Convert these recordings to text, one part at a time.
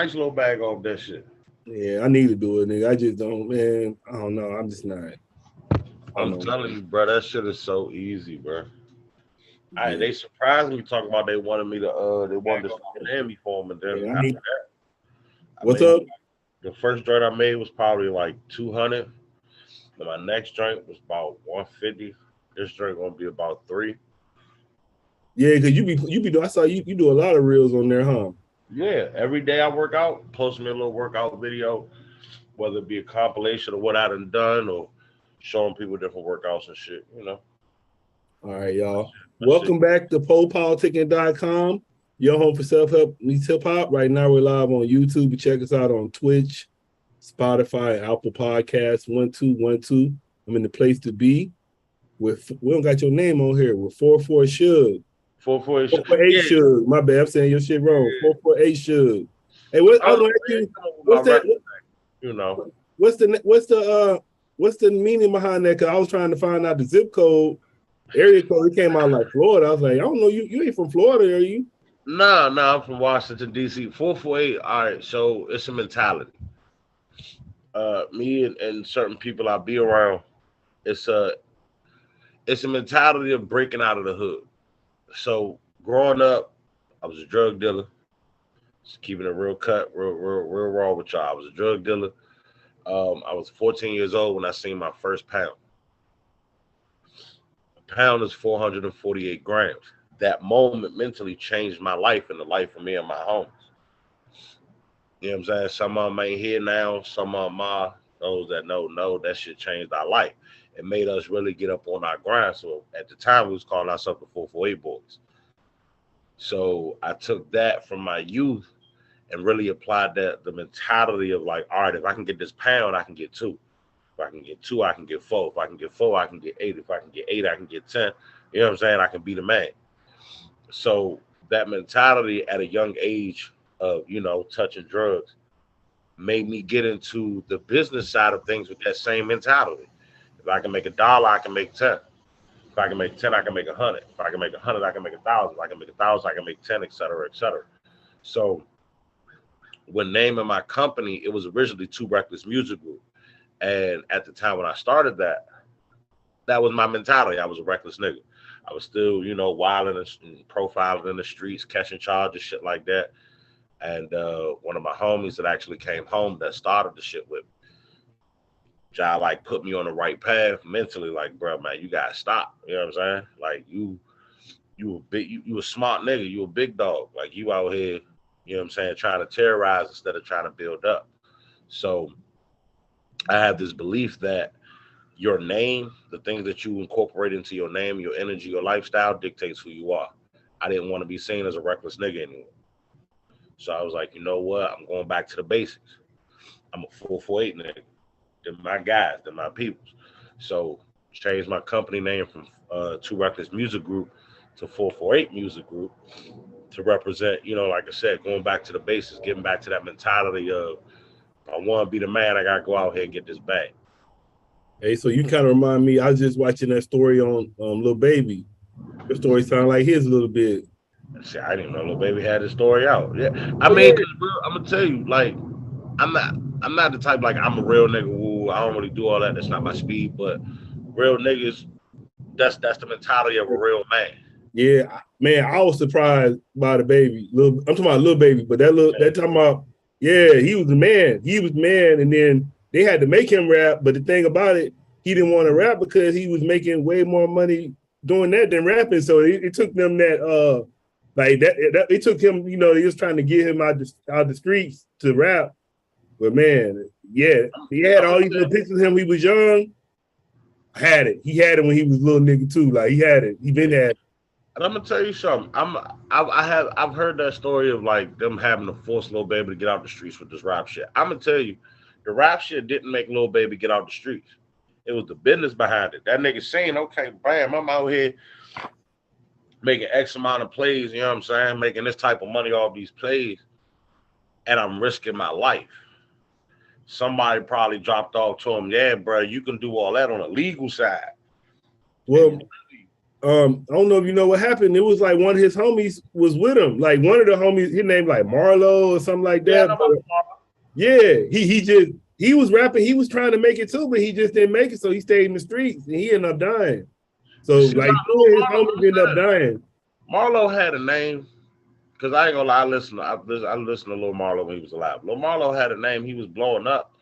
nice little bag off that shit. Yeah, I need to do it, nigga. I just don't, man. I don't know. I'm just not. I don't I'm know. telling you, bro, that shit is so easy, bro. Yeah, They surprised me talking about they wanted me to they wanted to start paying me for them, and then yeah. I after need. that, I What's made up? the first joint I made was probably like 200, and my next joint was about 150. This joint gonna be about three. Yeah, cause you be. I saw you do a lot of reels on there, huh? Yeah, every day I work out, post me a little workout video, whether it be a compilation of what I done or showing people different workouts and shit. You know, All right, y'all. that shit. Welcome back to PoPolitickin.com, your home for self-help meets hip-hop. Right now, we're live on YouTube. You check us out on Twitch, Spotify, Apple Podcasts, 1212. I'm in the place to be. With we don't got your name on here. With 44 Suge. 448. 448 Yeah, Suge. My bad. I'm saying your shit wrong. 448 Suge. Hey, what I oh, was gonna ask man, you, come up with my what's that? rap. You know, What's the meaning behind that? Cause I was trying to find out the zip code, area code. It came out like Florida. I was like, I don't know, you ain't from Florida, are you? nah, I'm from Washington D.C. 448. All right, so it's a mentality. Me and certain people I be around, it's a it's a mentality of breaking out of the hood. So growing up, I was a drug dealer. Just keeping it real cut, real raw with y'all. I was a drug dealer. I was 14 years old when I seen my first pound. A pound is 448 grams. That moment mentally changed my life and the life of me and my homies. You know what I'm saying? Some of them ain't here now. Some of them are. Those that know that shit changed our life. It made us really get up on our grind. So at the time, we was calling ourselves the 448 boys. So I took that from my youth and really applied that the mentality of like, all right, if I can get this pound, I can get two. If I can get two, I can get four. If I can get four, I can get eight. If I can get eight, I can get 10. You know what I'm saying? I can be the man. So that mentality at a young age of, touching drugs made me get into the business side of things with that same mentality. If I can make $1, I can make 10. If I can make 10, I can make 100. If I can make 100, I can make 1,000. If I can make 1,000, I can make 10, et cetera, et cetera. So when naming my company, it was originally Two Reckless Music Group. And at the time when I started that, that was my mentality. I was a reckless nigga. I was still, wilding and profiling in the streets, catching charges, shit like that. And one of my homies that actually came home that started the shit with me, Jai like put me on the right path mentally, like, bro, man, you gotta stop. You know what I'm saying? Like you a big you a smart nigga, you a big dog. Like you out here, you know what I'm saying, trying to terrorize instead of trying to build up. So I have this belief that your name, the things that you incorporate into your name, your energy, your lifestyle dictates who you are. I didn't want to be seen as a reckless nigga anymore. So I was like, you know what? I'm going back to the basics. I'm a 448 nigga. They're my guys. They're my peoples. So changed my company name from Two Reckless Music Group to 448 Music Group to represent, like I said, going back to the basics, getting back to that mentality of I want to be the man. I got to go out here and get this bag. Hey, so you kind of remind me. I was just watching that story on Lil Baby. Your story sound like his a little bit. See, I didn't know Lil Baby had his story out. Yeah, I Oh mean, yeah. cause I'm gonna tell you, like, I'm not, I'm not the type like I'm a real nigga. Woo, I don't really do all that. That's not my speed. But real niggas, that's the mentality of a real man. Yeah, man, I was surprised by the baby. I'm talking about Lil Baby, but that talking about, yeah, he was the man. He was the man, and then they had to make him rap. But the thing about it, he didn't want to rap because he was making way more money doing that than rapping. So it took them that like that it took him, he was trying to get him out the streets to rap. But man, yeah, he had I'm all gonna these tell little pictures of him. He was young. Had it. He had it when he was a little nigga too. Like he had it. He been you, had it. and I'm gonna tell you something. I've heard that story of like them having to force Lil Baby to get out the streets with this rap shit. I'm gonna tell you, the rap shit didn't make Lil Baby get out the streets. It was the business behind it. That nigga saying, okay, bam, I'm out here making X amount of plays, you know what I'm saying? Making this type of money off these plays, and I'm risking my life. Somebody probably dropped off to him, yeah, bro, you can do all that on the legal side. And Well, I don't know if you know what happened. It was like one of his homies was with him. Like one of the homies, his name like Marlo or something like that. Yeah, he was rapping. He was trying to make it too, but he just didn't make it. So he stayed in the streets and he ended up dying. So like his homies ended up dying. Marlo had a name, because I ain't gonna lie, I listened to Lil Marlo when he was alive. Lil Marlo had a name. He was blowing up,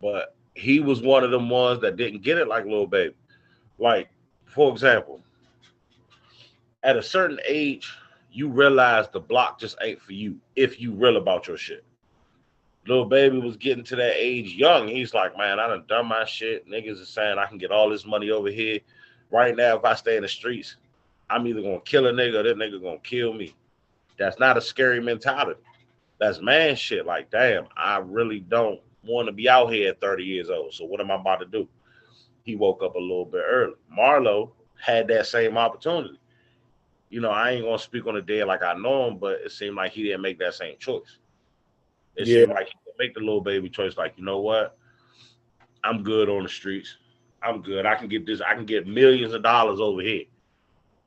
but he was one of them ones that didn't get it like Lil Baby. Like, for example, at a certain age, you realize the block just ain't for you if you real about your shit. Lil Baby was getting to that age young. He's like, man, I done my shit. Niggas is saying I can get all this money over here. Right now, if I stay in the streets, I'm either gonna kill a nigga or that nigga gonna kill me. That's not a scary mentality. That's man shit. Like, damn, I really don't want to be out here at 30 years old. So what am I about to do? He woke up a little bit early. Marlo had that same opportunity. You know, I ain't gonna speak on the dead like I know him, but it seemed like he didn't make that same choice. It seemed like he didn't make the Lil Baby choice. Like, you know what? I'm good on the streets. I'm good. I can get this. I can get millions of dollars over here.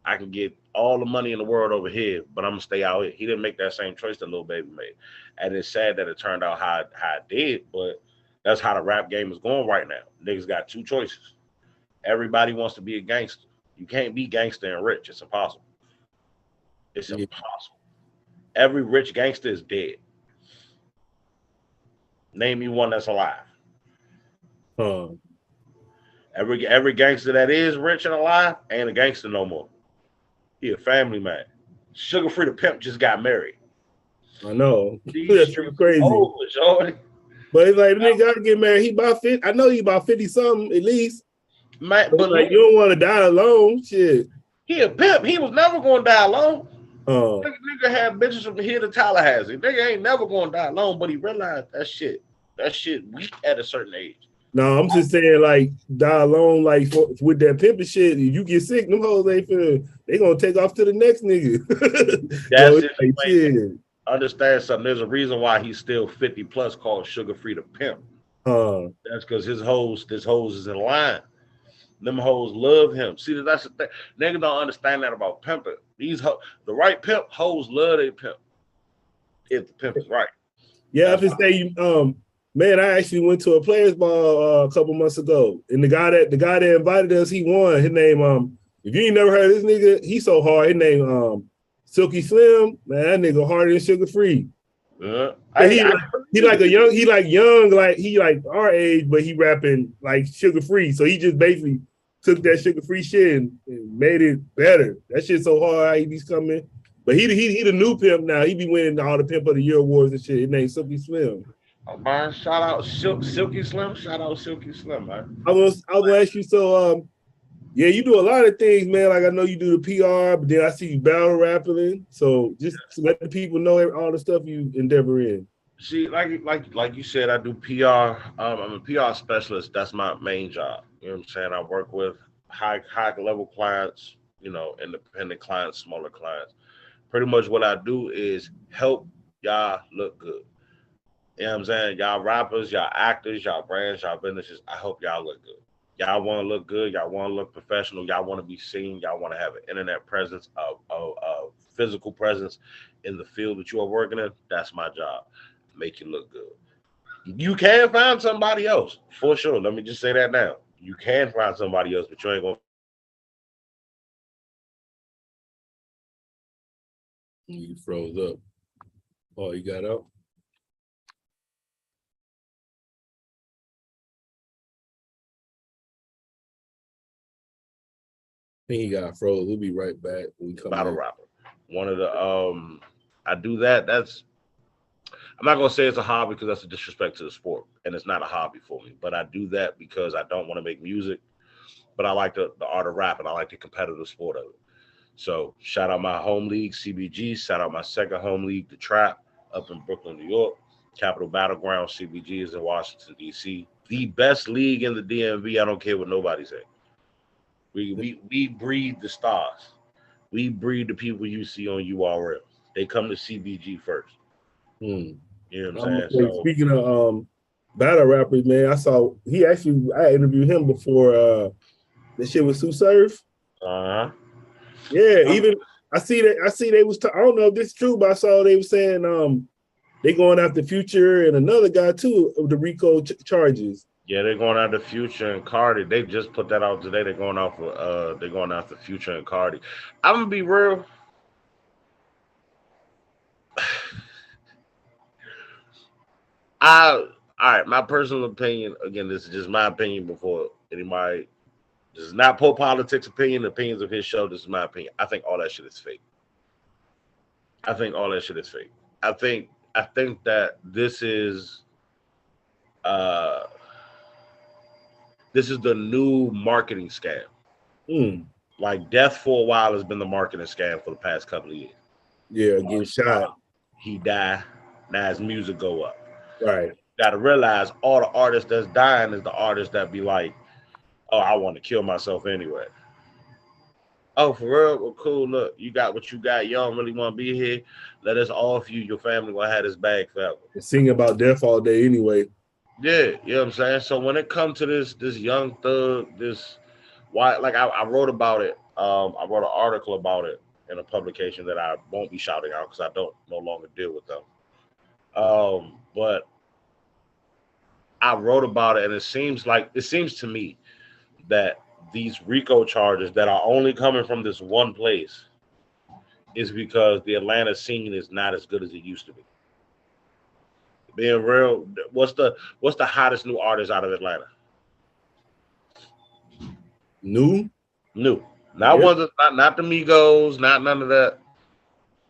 I can get all the money in the world over here, but I'm gonna stay out here. He didn't make that same choice that Lil Baby made, and it's sad that it turned out how it did. But that's how the rap game is going right now. Niggas got two choices. Everybody wants to be a gangster. You can't be gangster and rich. It's impossible. It's impossible. Every rich gangster is dead. Name me one that's alive. Every gangster that is rich and alive ain't a gangster no more. He a family man. Sugar Free the Pimp just got married. I know. That's crazy. But it's like, the nigga gotta get married. He about 50. I know he about 50 something at least. Man, but like, you don't want to die alone. Shit. He a pimp. He was never gonna die alone. Nigga had bitches from here to Tallahassee. Nigga ain't never gonna die alone, but he realized that shit weak at a certain age. No, I'm just saying, like, die alone, like, with that pimping shit. If you get sick, them hoes ain't finna, they gonna take off to the next nigga. That's it. Like, understand something. There's a reason why he's still 50 plus, called Sugar Free the Pimp. That's because his hoes is in line. Them hoes love him. See, that's the thing. Niggas don't understand that about pimping. The right pimp, hoes love their pimp. If the pimp is right. Yeah, I just say, man, I actually went to a players ball a couple months ago, and the guy that invited us, he won. His name, if you ain't never heard of this nigga, he's so hard. His name, Silky Slim. Man, that nigga harder than Sugar Free. He like young, like he like our age, but he rapping like Sugar Free. So he just basically took that Sugar Free shit and made it better. That shit's so hard how he be coming. But he the new pimp now. He be winning all the Pimp of the Year awards and shit. His name Silky Slim. Oh, man, shout out Silky Slim. Shout out Silky Slim, man. I was gonna ask you, so yeah, you do a lot of things, man. Like, I know you do the PR, but then I see you battle rapping. So just let the people know all the stuff you endeavor in. See, like you said, I do PR. I'm a PR specialist. That's my main job. You know what I'm saying? I work with high level clients, you know, independent clients, smaller clients. Pretty much what I do is help y'all look good. You know what I'm saying? Y'all rappers, y'all actors, y'all brands, y'all businesses, I hope y'all look good. Y'all want to look good. Y'all want to look professional. Y'all want to be seen. Y'all want to have an internet presence, a physical presence in the field that you are working in. That's my job. Make you look good. You can find somebody else, for sure. Let me just say that now. You can find somebody else, but you ain't going to. You froze up. Oh, you got out? I think he got froze. We'll be right back. When we come battle rapper. One of the I do that. I'm not gonna say it's a hobby because that's a disrespect to the sport, and it's not a hobby for me. But I do that because I don't want to make music, but I like the art of rap and I like the competitive sport of it. So shout out my home league, CBG. Shout out my second home league, the Trap, up in Brooklyn, New York. Capital Battleground, CBG, is in Washington, D.C. The best league in the DMV. I don't care what nobody say. We breed the stars. We breed the people you see on URL. They come to CBG first. You know what I'm saying? So, speaking of battle rappers, man, I interviewed him before the shit with Sue Surf. Yeah, even I see that. I see they was. I don't know if this is true, but I saw they were saying they going after Future and another guy too of the RICO charges. Yeah, they're going after Future and Cardi. They just put that out today. They're going after Future and Cardi. I'm gonna be real. All right, my personal opinion. Again, this is just my opinion before anybody. This is not PoPolitic's opinion. Opinions of his show. This is my opinion. I think all that shit is fake. I think that this is the new marketing scam. Like Death for a while has been the marketing scam for the past couple of years. Yeah, getting shot. He died. Now his music go up. Right. Got to realize all the artists that's dying is the artists that be like, oh, I want to kill myself anyway. Oh, for real? Well, cool. Look, you got what you got. You don't really want to be here. Let us offer you. Your family gonna have this bag forever. Sing about death all day anyway. Yeah, you know what I'm saying? So when it comes to this young thug, I wrote about it. I wrote an article about it in a publication that I won't be shouting out because I don't no longer deal with them. But I wrote about it, and it seems to me that these RICO charges that are only coming from this one place is because the Atlanta scene is not as good as it used to be. Being real, what's the hottest new artist out of Atlanta? New. Not the Migos, not none of that.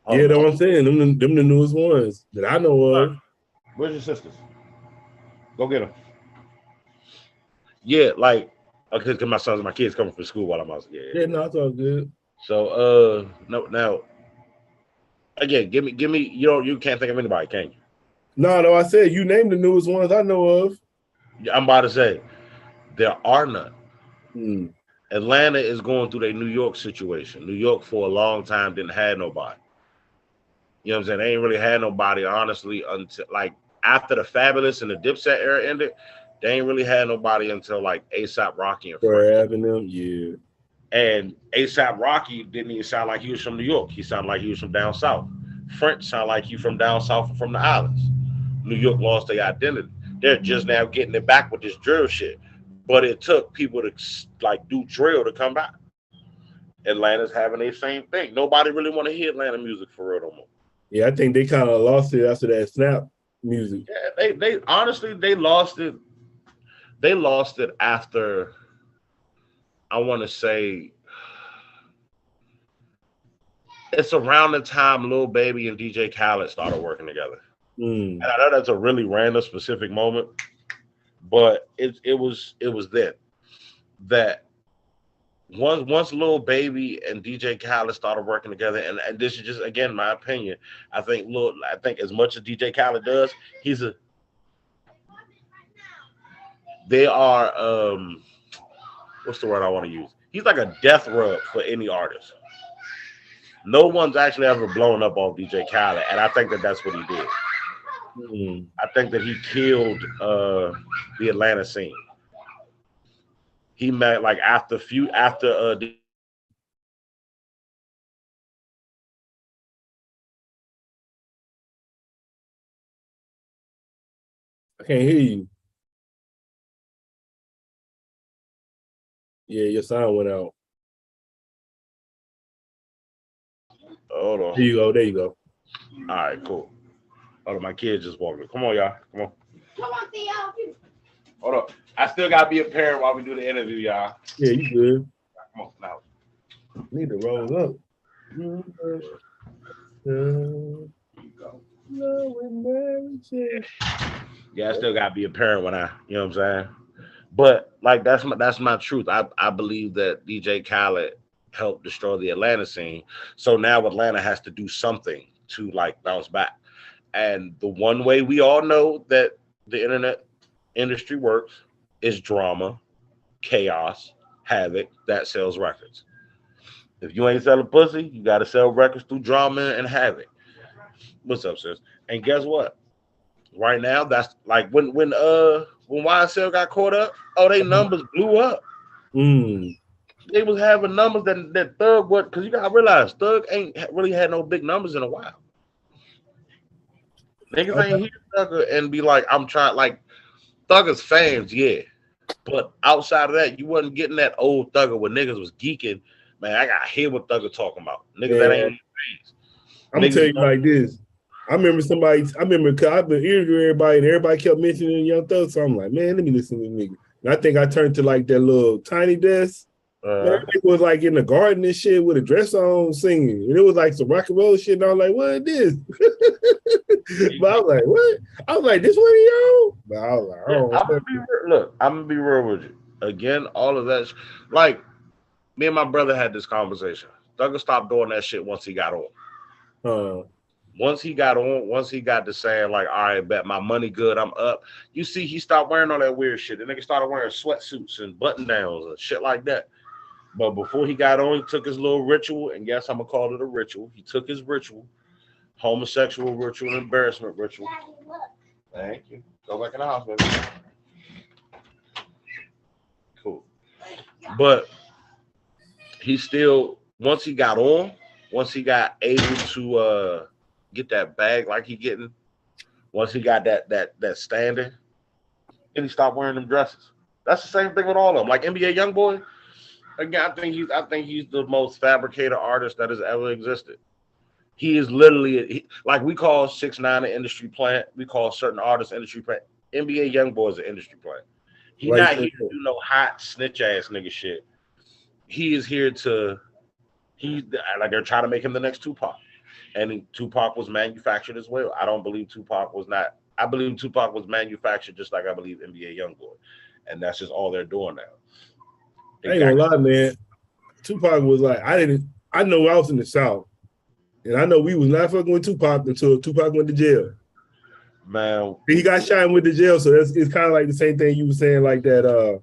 Yeah, that's what I'm saying. Them the newest ones that I know of. Where's your sisters? Go get them. Yeah, like, okay, because my kids coming from school while I'm out. Yeah, no, it's all good. So, now, again, give me. You can't think of anybody, can you? No, I said you named the newest ones I know of. I'm about to say there are none. Atlanta is going through their New York situation. New York for a long time didn't have nobody. You know what I'm saying? They ain't really had nobody, honestly, until like after the Fabulous and the Dipset era ended. They ain't really had nobody until like ASAP Rocky and French. Yeah. And ASAP Rocky didn't even sound like he was from New York. He sounded like he was from down south. French sound like he from down south and from the islands. New York lost their identity. They're just now getting it back with this drill shit. But it took people to like do drill to come back. Atlanta's having the same thing. Nobody really want to hear Atlanta music for real no more. Yeah, I think they kind of lost it after that Snap music. Yeah, they honestly they lost it. They lost it after, I want to say, it's around the time Lil Baby and DJ Khaled started working together. And I know that's a really random specific moment, but it was then that once Lil Baby and DJ Khaled started working together, and this is just again my opinion. I think as much as DJ Khaled does, they are what's the word I want to use? He's like a death rub for any artist. No one's actually ever blown up off DJ Khaled, and I think that's what he did. I think that he killed the Atlanta scene. He met like after I can't hear you. Yeah, your sound went out. Hold on. There you go. All right, cool. Hold on, my kids just walking. Come on, y'all. Come on. Theo. Hold on. I still gotta be a parent while we do the interview, y'all. Yeah, you good. Come on now. Need to roll up. Yeah, I still gotta be a parent when you know what I'm saying? But like that's my truth. I believe that DJ Khaled helped destroy the Atlanta scene. So now Atlanta has to do something to like bounce back. And the one way we all know that the internet industry works is drama, chaos, havoc that sells records. If you ain't selling pussy, you got to sell records through drama and havoc. What's up, sis? And guess what? Right now, that's like when YSL got caught up. Oh, they numbers blew up. You they was having numbers that Thug what? Because you gotta realize Thug ain't really had no big numbers in a while. Niggas ain't hear Thugger and be like, I'm trying, like, Thugger's fans, yeah. But outside of that, you wasn't getting that old Thugger where niggas was geeking. Man, I got to hear what Thugger talking about. Niggas that ain't face. I'm going to tell you like this. I remember cause I've been interviewing everybody and everybody kept mentioning Young Thug. So I'm like, man, let me listen to this nigga. And I think I turned to like that little tiny desk. Man, it was like in the garden and shit with a dress on singing. And it was like some rock and roll shit. And I was like, what is this? But I was like, what? I was like, this one of y'all? But I was like, oh. I'm going to be real with you. Again, all of that. Like, me and my brother had this conversation. Thugger stopped doing that shit once he got on. Once he got to saying, like, all right, bet my money good, I'm up. You see, he stopped wearing all that weird shit. The nigga started wearing sweatsuits and button downs and shit like that. But before he got on, he took his little ritual, and guess I'm gonna call it a ritual. He took his ritual, homosexual ritual, embarrassment ritual. Thank you. Go back in the house, baby. Cool. But he still, once he got able to get that bag like he getting, once he got that standing, and he stopped wearing them dresses. That's the same thing with all of them. Like NBA YoungBoy. Again, I think he's the most fabricated artist that has ever existed. He is literally like we call 6ix9ine an industry plant. We call certain artists industry plant. NBA YoungBoy is an industry plant. He's not here to do no hot snitch ass nigga shit. He is here to like they're trying to make him the next Tupac, and Tupac was manufactured as well. I don't believe Tupac was not. I believe Tupac was manufactured just like I believe NBA YoungBoy, and that's just all they're doing now. I ain't gonna lie, man. Tupac was like, I know I was in the South, and I know we was not fucking with Tupac until Tupac went to jail. Man, he got shot and went to jail, so it's kind of like the same thing you were saying, like that,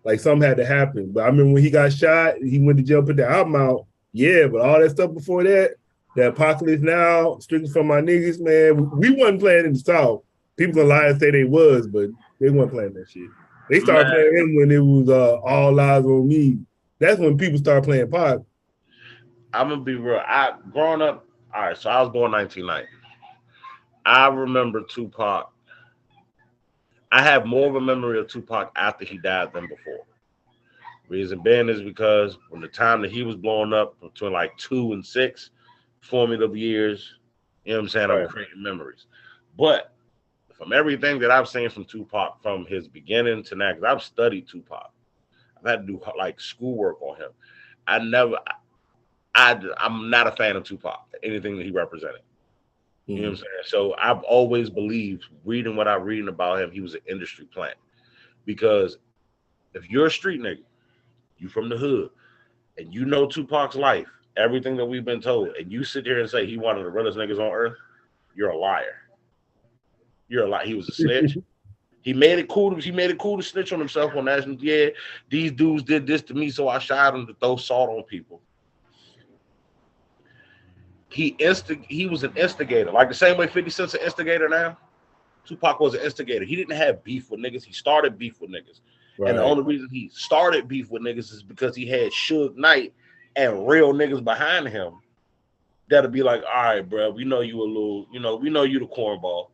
like something had to happen. But I remember when he got shot, he went to jail, put the album out. Yeah, but all that stuff before that, the Apocalypse Now, Strictly for My Niggas, man, we wasn't playing in the South. People gonna lie and say they was, but they weren't playing that shit. They started playing him when it was All Eyes on Me. That's when people started playing Pac. I'm gonna be real. Growing up, all right, so I was born 1990. I remember Tupac. I have more of a memory of Tupac after he died than before. Reason being is because from the time that he was blowing up between like 2 and 6 formative years, you know what I'm saying, I'm creating memories. But from everything that I've seen from Tupac from his beginning to now, because I've studied Tupac. I've had to do like schoolwork on him. I'm not a fan of Tupac, anything that he represented. You know what I'm saying? So I've always believed, reading what I'm reading about him, he was an industry plant. Because if you're a street nigga, you from the hood, and you know Tupac's life, everything that we've been told, and you sit here and say he one of the realest niggas on earth, you're a liar. You're a liar. He was a snitch. He made it cool to snitch on himself on national. Yeah, these dudes did this to me, so I shot him to throw salt on people. He was an instigator. Like the same way 50 Cent's an instigator now, Tupac was an instigator. He didn't have beef with niggas. He started beef with niggas. Right. And the only reason he started beef with niggas is because he had Suge Knight and real niggas behind him that'll be like, all right, bro, we know you a little, we know you the cornball.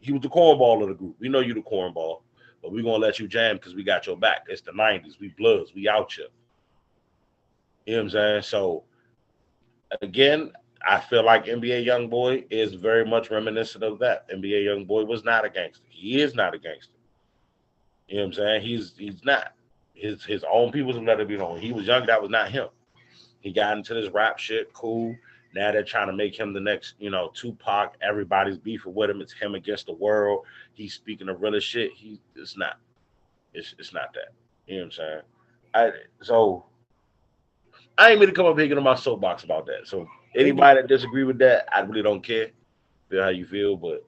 He was the cornball of the group. We know you the cornball, but we're going to let you jam because we got your back. It's the 90s. We Bloods. We out here. You know what I'm saying? So, again, I feel like NBA YoungBoy is very much reminiscent of that. NBA YoungBoy was not a gangster. He is not a gangster. You know what I'm saying? He's not. His own people let it be known. He was young. That was not him. He got into this rap shit. Cool. Now they're trying to make him the next, Tupac. Everybody's beefing with him. It's him against the world. He's speaking the realest shit. It's not. It's not that. You know what I'm saying? So I ain't mean to come up here and get on my soapbox about that. So anybody that disagree with that, I really don't care. Feel how you feel, but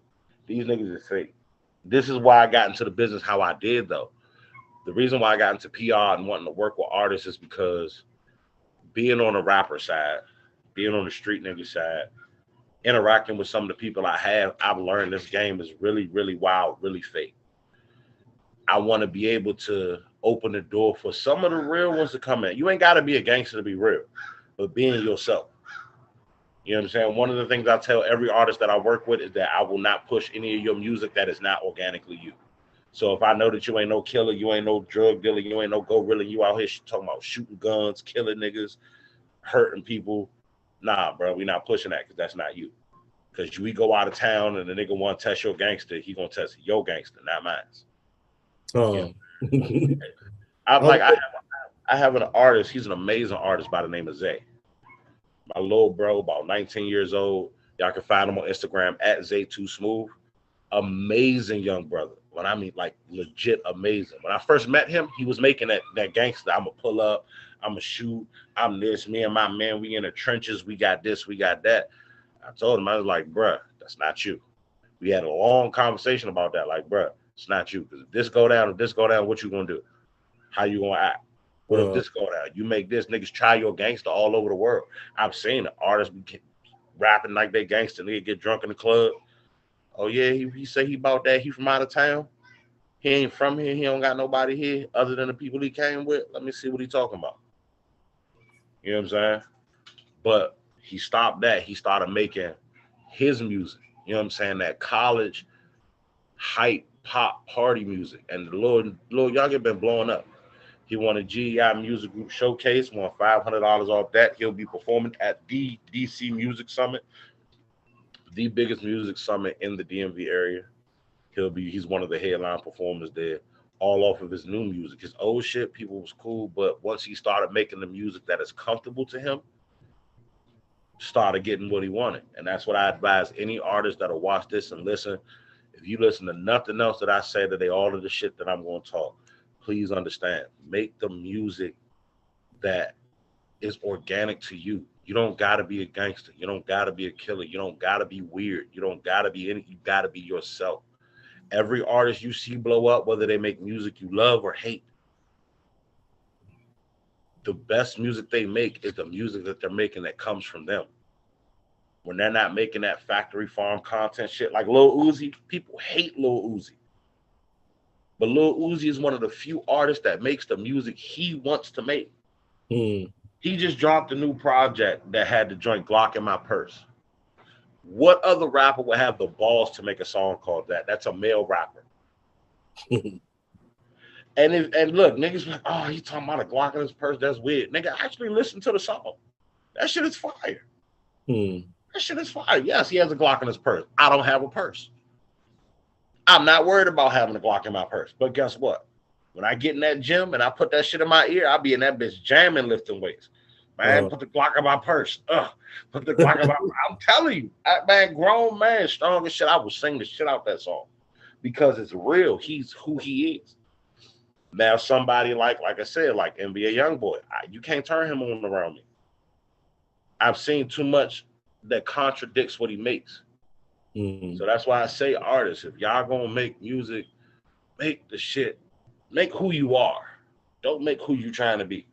these niggas is fake. This is why I got into the business how I did, though. The reason why I got into PR and wanting to work with artists is because being on the rapper side, being on the street nigga side, interacting with some of the people I've learned this game is really, really wild, really fake. I want to be able to open the door for some of the real ones to come in. You ain't got to be a gangster to be real, but being yourself. You know what I'm saying? One of the things I tell every artist that I work with is that I will not push any of your music that is not organically you. So if I know that you ain't no killer, you ain't no drug dealer, you ain't no gorilla, you out here talking about shooting guns, killing niggas, hurting people, nah, bro, we not pushing that because that's not you. Because we go out of town and the nigga want to test your gangster, he gonna test your gangster, not mine. Oh. You know? I have an artist. He's an amazing artist by the name of Zay. My little bro, about 19 years old. Y'all can find him on Instagram at Zay2Smooth. Amazing young brother. When I mean like legit amazing. When I first met him, he was making that gangster. I'ma pull up, I'ma shoot, I'm this, me and my man, we in the trenches, we got this, we got that. I told him, I was like, bruh, that's not you. We had a long conversation about that. Like, bruh, it's not you. Because if this go down, what you gonna do? How you gonna act? What if this go down? You make this, niggas try your gangster all over the world. I've seen it. Artists be rapping like they gangster, nigga get drunk in the club. Oh yeah, he say he bought that. He from out of town. He ain't from here. He don't got nobody here other than the people he came with. Let me see what he talking about. You know what I'm saying? But he stopped that. He started making his music. You know what I'm saying? That college hype pop party music. And the little youngin been blowing up. He won a GEI Music Group Showcase, won $500 off that. He'll be performing at the DC Music Summit, the biggest music summit in the DMV area. He's one of the headline performers there, all off of his new music. His old shit, people was cool, but once he started making the music that is comfortable to him, started getting what he wanted. And that's what I advise any artist that'll watch this and listen. If you listen to nothing else that I say today, all of the shit that I'm going to talk, please understand, make the music that is organic to you. You don't got to be a gangster. You don't got to be a killer. You don't got to be weird. You don't got to be you got to be yourself. Every artist you see blow up, whether they make music you love or hate, the best music they make is the music that they're making that comes from them. When they're not making that factory farm content shit like Lil Uzi, people hate Lil Uzi. But Lil Uzi is one of the few artists that makes the music he wants to make. He just dropped a new project that had the joint Glock in my purse. What other rapper would have the balls to make a song called that? That's a male rapper. And look, niggas be like, oh, he talking about a Glock in his purse. That's weird. Nigga, actually listen to the song. That shit is fire. That shit is fire. Yes, he has a Glock in his purse. I don't have a purse. I'm not worried about having a Glock in my purse. But guess what? When I get in that gym and I put that shit in my ear, I'll be in that bitch jamming, lifting weights. Man, put the Glock in my purse. Put the Glock in my purse. I'm telling you, man, grown man, strong as shit. I will sing the shit out that song because it's real. He's who he is. Now, somebody like I said, like NBA Youngboy, you can't turn him on around me. I've seen too much that contradicts what he makes. So that's why I say, artists, if y'all gonna make music, make the shit, make who you are. Don't make who you trying to be.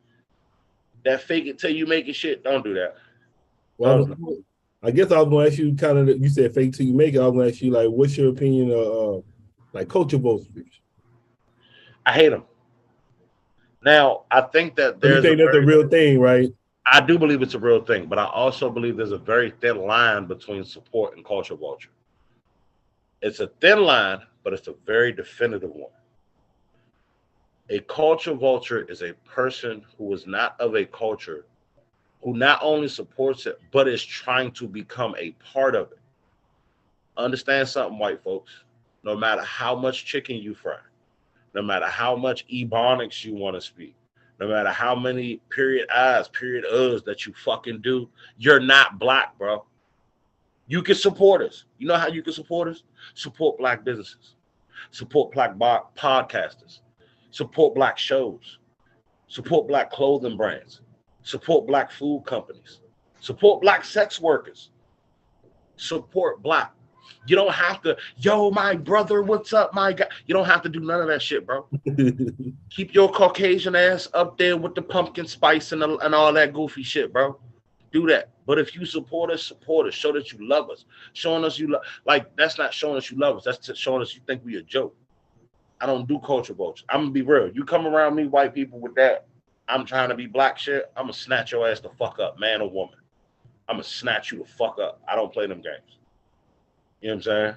That fake it till you make it shit, don't do that. Well, I guess I was gonna ask you kind of, you said fake it till you make it. I was gonna ask you, like, what's your opinion of like culture vultures? I hate them. Now, I think that there's you think that's a real thing, right? I do believe it's a real thing, but I also believe there's a very thin line between support and culture vulture. It's a thin line, but it's a very definitive one. A culture vulture is a person who is not of a culture, who not only supports it, but is trying to become a part of it. Understand something, white folks. No matter how much chicken you fry, no matter how much ebonics you want to speak, no matter how many period I's, period U's that you fucking do, you're not black, bro. You can support us. You know how you can support us? Support black businesses. Support black podcasters. Support black shows. Support black clothing brands. Support black food companies. Support black sex workers. Support black. You don't have to, yo, my brother, what's up, my guy? You don't have to do none of that shit, bro. Keep your Caucasian ass up there with the pumpkin spice and all that goofy shit, bro. Do that. But if you support us. Show that you love us. Showing us you love, like, that's not showing us you love us. That's showing us you think we a joke. I don't do culture vulture. I'm gonna be real. You come around me, white people, with that, I'm trying to be black shit, I'm gonna snatch your ass the fuck up, man or woman. I'm gonna snatch you the fuck up. I don't play them games. You know what I'm saying?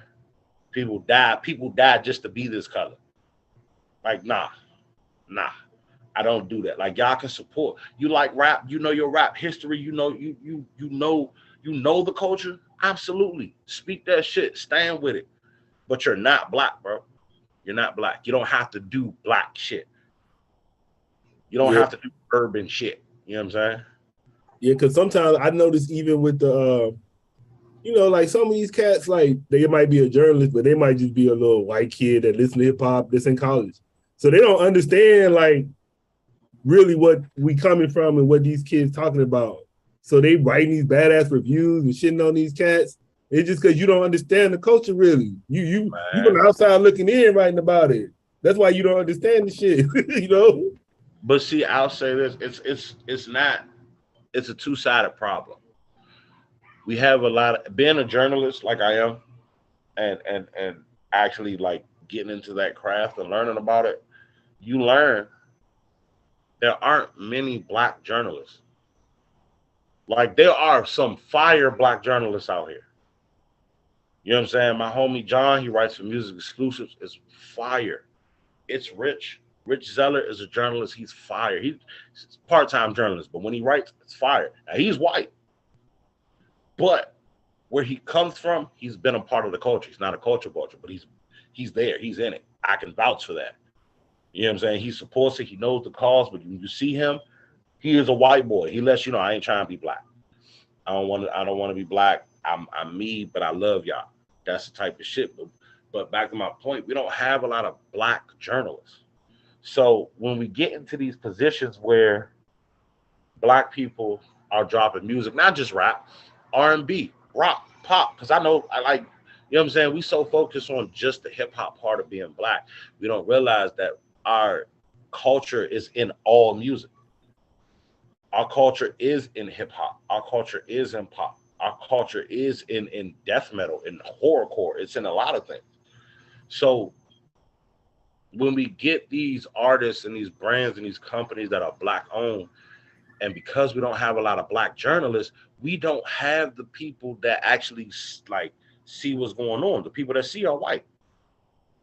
People die just to be this color. Like, nah. I don't do that. Like, y'all can support. You like rap, you know your rap history, you know the culture. Absolutely. Speak that shit. Stand with it. But you're not black, bro. You're not black. You don't have to do black shit. You don't have to do urban shit. You know what I'm saying? Yeah, because sometimes I notice even with the like some of these cats, like they might be a journalist, but they might just be a little white kid that listen to hip hop, that's in college. So they don't understand like really what we coming from and what these kids talking about. So they writing these badass reviews and shitting on these cats. It's just because you don't understand the culture really. You from the outside looking in writing about it. That's why you don't understand the shit, you know? But see, I'll say this, it's a two-sided problem. We have a lot of being a journalist like I am and actually like getting into that craft and learning about it. You learn there aren't many black journalists. Like there are some fire black journalists out here. You know what I'm saying? My homie John, he writes for Music Exclusives. It's fire. It's Rich. Rich Zeller is a journalist. He's fire. He's a part-time journalist, but when he writes, it's fire. Now he's white. But where he comes from, he's been a part of the culture. He's not a culture vulture, but he's there. He's in it. I can vouch for that. You know what I'm saying? He supports it. He knows the cause, but when you see him, he is a white boy. He lets you know I ain't trying to be black. I don't want to be black. I'm me, but I love y'all. That's the type of shit. But back to my point, we don't have a lot of black journalists. So when we get into these positions where black people are dropping music, not just rap, R&B, rock, pop, because I know I like, you know what I'm saying? We so focused on just the hip hop part of being black. We don't realize that our culture is in all music. Our culture is in hip hop. Our culture is in pop. Our culture is in death metal, in horrorcore. It's in a lot of things. So when we get these artists and these brands and these companies that are black owned, and because we don't have a lot of black journalists, we don't have the people that actually like see what's going on. The people that see are white.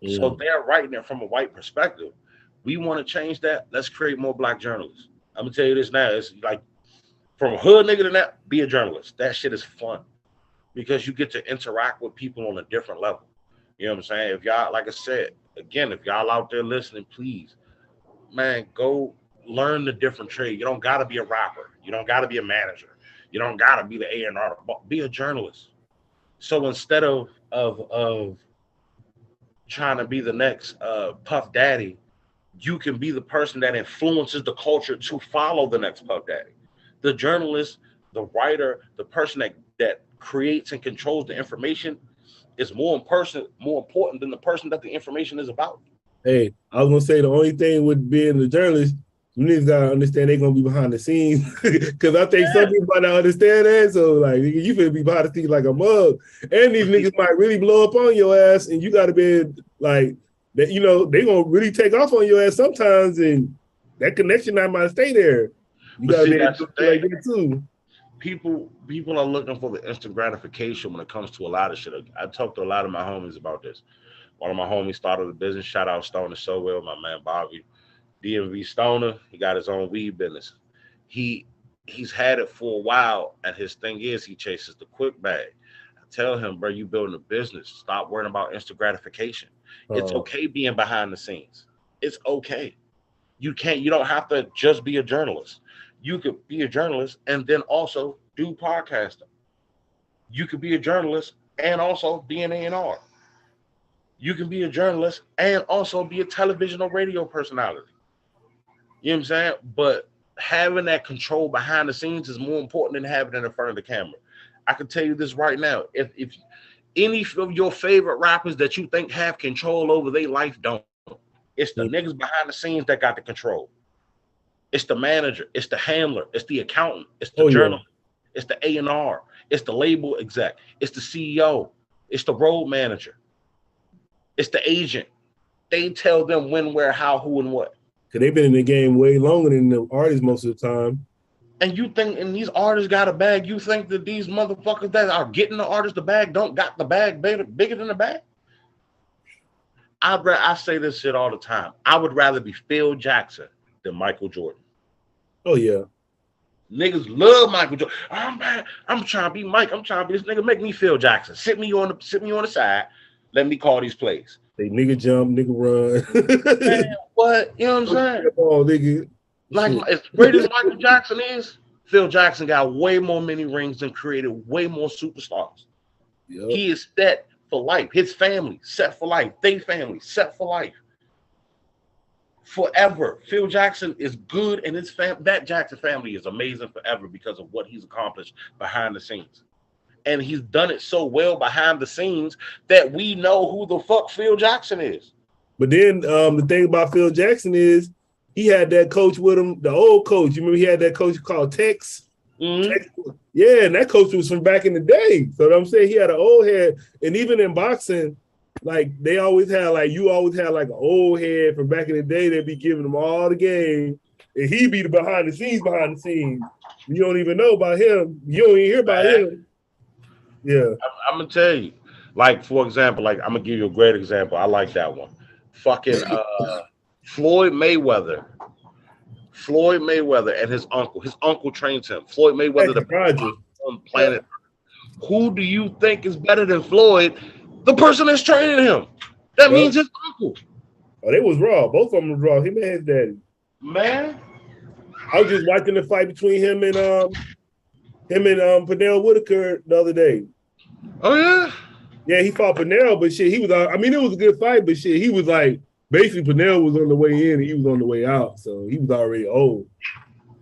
So they're writing it from a white perspective. We want to change that. Let's create more black journalists. I'm gonna tell you this now. It's like from a hood nigga to that, be a journalist. That shit is fun because you get to interact with people on a different level. You know what I'm saying? If y'all, like I said, again, if y'all out there listening, please, man, go learn the different trade. You don't got to be a rapper. You don't got to be a manager. You don't got to be the A&R. Be a journalist. So instead of trying to be the next Puff Daddy, you can be the person that influences the culture to follow the next Puff Daddy. The journalist, the writer, the person that creates and controls the information is more important than the person that the information is about. Hey, I was gonna say the only thing with being a journalist, you niggas gotta understand they're gonna be behind the scenes. Cause I think some people might not understand that. So like you finna be behind the scenes like a mug. And these niggas might really blow up on your ass and you gotta be like that, you know, they gonna really take off on your ass sometimes and that connection might stay there. You gotta be able to like that too. People are looking for the instant gratification when it comes to a lot of shit. I talked to a lot of my homies about this. One of my homies started a business. Shout out Stoner so well, my man Bobby. DMV Stoner, he got his own weed business. He's had it for a while, and his thing is he chases the quick bag. I tell him, bro, you building a business. Stop worrying about instant gratification. It's okay being behind the scenes. It's okay. You don't have to just be a journalist. You could be a journalist and then also do podcasting. You could be a journalist and also be an A&R. You can be a journalist and also be a television or radio personality. You know what I'm saying? But having that control behind the scenes is more important than having it in front of the camera. I can tell you this right now. If any of your favorite rappers that you think have control over their life don't, it's the niggas behind the scenes that got the control. It's the manager, it's the handler, it's the accountant, it's the journalist, it's the A&R, it's the label exec, it's the CEO, it's the road manager, it's the agent. they tell them when, where, how, who, and what. Because they've been in the game way longer than the artists most of the time. And you think, and these artists got a bag, you think that these motherfuckers that are getting the artists the bag don't got the bag bigger than the bag? I say this shit all the time. I would rather be Phil Jackson than Michael Jordan. Oh, yeah. Niggas love Michael Jordan. Oh, man, I'm trying to be Mike. I'm trying to be this nigga. Make me Phil Jackson. Sit me on the side. Let me call these plays. They nigga jump, nigga run. Man, what? You know what I'm saying? Oh, nigga. Like, as great as Michael Jackson is, Phil Jackson got way more many rings and created way more superstars. Yep. He is set for life. His family set for life. They family set for life. Forever. Phil Jackson is good, and that Jackson family is amazing forever because of what he's accomplished behind the scenes. And he's done it so well behind the scenes that we know who the fuck Phil Jackson is. But then the thing about Phil Jackson is he had that coach with him, the old coach. You remember he had that coach called Tex? Mm-hmm. Tex? Yeah, and that coach was from back in the day. So I'm saying he had an old head. And even in boxing, like they always had, like you always had like an old head from back in the day. They'd be giving him all the game. And he'd be the behind the scenes. You don't even know about him. You don't even hear about him. Yeah. I'm going to tell you. Like, for example, like I'm going to give you a great example. I like that one. Fucking Floyd Mayweather and his uncle trains him. Floyd Mayweather, the on planet. Yeah. Who do you think is better than Floyd? The person that's training him. That means his uncle. Oh, they was raw. Both of them was raw. Him and his daddy. Man, I was just watching the fight between him and Pernell Whitaker the other day. Oh yeah. Yeah, he fought Pernell, but shit, he was. I mean, it was a good fight, but shit, he was like. Basically, Pernell was on the way in and he was on the way out, so he was already old.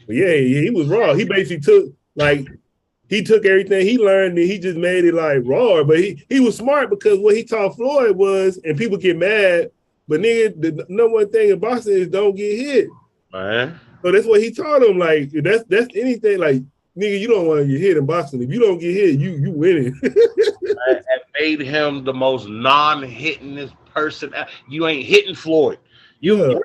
But yeah, he was raw. He basically took everything he learned and he just made it like raw. But he was smart because what he taught Floyd was, and people get mad, but nigga, the number one thing in boxing is don't get hit. Man. So that's what he taught him. Like that's anything. Like nigga, you don't want to get hit in boxing. If you don't get hit, you winning. And made him the most non-hittingest person. You ain't hitting Floyd. You're lucky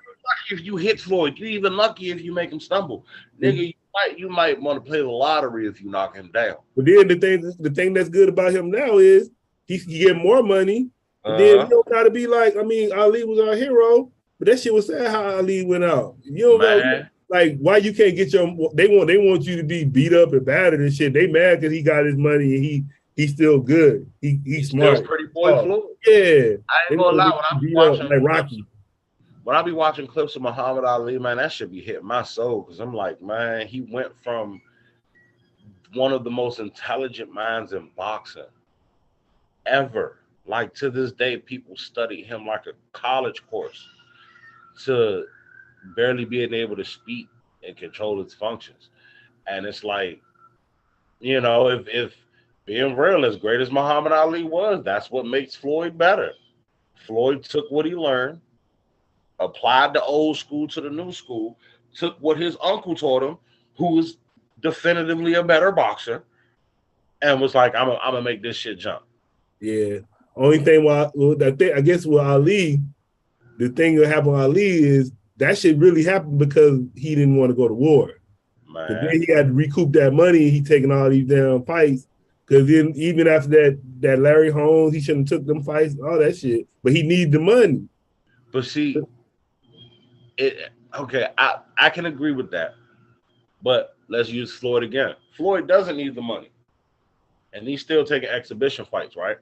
if you hit Floyd. You're even lucky if you make him stumble. Nigga, you might want to play the lottery if you knock him down. But then the thing that's good about him now is he get more money. And then you don't gotta be like, I mean, Ali was our hero, but that shit was sad how Ali went out. You don't know, like why you can't get they want you to be beat up and battered and shit. They mad because he got his money and he's still good. He's smart. Pretty boy Floyd. Yeah. I ain't gonna lie, when I be watching like Rocky. When I be watching clips of Muhammad Ali, man, that should be hitting my soul because I'm like, man, he went from one of the most intelligent minds in boxing ever. Like to this day, people study him like a college course to barely being able to speak and control its functions. And it's like, you know, if being real, as great as Muhammad Ali was, that's what makes Floyd better. Floyd took what he learned, applied the old school to the new school, took what his uncle taught him, who was definitively a better boxer, and was like, I'm gonna make this shit jump. Yeah. Only thing I guess with Ali, the thing that happened with Ali is that shit really happened because he didn't want to go to war. Man. Then he had to recoup that money and he taking all these damn fights. Because then even after that Larry Holmes, he shouldn't have took them fights, all that shit. But he needed the money. But see, I can agree with that. But let's use Floyd again. Floyd doesn't need the money. And he's still taking exhibition fights, right?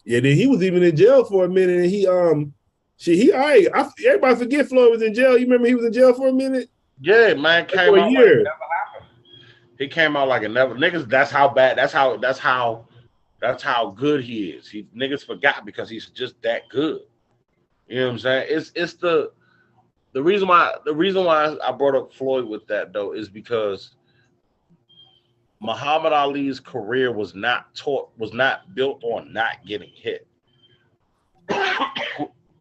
Yeah, then he was even in jail for a minute, and everybody forget Floyd was in jail. You remember he was in jail for a minute? Yeah, man, came out like it never happened. He came out like it never. Niggas, that's how bad. That's how good he is. Niggas forgot because he's just that good. You know what I'm saying? It's the reason why I brought up Floyd with that though is because Muhammad Ali's career was not built on not getting hit.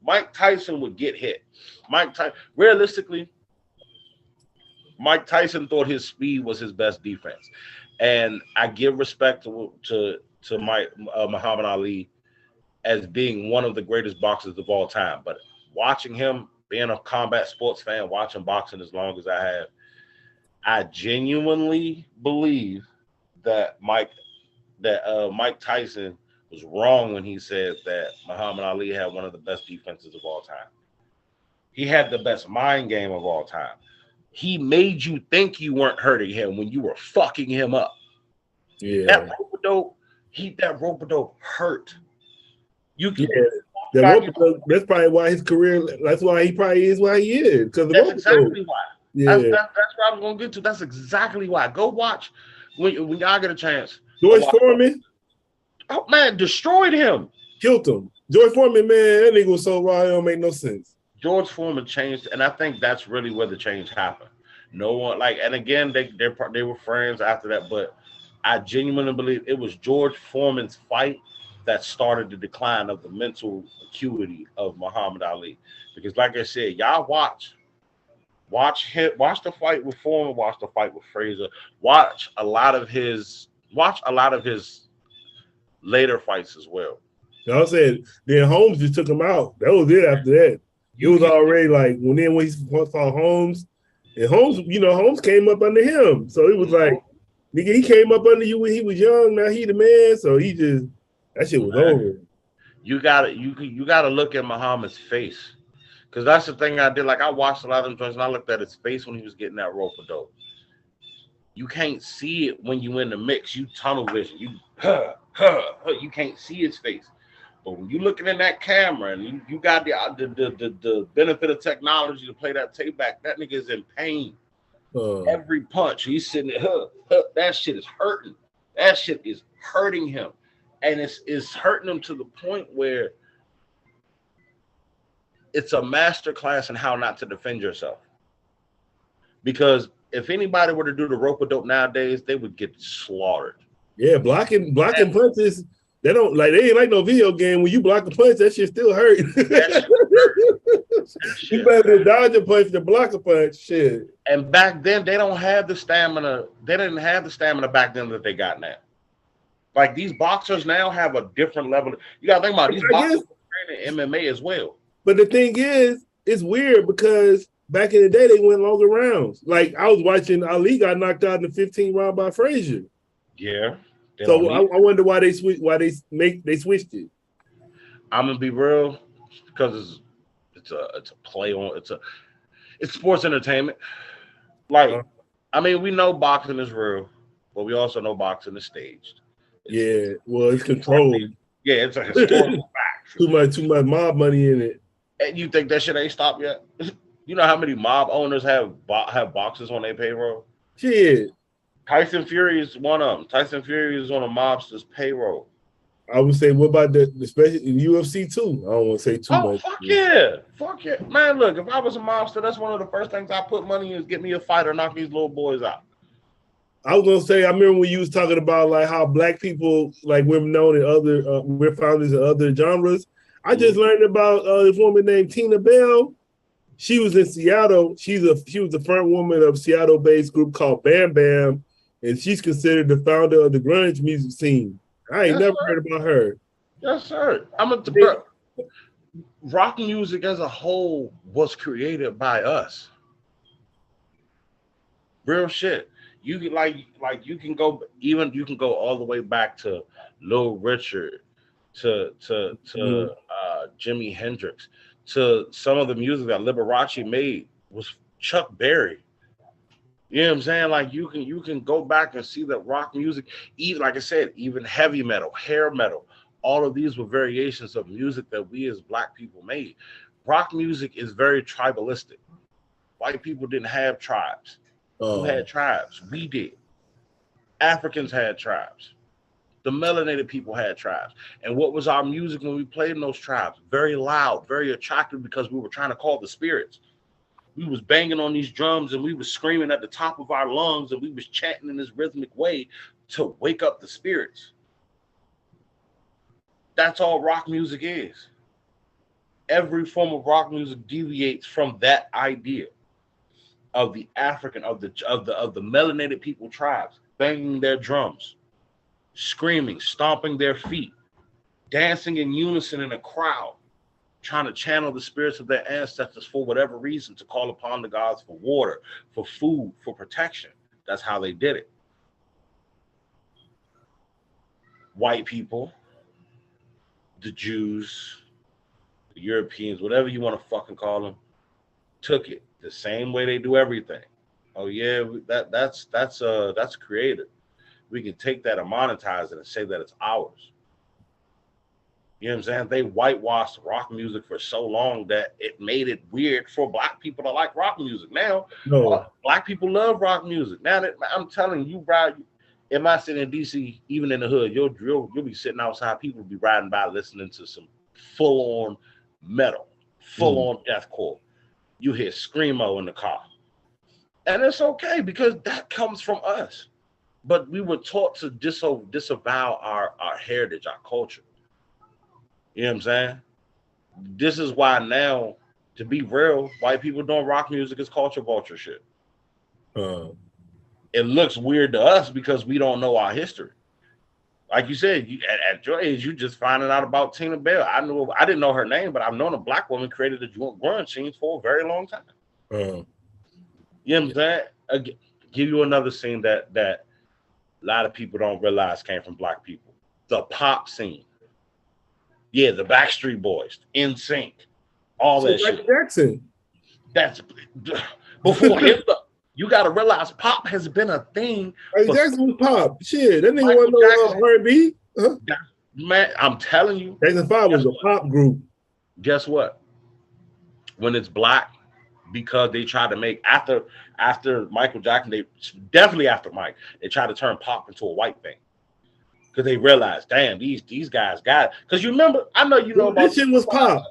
Mike Tyson would get hit. Realistically, Mike Tyson thought his speed was his best defense, and I give respect to Muhammad Ali as being one of the greatest boxers of all time. But watching him, being a combat sports fan, watching boxing as long as I have, I genuinely believe that Mike Tyson was wrong when he said that Muhammad Ali had one of the best defenses of all time. He had the best mind game of all time. He made you think you weren't hurting him when you were fucking him up. Yeah. That rope-a-dope hurt. That's probably why his career, that's why he probably is why he is. Because that's exactly why. Yeah. That's what I'm going to get to. That's exactly why. Go watch when y'all get a chance. George Foreman. Oh, man, destroyed him. Killed him. George Foreman, man, that nigga was so raw, it don't make no sense. George Foreman changed, and I think that's really where the change happened. No one, and again, they were friends after that, but I genuinely believe it was George Foreman's fight that started the decline of the mental acuity of Muhammad Ali. Because like I said, y'all watch the fight with Foreman, watch the fight with Frazier, watch a lot of his later fights as well. I said, then Holmes just took him out. That was it after that. It was already like when he saw Holmes, and Holmes came up under him. So it was like, nigga, he came up under you when he was young. Now he the man. So that shit was over. You gotta look at Muhammad's face. Because that's the thing I did. Like, I watched a lot of them joints and I looked at his face when he was getting that rope-a-dope. You can't see it when you in the mix. You tunnel vision. You can't see his face. But when you looking in that camera and you got the benefit of technology to play that tape back, that nigga is in pain. Every punch, he's sitting there, that shit is hurting. That shit is hurting him. And it's hurting him to the point where it's a master class in how not to defend yourself. Because if anybody were to do the rope-a-dope nowadays, they would get slaughtered. Yeah, blocking punches. They ain't like no video game. When you block a punch, that shit still hurt. You better dodge a punch than block a punch. Shit. And back then, they don't have the stamina. They didn't have the stamina back then that they got now. Like, these boxers now have a different level. You gotta think about these boxers training MMA as well. But the thing is, it's weird because back in the day, they went longer rounds. Like, I was watching Ali got knocked out in the 15th round by Frazier. Yeah. So I wonder why they switched it. I'm gonna be real, because it's a play on it's sports entertainment. Like, I mean, we know boxing is real, but we also know boxing is staged. Well, it's controlled. Yeah, it's a historical fact. Too much mob money in it. And you think that shit ain't stopped yet? You know how many mob owners have boxers on their payroll? Shit. Tyson Fury is one of them. Tyson Fury is on a mobster's payroll. I would say, what about the special UFC too? I don't want to say too much. Fuck yeah. Man, look, if I was a mobster, that's one of the first things I put money in is get me a fighter, knock these little boys out. I was gonna say, I remember when you was talking about like how black people, like, we're known in other, we're founders in other genres. I just learned about this woman named Tina Bell. She was in Seattle. She was the front woman of a Seattle-based group called Bam Bam, and she's considered the founder of the grunge music scene. I ain't never heard about her. Yes, sir. Rock music as a whole was created by us. Real shit. You can you can go all the way back to Little Richard, to Jimi Hendrix, to some of the music that Liberace made was Chuck Berry. You know what I'm saying? Like, you can go back and see that rock music, even like I said, even heavy metal, hair metal, all of these were variations of music that we as black people made. Rock music is very tribalistic. White people didn't have tribes. Who had tribes? We did. Africans had tribes. The melanated people had tribes. And what was our music when we played in those tribes? Very loud, very attractive, because we were trying to call the spirits. We was banging on these drums and we was screaming at the top of our lungs and we was chanting in this rhythmic way to wake up the spirits. That's all rock music is. Every form of rock music deviates from that idea of the African, of the melanated people tribes, banging their drums, screaming, stomping their feet, dancing in unison in a crowd, trying to channel the spirits of their ancestors for whatever reason, to call upon the gods for water, for food, for protection. That's how they did it. White people, the Jews, the Europeans, whatever you want to fucking call them, took it the same way they do everything. Oh yeah, that's creative. We can take that and monetize it and say that it's ours. You know what I'm saying? They whitewashed rock music for so long that it made it weird for black people to like rock music. Now, black people love rock music. Now that I'm telling you, bro, in my city in DC, even in the hood, you'll be sitting outside, people will be riding by listening to some full-on metal, full-on deathcore. You hear screamo in the car. And it's okay because that comes from us. But we were taught to disavow our heritage, our culture. You know what I'm saying? This is why now, to be real, white people doing rock music is culture vulture shit. It looks weird to us because we don't know our history. Like you said, at your age, you just finding out about Tina Bell. I didn't know her name, but I've known a black woman created the grunge scene for a very long time. You know what I'm saying? Give you another scene that a lot of people don't realize came from black people. The pop scene. Yeah, the Backstreet Boys, NSYNC, all that shit. Jackson. That's before Hitler. You got to realize pop has been a thing. Jackson was pop. Shit, that nigga wasn't no R&B. Man, I'm telling you. Jackson 5 was a pop group. Guess what? When it's black, because they tried to make after Michael Jackson, definitely after Mike, they tried to turn pop into a white thing. Because they realized, damn, these guys got it. Because you remember, I know you know about this shit was pop.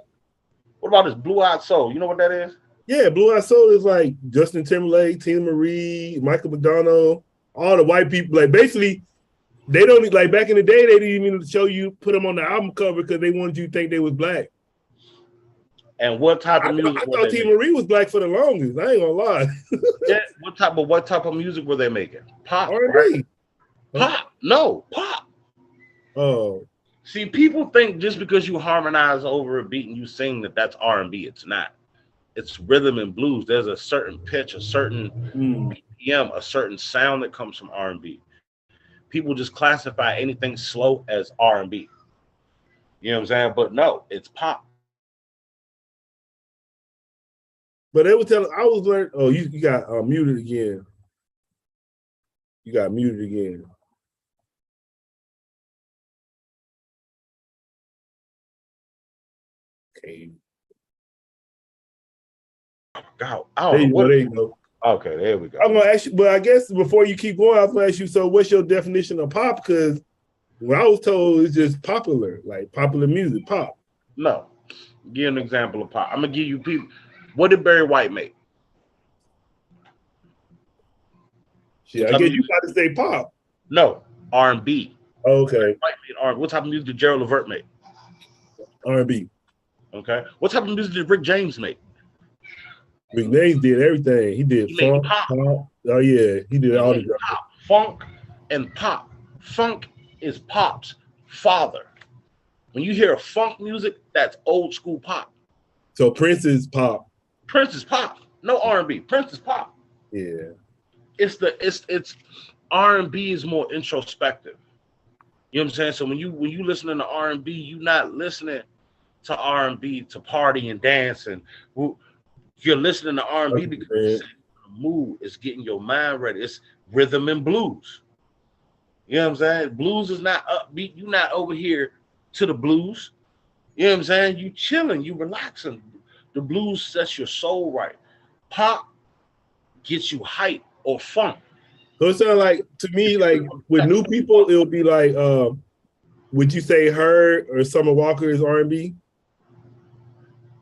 What about this Blue Eyed Soul? You know what that is? Yeah, Blue Eyed Soul is like Justin Timberlake, Tina Marie, Michael McDonald, all the white people. Like basically, they don't like back in the day. They didn't even show you, put them on the album cover because they wanted you to think they was black. And what type of music? I thought Tina Marie was black for the longest. I ain't gonna lie. Yeah, what type of music were they making? Pop, R&B. right? Pop, no pop. Oh, see, people think just because you harmonize over a beat and you sing that's R&B. It's not. It's rhythm and blues. There's a certain pitch, a certain BPM, a certain sound that comes from R&B. People just classify anything slow as R&B. You know what I'm saying? But no, it's pop. But they would tell. I was learning. Oh, you got muted again. You got muted again. Okay. God, there you go. Okay, there we go. I'm gonna ask you, but I guess before you keep going, I was gonna ask you. So, what's your definition of pop? Because what I was told is just popular, like popular music, pop. No, give you an example of pop. I'm gonna give you people. What did Barry White make? Shit, I guess you got to say pop. No, R&B. Okay. What type of music did Gerald Levert make? R&B. Okay. What type of music did Rick James make? Rick James did everything. He did funk, pop. Oh yeah, he did all the pop, funk, and pop. Funk is pop's father. When you hear funk music, that's old school pop. So Prince is pop. Prince is pop. No R&B. Prince is pop. Yeah. It's R&B is more introspective. You know what I'm saying? So when you listening to R&B, you're not listening to R&B to party and dance, and you're listening to R&B because the mood is getting your mind ready. It's rhythm and blues. You know what I'm saying? Blues is not upbeat. You're not over here to the blues. You know what I'm saying? You chilling, you relaxing. The blues sets your soul right. Pop gets you hype or funk. So it sounds like, to me, like with new people, it'll be like, would you say her or Summer Walker is R&B?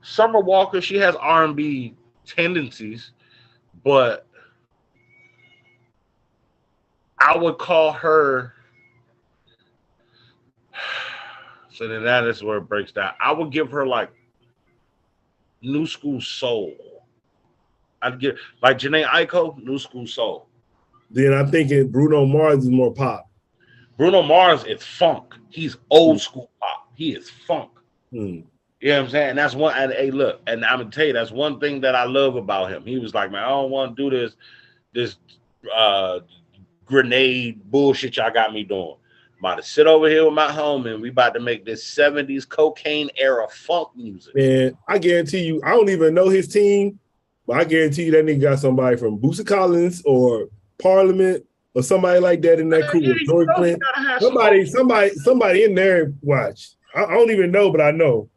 Summer Walker, she has R&B tendencies, but I would call her, so then that is where it breaks down. I would give her like new school soul. I'd give like Jhené Aiko, new school soul. Then I'm thinking Bruno Mars is more pop. Bruno Mars is funk. He's old school pop. He is funk. Mm. You know what I'm saying? And that's one. And hey, look, and I'm gonna tell you, that's one thing that I love about him. He was like, man, I don't want to do this grenade bullshit y'all got me doing. I'm about to sit over here with my homie, and we about to make this 70s cocaine era funk music. Man, I guarantee you, I don't even know his team, but I guarantee you that nigga got somebody from Boosie Collins or Parliament or somebody like that in that crew. Somebody in there. Watch. I don't even know, but I know.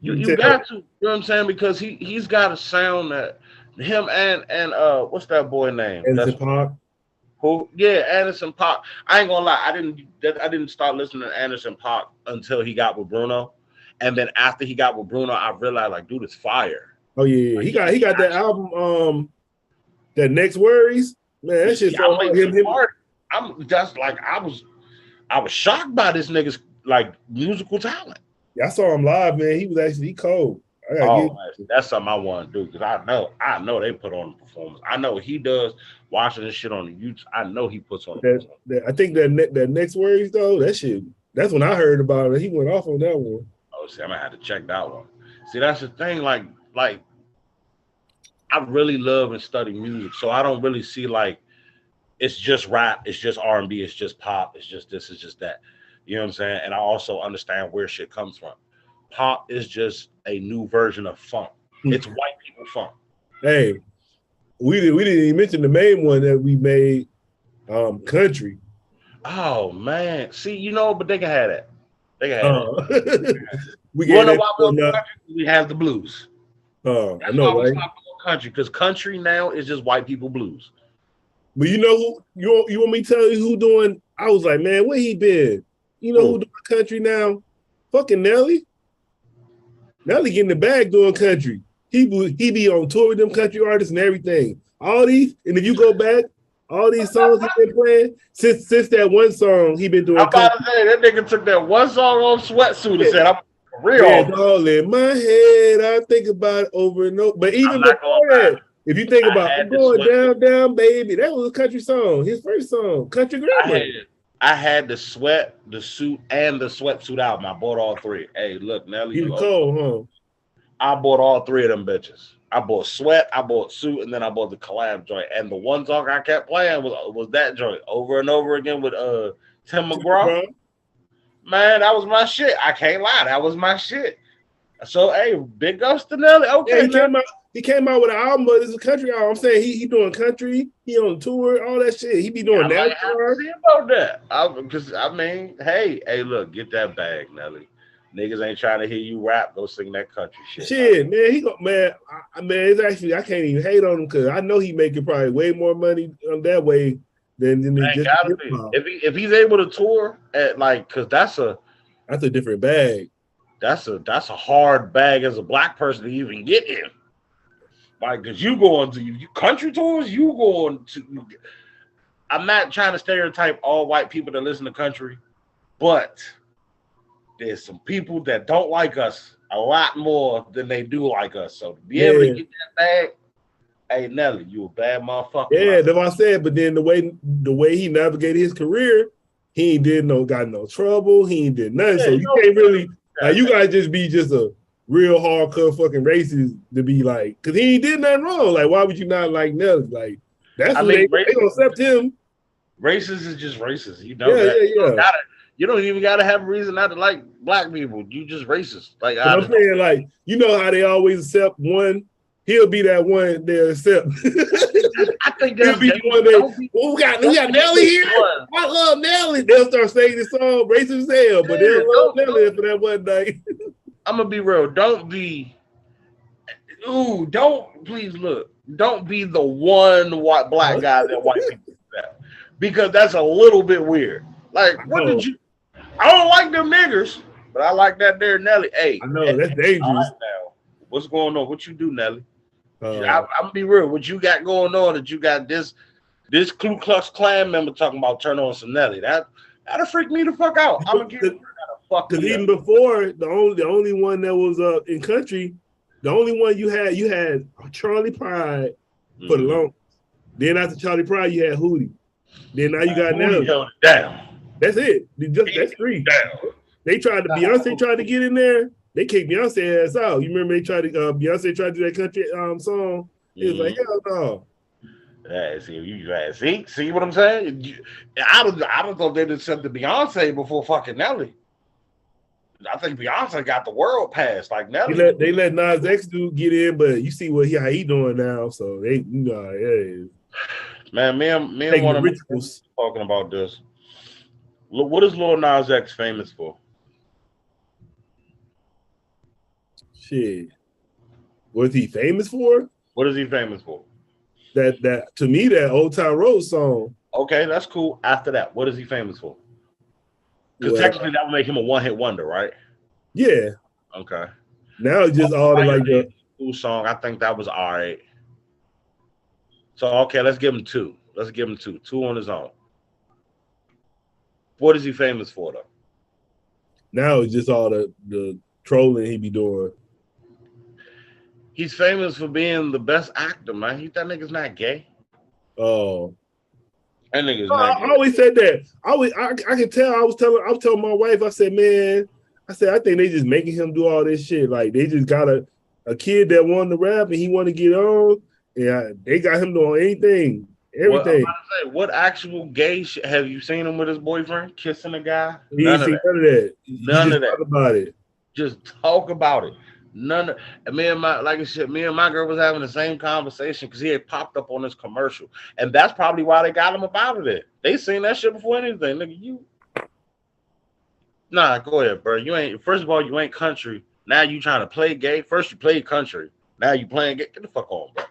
You got to, you know what I'm saying? Because he's got a sound that him and what's that boy name? Anderson .Paak. Who? Yeah, Anderson .Paak. I ain't gonna lie, I didn't start listening to Anderson .Paak until he got with Bruno, and then after he got with Bruno, I realized like, dude, it's fire. Oh yeah, like, he got that album, that Next Worries. Man, that shit's so hard. I'm just like I was shocked by this nigga's like musical talent. Yeah, I saw him live, man. He was actually cold. That's something I want to do because I know they put on the performance. I know he does. Watching this shit on the YouTube, I know he puts on. I think that Next Words though, that shit. That's when I heard about it. He went off on that one. Oh, see, I'm gonna have to check that one. See, that's the thing. Like I really love and study music, so I don't really see like it's just rap, it's just R&B, it's just pop, it's just this, it's just that. You know what I'm saying? And I also understand where shit comes from. Pop is just a new version of funk. It's white people funk. Hey, we didn't even mention the main one that we made, country. Oh man, see, you know, but they can have that. They can have that. We have the blues. I know, right? Country, because country now is just white people blues. But you know who you want me to tell you who doing? I was like, man, where he been? You know who doing country now? Fucking Nelly. Nelly getting the bag doing country. He be on tour with them country artists and everything. All these, and if you go back, all these songs he been playing since that one song he been doing. I'm about to say that nigga took that one song on Sweatsuit and said, "I'm real." It's all in my head. I think about it over and over. But even before that, if you think about it, going down, baby, that was a country song. His first song, Country Grammar. I had the suit, and the sweatsuit album. I bought all three. Hey, look, Nelly. You cold, huh? I bought all three of them bitches. I bought Sweat, I bought Suit, and then I bought the collab joint. And the one song I kept playing was that joint over and over again with Tim McGraw. Man, that was my shit. I can't lie, that was my shit. So hey, big ups to Nelly. Okay, yeah, he came out with an album, but it's a country album. I'm saying he doing country, he on tour, all that shit. He be doing that. I see about that. Because I mean, hey, look, get that bag, Nelly. Niggas ain't trying to hear you rap. Go sing that country shit. Shit, man. It's actually, I can't even hate on him because I know he making probably way more money that way than just if he's able to tour at like, because that's a different bag. That's a hard bag as a black person to even get in. Like, because you going to you country tours, you going to. I'm not trying to stereotype all white people that listen to country, but there's some people that don't like us a lot more than they do like us. So to be able to get that bag, hey Nelly, you a bad motherfucker. Yeah, that's what I said. But then the way he navigated his career, he ain't got no trouble. He ain't did nothing. So you can't really you gotta just be just a real hardcore fucking racist to be like, because he ain't did nothing wrong. Like, why would you not like Nelly? Like, that's what they gonna accept him. Racist is just racist. You know that. You don't even gotta have a reason not to like black people. You just racist. Like I'm saying, like, you know how they always accept one. He'll be that one they accept. I think he'll be the one we got Nelly here. I love Nelly. They'll start singing this song, racist as hell, but they'll love Nelly for that one night. I'm gonna be real. Don't be the one white black guy that white people accept. Because that's a little bit weird. Like, what did you? I don't like them niggers, but I like that there Nelly. Hey, I know that's dangerous. Now, what's going on? What you do, Nelly? I'm gonna be real. What you got going on? That you got this Ku Klux Klan member talking about turn on some Nelly? That'll freak me the fuck out. I'm gonna get because even before the only one that was in country, the only one you had Charlie Pride for the longest. Then after Charlie Pride, you had Hootie. Then now you got Nelly. Held it down. That's it. That's three. Beyonce tried to get in there. They kicked Beyonce ass out. You remember they tried to Beyonce tried to do that country song. He was like, hell no. See what I'm saying? I don't know they accepted Beyonce before fucking Nelly. I think Beyonce got the world pass like Nelly. They let Nas X dude get in, but you see how he doing now. So they, Man, me and one of my friends talking about this. Look, what is Lil Nas X famous for? Shit. What is he famous for? What is he famous for? That to me, that Old Town Road song. Okay, that's cool. After that, what is he famous for? Because technically that would make him a one-hit wonder, right? Yeah. Okay. Now it's just all the like the cool song. I think that was all right. So okay, let's give him two. Two on his own. What is he famous for though? Now it's just all the trolling he be doing. He's famous for being the best actor, man. That nigga's not gay. Oh. That nigga's not gay. I always said that. I can tell. I was telling my wife, I said, man, I think they just making him do all this shit. Like they just got a kid that wanted to rap and he wanted to get on. Yeah, they got him doing anything, everything. What actual gay shit have you seen him with his boyfriend kissing a guy? He ain't seen none of that. None of that. Talk about it. Just talk about it. Me and my girl was having the same conversation because he had popped up on this commercial, and that's probably why they got him up out of there. They seen that shit before anything, nigga. Nah, go ahead, bro. First of all, you ain't country. Now you trying to play gay. First you played country. Now you playing gay. Get the fuck on, bro.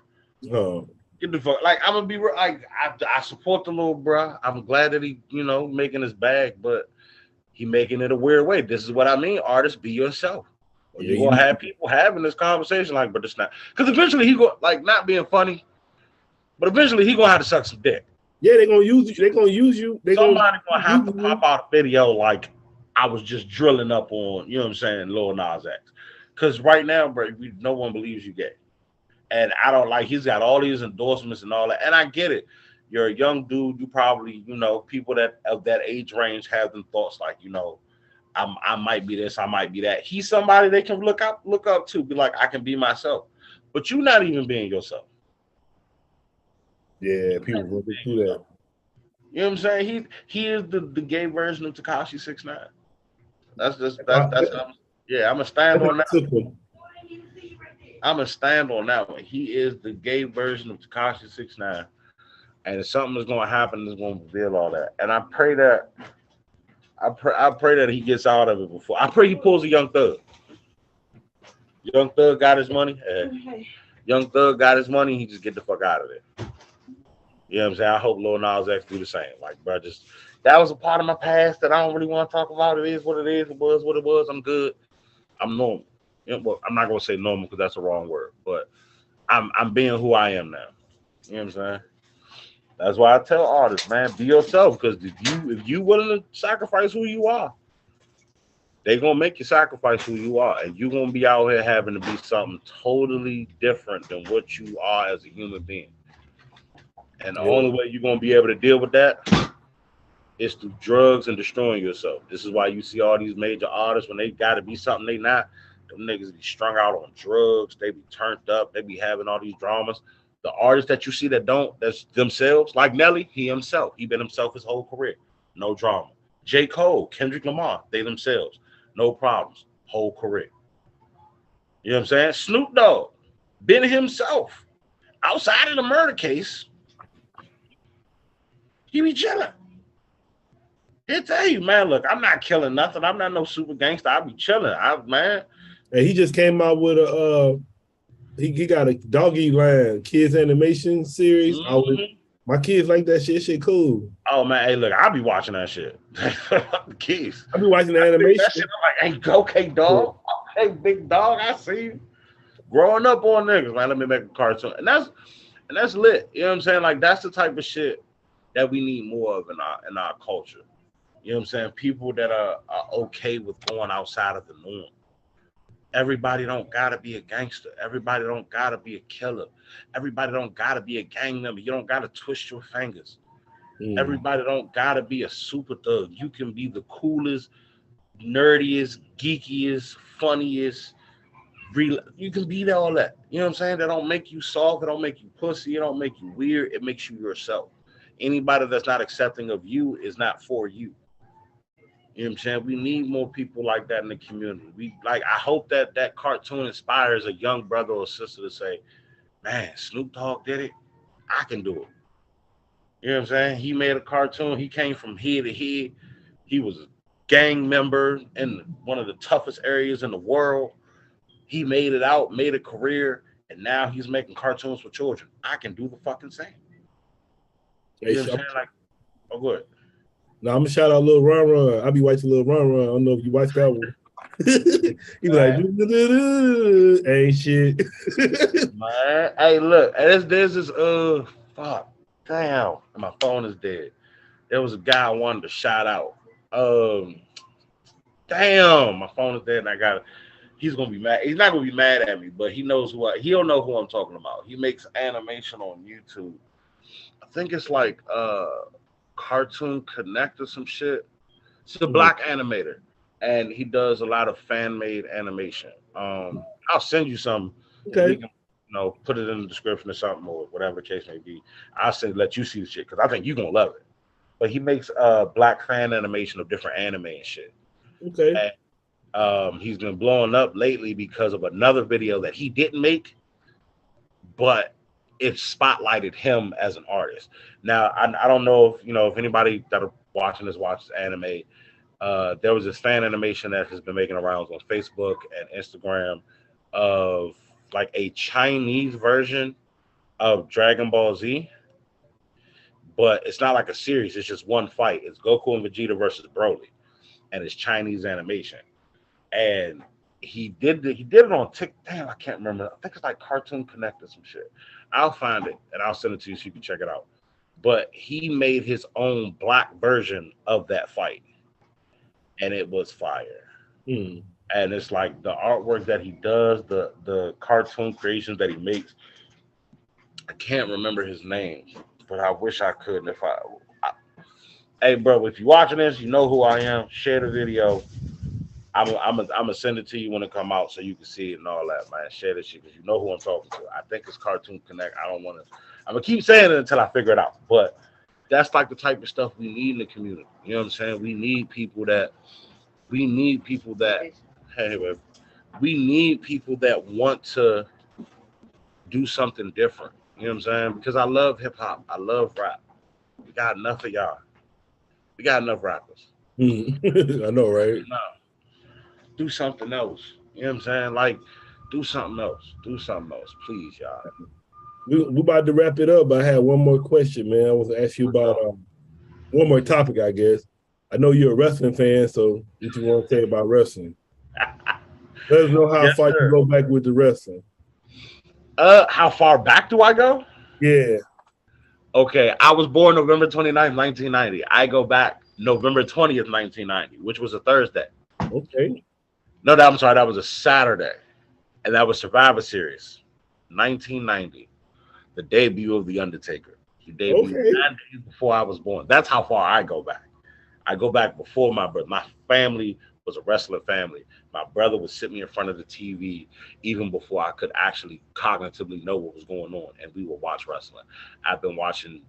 Oh. Get the fuck. Like I'm gonna be real. Like I support the little bro. I'm glad that he, making his bag, but he making it a weird way. This is what I mean. Artists, be yourself. You're gonna have people having this conversation, like, but it's not, because eventually he go, like, not being funny, but eventually he gonna have to suck some dick. Yeah, they're gonna use you. They're gonna use you. Somebody gonna have to pop out a video like I was just drilling up on, you know what I'm saying, Lil Nas X. Because right now, bro, no one believes you gay, and I don't like. He's got all these endorsements and all that, and I get it. You're a young dude. You probably, people that of that age range have them thoughts like, I might be this, I might be that. He's somebody they can look up to, be like, I can be myself. But you're not even being yourself. Yeah, people will do that. You know what I'm saying? He is the gay version of Tekashi 6ix9ine. I'm a stand on that. I'm a stand on that one. He is the gay version of Tekashi 6ix9ine. And if something is gonna happen, it's gonna reveal all that. And I pray that he gets out of it before. I pray he pulls a Young Thug. Young Thug got his money. Young Thug got his money. He just get the fuck out of there. You know what I'm saying? I hope Lil Nas X do the same. Like, bro, that was a part of my past that I don't really want to talk about. It is what it is. It was what it was. I'm good. I'm normal. Well, I'm not gonna say normal because that's the wrong word, but I'm being who I am now. You know what I'm saying? That's why I tell artists, man, be yourself. Because if you willing to sacrifice who you are, they're gonna make you sacrifice who you are, and you're gonna be out here having to be something totally different than what you are as a human being. And the only way you're gonna be able to deal with that is through drugs and destroying yourself. This is why you see all these major artists, when they gotta be something they not, them niggas be strung out on drugs, they be turned up, they be having all these dramas. The artists that you see that's themselves, like Nelly, he himself. He been himself his whole career. No drama. J. Cole, Kendrick Lamar, they themselves. No problems. Whole career. You know what I'm saying? Snoop Dogg, been himself. Outside of the murder case, he be chilling. He'll tell you, man, look, I'm not killing nothing. I'm not no super gangster. I be chilling. Man. And he just came out with he got a doggy line kids animation series. Mm-hmm. My kids like that shit. Shit cool. Oh man, hey, look, I'll be watching that shit. The kids. I'll be watching the animation. That shit, I'm like, hey, okay, dog. Hey, big dog, I see you. Growing up on niggas, man, let me make a cartoon. And that's lit. You know what I'm saying? Like, that's the type of shit that we need more of in our culture. You know what I'm saying? People that are okay with going outside of the norm. Everybody don't gotta be a gangster. Everybody don't gotta be a killer. Everybody don't gotta be a gang member. You don't gotta twist your fingers. Everybody don't gotta be a super thug. You can be the coolest nerdiest, geekiest, funniest. You can be all that. You know what I'm saying? That don't make you soft. It don't make you pussy. It don't make you weird. It makes you yourself. Anybody that's not accepting of you is not for you. You know what I'm saying? We need more people like that in the community. I hope that that cartoon inspires a young brother or sister to say, man, Snoop Dogg did it. I can do it. You know what I'm saying? He made a cartoon. He came from head to head. He was a gang member in one of the toughest areas in the world. He made it out, made a career, and now he's making cartoons for children. I can do the fucking same. You know what I'm saying? Like, oh, good. No, I'm gonna shout out Lil Run. I be watching Lil Run. I don't know if you watched that one. He be like, ain't shit. Man, hey, look, there's this fuck, damn, my phone is dead. There was a guy I wanted to shout out. Damn, my phone is dead, and I got it. He's gonna be mad. He's not gonna be mad at me, but he knows he don't know who I'm talking about. He makes animation on YouTube. I think it's like Cartoon Connect or some shit. It's a black animator, and he does a lot of fan-made animation. I'll send you some. Okay. You can, put it in the description or something, or whatever the case may be. I'll let you see the shit because I think you're gonna love it. But he makes black fan animation of different anime and shit. Okay. And, he's been blowing up lately because of another video that he didn't make, but it spotlighted him as an artist. Now, I don't know if anybody that are watching this watches anime. There was this fan animation that has been making rounds on Facebook and Instagram of like a Chinese version of Dragon Ball Z, but it's not like a series. It's just one fight. It's Goku and Vegeta versus Broly, and it's Chinese animation. And he did it on TikTok. Damn, I can't remember. I think it's like Cartoon Connect or some shit. I'll find it and I'll send it to you so you can check it out. But he made his own black version of that fight, and it was fire. And it's like the artwork that he does, the cartoon creations that he makes. I can't remember his name, but I wish I could. And if hey, bro, if you're watching this, you know who I am. Share the video. I'm gonna send it to you when it come out so you can see it and all that, man. Share this shit because you know who I'm talking to. I think it's Cartoon Connect. I'm gonna keep saying it until I figure it out. But that's like the type of stuff we need in the community. You know what I'm saying? We need people that want to do something different. You know what I'm saying? Because I love hip hop. I love rap. We got enough of y'all. We got enough rappers. I know, right? No. Do something else. You know what I'm saying? Like, do something else. Do something else, please, y'all. We about to wrap it up, but I had one more question, man. I was to ask you about one more topic, I guess. I know you're a wrestling fan, so what you want to say about wrestling? Let us know how far you go back with the wrestling. How far back do I go? Yeah. Okay, I was born November 29th, 1990. I go back November 20th, 1990, which was a Thursday. Okay. No, I'm sorry, that was a Saturday. And that was Survivor Series, 1990. The debut of The Undertaker. He debuted 9 days before I was born. That's how far I go back. I go back before my birth. My family was a wrestling family. My brother would sit me in front of the TV even before I could actually cognitively know what was going on, and we would watch wrestling. I've been watching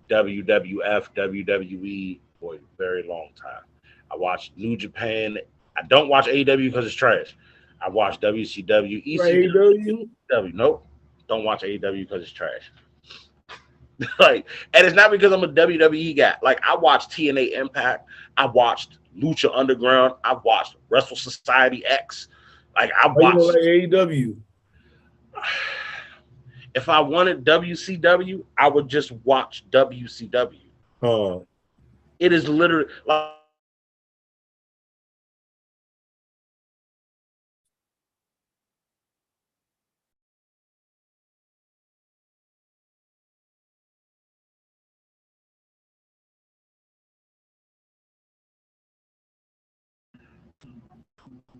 WWF, WWE for a very long time. I watched New Japan. I don't watch AEW because it's trash. I watch WCW, ECW. Nope. Don't watch AEW because it's trash. And it's not because I'm a WWE guy. Like, I watched TNA Impact. I watched Lucha Underground. I watched Wrestle Society X. Like, I watched AEW. If I wanted WCW, I would just watch WCW. It is literally like.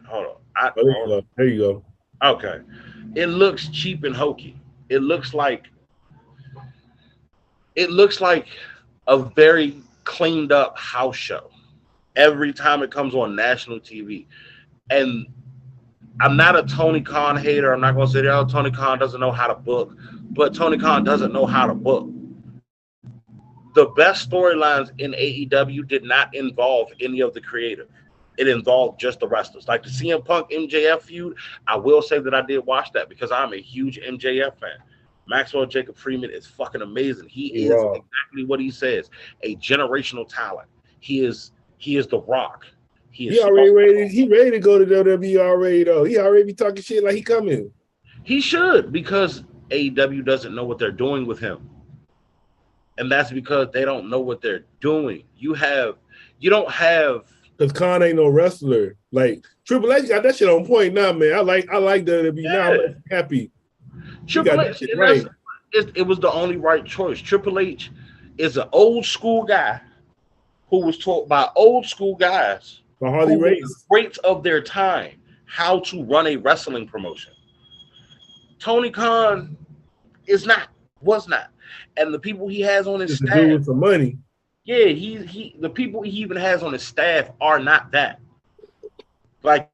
Hold on. There you go. Okay. It looks cheap and hokey. It looks like a very cleaned up house show. every time it comes on national TV. And I'm not a Tony Khan hater. I'm not going to say, oh, Tony Khan doesn't know how to book, but Tony Khan doesn't know how to book. The best storylines in AEW did not involve any of the creative. It involved just the wrestlers. Like the CM Punk MJF feud, I will say that I did watch that because I'm a huge MJF fan. Maxwell Jacob Freeman is fucking amazing. He is exactly what he says, a generational talent. He is the Rock. He already ready. He ready to go to WWE already though. He already be talking shit like he coming. He should, because AEW doesn't know what they're doing with him. And that's because they don't know what they're doing. You don't have, because Khan ain't no wrestler. Like Triple H got that shit on point now, man. I like WWE now. I'm happy. Triple H, right. It was the only right choice. Triple H is an old school guy who was taught by old school guys, by Harley Race, greats of their time, how to run a wrestling promotion. Tony Khan was not. And the people he has on his staff, with some money. Yeah, the people he even has on his staff are not that. Like,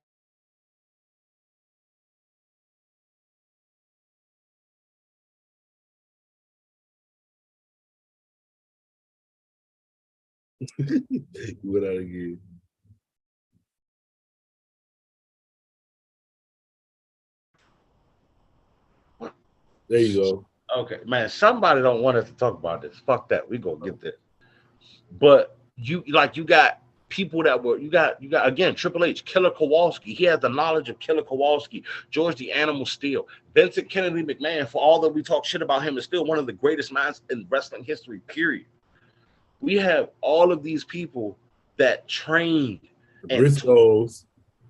what out again? There you go. Okay, man, somebody don't want us to talk about this. Fuck that. We gonna get there. But you got people that were you got again Triple H, Killer Kowalski. He has the knowledge of Killer Kowalski, George the Animal Steel, Vincent Kennedy McMahon. For all that we talk shit about him, is still one of the greatest minds in wrestling history. Period. We have all of these people that trained Briscoes.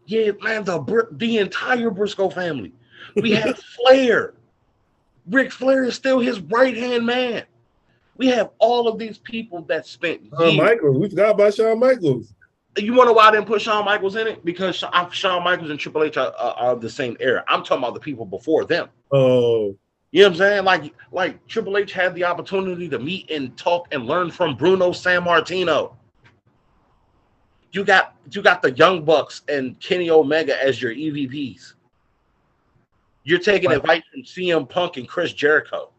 Yeah, man, the entire Briscoe family. We have Flair. Ric Flair is still his right-hand man. We have all of these people that spent years. Michaels. We forgot about Shawn Michaels. You want to know why I didn't put Shawn Michaels in it? Because Shawn Michaels and Triple H are of the same era. I'm talking about the people before them. Oh. You know what I'm saying? Like Triple H had the opportunity to meet and talk and learn from Bruno Sammartino. You got the Young Bucks and Kenny Omega as your EVPs. You're taking advice from CM Punk and Chris Jericho.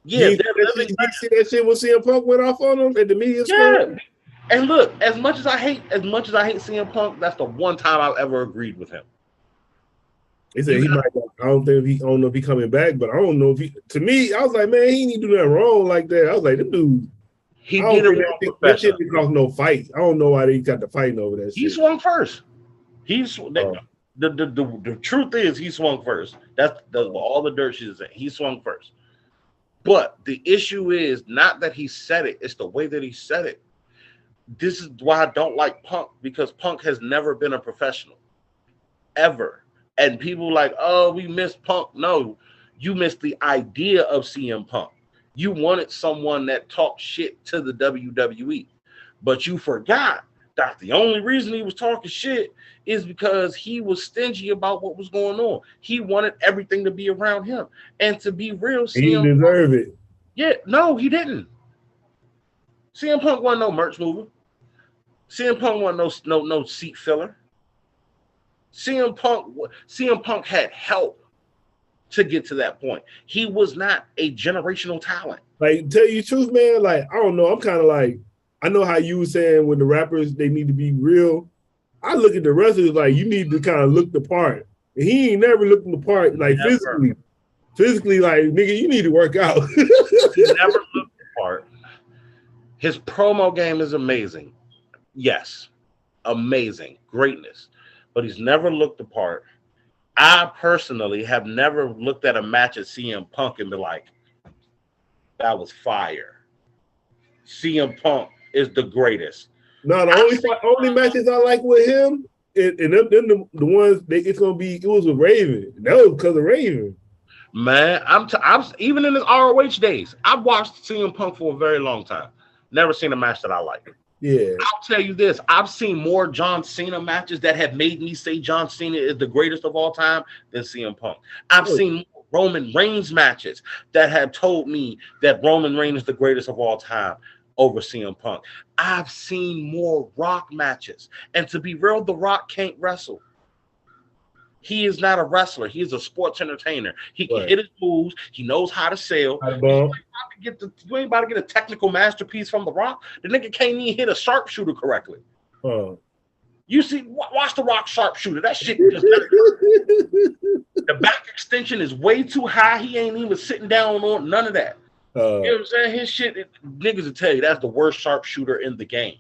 Yeah, you see that shit when CM Punk went off on him at the media school? And look, as much as I hate CM Punk, that's the one time I've ever agreed with him. He said he might. I don't know if he coming back, but I don't know if he. To me, I was like, man, he didn't do nothing wrong like that. I was like, this dude. He did it wrong. That shit didn't cause no fight. I don't know why they got the fighting over that shit. He swung first. The truth is he swung first. That's all the dirt she's saying. He swung first. But the issue is not that he said it, it's the way that he said it. This is why I don't like Punk, because Punk has never been a professional. Ever. And people like, oh, we miss Punk. No, you missed the idea of CM Punk. You wanted someone that talked shit to the WWE. But you forgot that the only reason he was talking shit is because he was stingy about what was going on. He wanted everything to be around him. And to be real, he didn't deserve it. Yeah, no, he didn't. CM Punk wasn't no merch mover. CM Punk wasn't no seat filler. CM Punk had help to get to that point. He was not a generational talent. Like, tell you the truth, man, like, I don't know. I'm kind of like, I know how you were saying when the rappers, they need to be real. I look at the wrestlers like, you need to kind of look the part. And he ain't never looked the part, like, physically. Physically, like, nigga, you need to work out. He never looked the part. His promo game is amazing. Yes. Amazing. Greatness. But he's never looked the part. I personally have never looked at a match at CM Punk and be like, that was fire. CM Punk is the greatest. No, the only matches I like with him, and then the ones it was with Raven. That was because of Raven. Man, I'm even in his ROH days, I've watched CM Punk for a very long time. Never seen a match that I like. Yeah. I'll tell you this. I've seen more John Cena matches that have made me say John Cena is the greatest of all time than CM Punk. I've seen Roman Reigns matches that have told me that Roman Reigns is the greatest of all time over CM Punk. I've seen more Rock matches. And to be real, The Rock can't wrestle. He is not a wrestler. He is a sports entertainer. He can hit his moves. He knows how to sell. You ain't about to get a technical masterpiece from The Rock. The nigga can't even hit a sharpshooter correctly. You see, watch The Rock sharpshooter. That shit just the back extension is way too high. He ain't even sitting down on none of that. You know what I'm saying? His shit, niggas will tell you that's the worst sharpshooter in the game.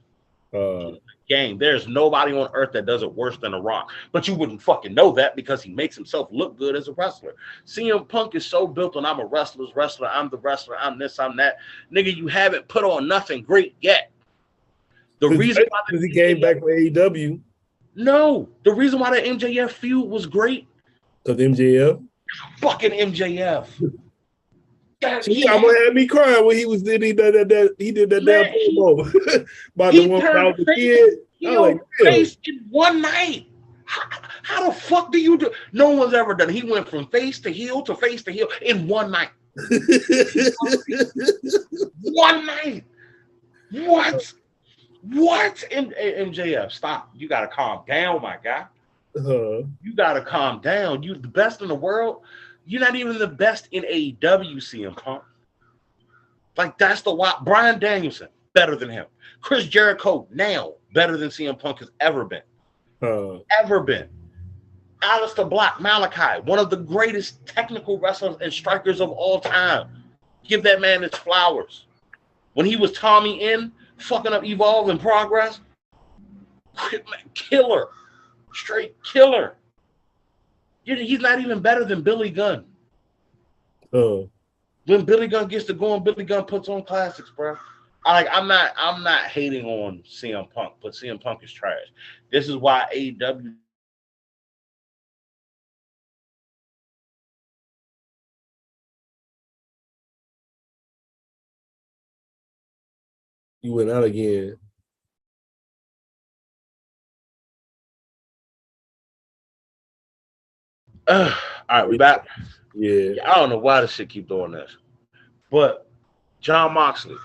There's nobody on earth that does it worse than The Rock. But you wouldn't fucking know that because he makes himself look good as a wrestler. CM Punk is so built on I'm a wrestler's wrestler, I'm the wrestler, I'm this, I'm that. Nigga, you haven't put on nothing great yet. The reason why he came back from AEW. No, the reason why the MJF feud was great. Because MJF? Fucking MJF. He almost had me crying when he did that damn promo about the one about the kid. Face in one night. How the fuck do you do? No one's ever done it. He went from face to heel in one night. One night. What? MJF, stop. You gotta calm down, my guy. You gotta calm down. You the best in the world. You're not even the best in AEW, CM Punk. Like, that's the why. Bryan Danielson, better than him. Chris Jericho, now, better than CM Punk has ever been. Ever been. Aleister Black, Malachi, one of the greatest technical wrestlers and strikers of all time. Give that man his flowers. When he was Tommy in, fucking up Evolve and Progress, killer. Straight killer. He's not even better than Billy Gunn. When Billy Gunn gets to go on, Billy Gunn puts on classics, bro. I'm not hating on CM Punk, but CM Punk is trash. This is why AEW. You went out again. All right, we back. Yeah. I don't know why this shit keep doing this, but Jon Moxley,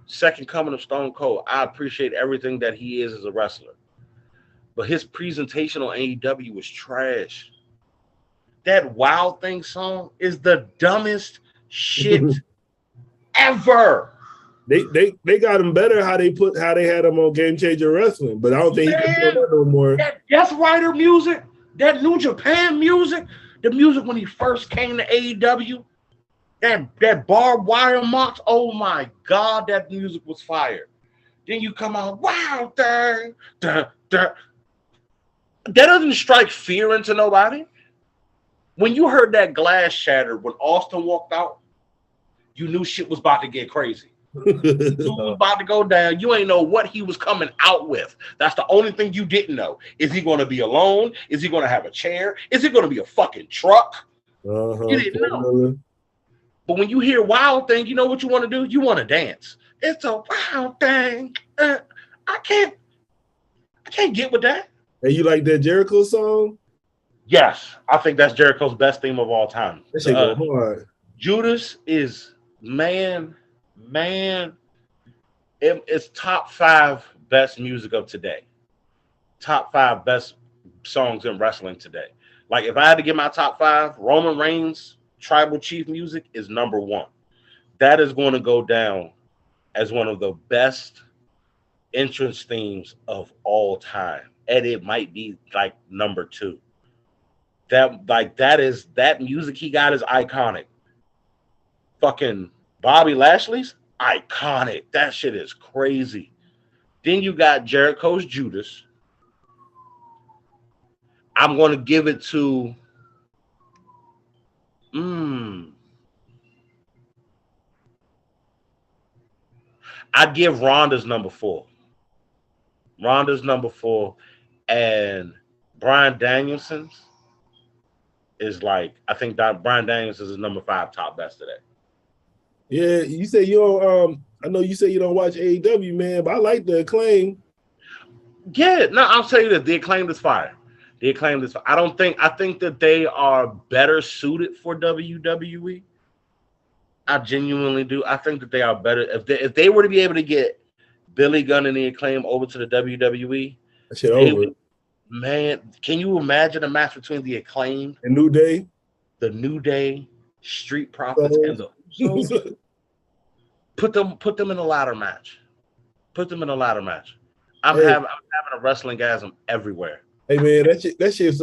second coming of Stone Cold. I appreciate everything that he is as a wrestler, but his presentation on AEW was trash. That Wild Thing song is the dumbest shit ever. They got him better how they had him on Game Changer Wrestling, but I don't think he can do that no more. That Death Rider music. That New Japan music, the music when he first came to AEW, that barbed wire mox, oh my God, that music was fire. Then you come out, wow, that doesn't strike fear into nobody. When you heard that glass shattered when Austin walked out, you knew shit was about to get crazy. It was about to go down. You ain't know what he was coming out with. That's the only thing you didn't know. Is he going to be alone? Is he going to have a chair? Is it going to be a fucking truck? You didn't know. But when you hear Wild Thing, you know what you want to do? You want to dance. It's a wild thing. I can't get with that. And you like that Jericho song? Yes, I think that's Jericho's best theme of all time. That shit go hard. Judas is man. It's top 5 best music of today. Top 5 best songs in wrestling today. Like, if I had to get my top 5, Roman Reigns' Tribal Chief music is number 1. That is going to go down as one of the best entrance themes of all time. And it might be like number 2. That music he got is iconic. Fucking Bobby Lashley's iconic. That shit is crazy. Then you got Jericho's Judas. I'm going to give it to I'd give Ronda's number 4. Ronda's number 4, and Bryan Danielson's is like, I think that Bryan Danielson's is number 5 top best today. Yeah, you say you don't. I know you say you don't watch AEW, man, but I like the Acclaim. Yeah, no, I'll tell you that the Acclaimed is fire. The Acclaimed is fire. I think that they are better suited for WWE. I genuinely do. I think that they are better if they were to be able to get Billy Gunn and the Acclaim over to the WWE. That shit over. Man, can you imagine a match between the Acclaim, the New Day, Street Profits, and the Usos? Put them in a ladder match. Put them in a ladder match. I'm having a wrestling gasm everywhere. Hey man, that shit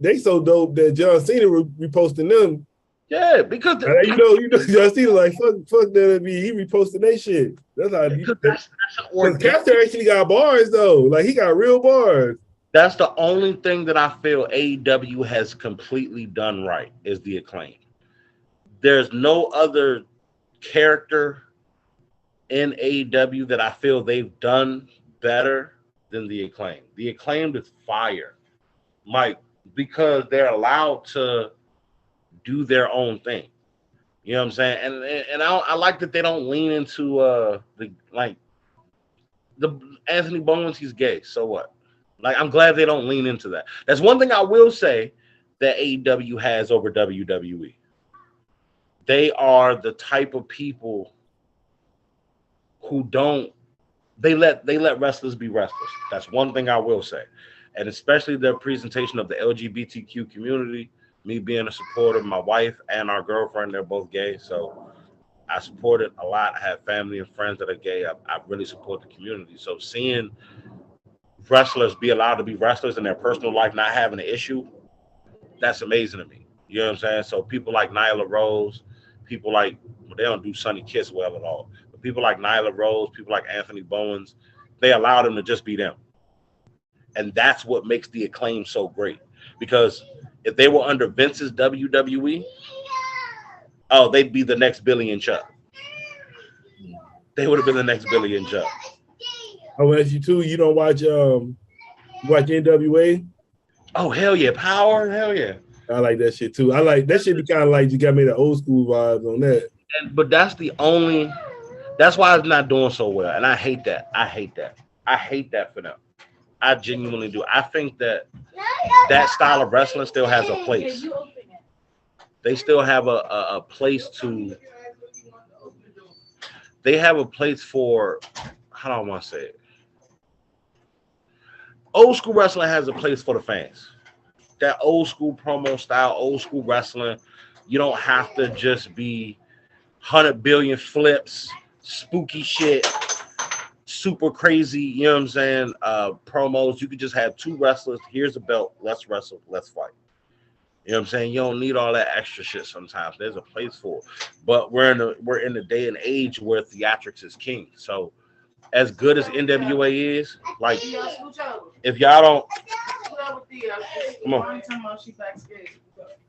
they so dope that John Cena reposting them. Yeah, because you know John Cena like fuck that. He reposting that shit. That's how. Because Caster actually got bars though. Like he got real bars. That's the only thing that I feel AEW has completely done right is the Acclaim. There's no other character in AEW that I feel they've done better than the Acclaim. The Acclaimed is fire, like because they're allowed to do their own thing. You know what I'm saying? And I like that they don't lean into the Anthony Bowens. He's gay, so what? Like I'm glad they don't lean into that. That's one thing I will say that AEW has over WWE. They are the type of people who they let wrestlers be wrestlers. That's one thing I will say. And especially their presentation of the LGBTQ community, me being a supporter, my wife and our girlfriend, they're both gay. So I support it a lot. I have family and friends that are gay. I really support the community. So seeing wrestlers be allowed to be wrestlers in their personal life, not having an issue, that's amazing to me. You know what I'm saying? So people like Nyla Rose, people like, well, they don't do Sonny Kiss well at all. But people like Nyla Rose, people like Anthony Bowens, they allow them to just be them. And that's what makes the Acclaim so great. Because if they were under Vince's WWE, oh, they'd be the next Billy and Chuck. They would have been the next Billy and Chuck. I want to ask you too. You don't watch NWA? Oh hell yeah, Power, hell yeah. I like that shit too. I like that shit. Be kind of like you got me the old school vibes on that. But that's why it's not doing so well, and I hate that. I hate that for them. I genuinely do. I think that style of wrestling still has a place. They still have a place to. They have a place for. How do I want to say it? Old school wrestling has a place for the fans. That old school promo style, old school wrestling. You don't have to just be 100 billion flips, spooky shit, super crazy, you know what I'm saying, promos. You could just have two wrestlers. Here's a belt. Let's wrestle. Let's fight. You know what I'm saying? You don't need all that extra shit sometimes. There's a place for it. But we're in the day and age where theatrics is king. So as good as NWA is, like, if y'all don't, come on.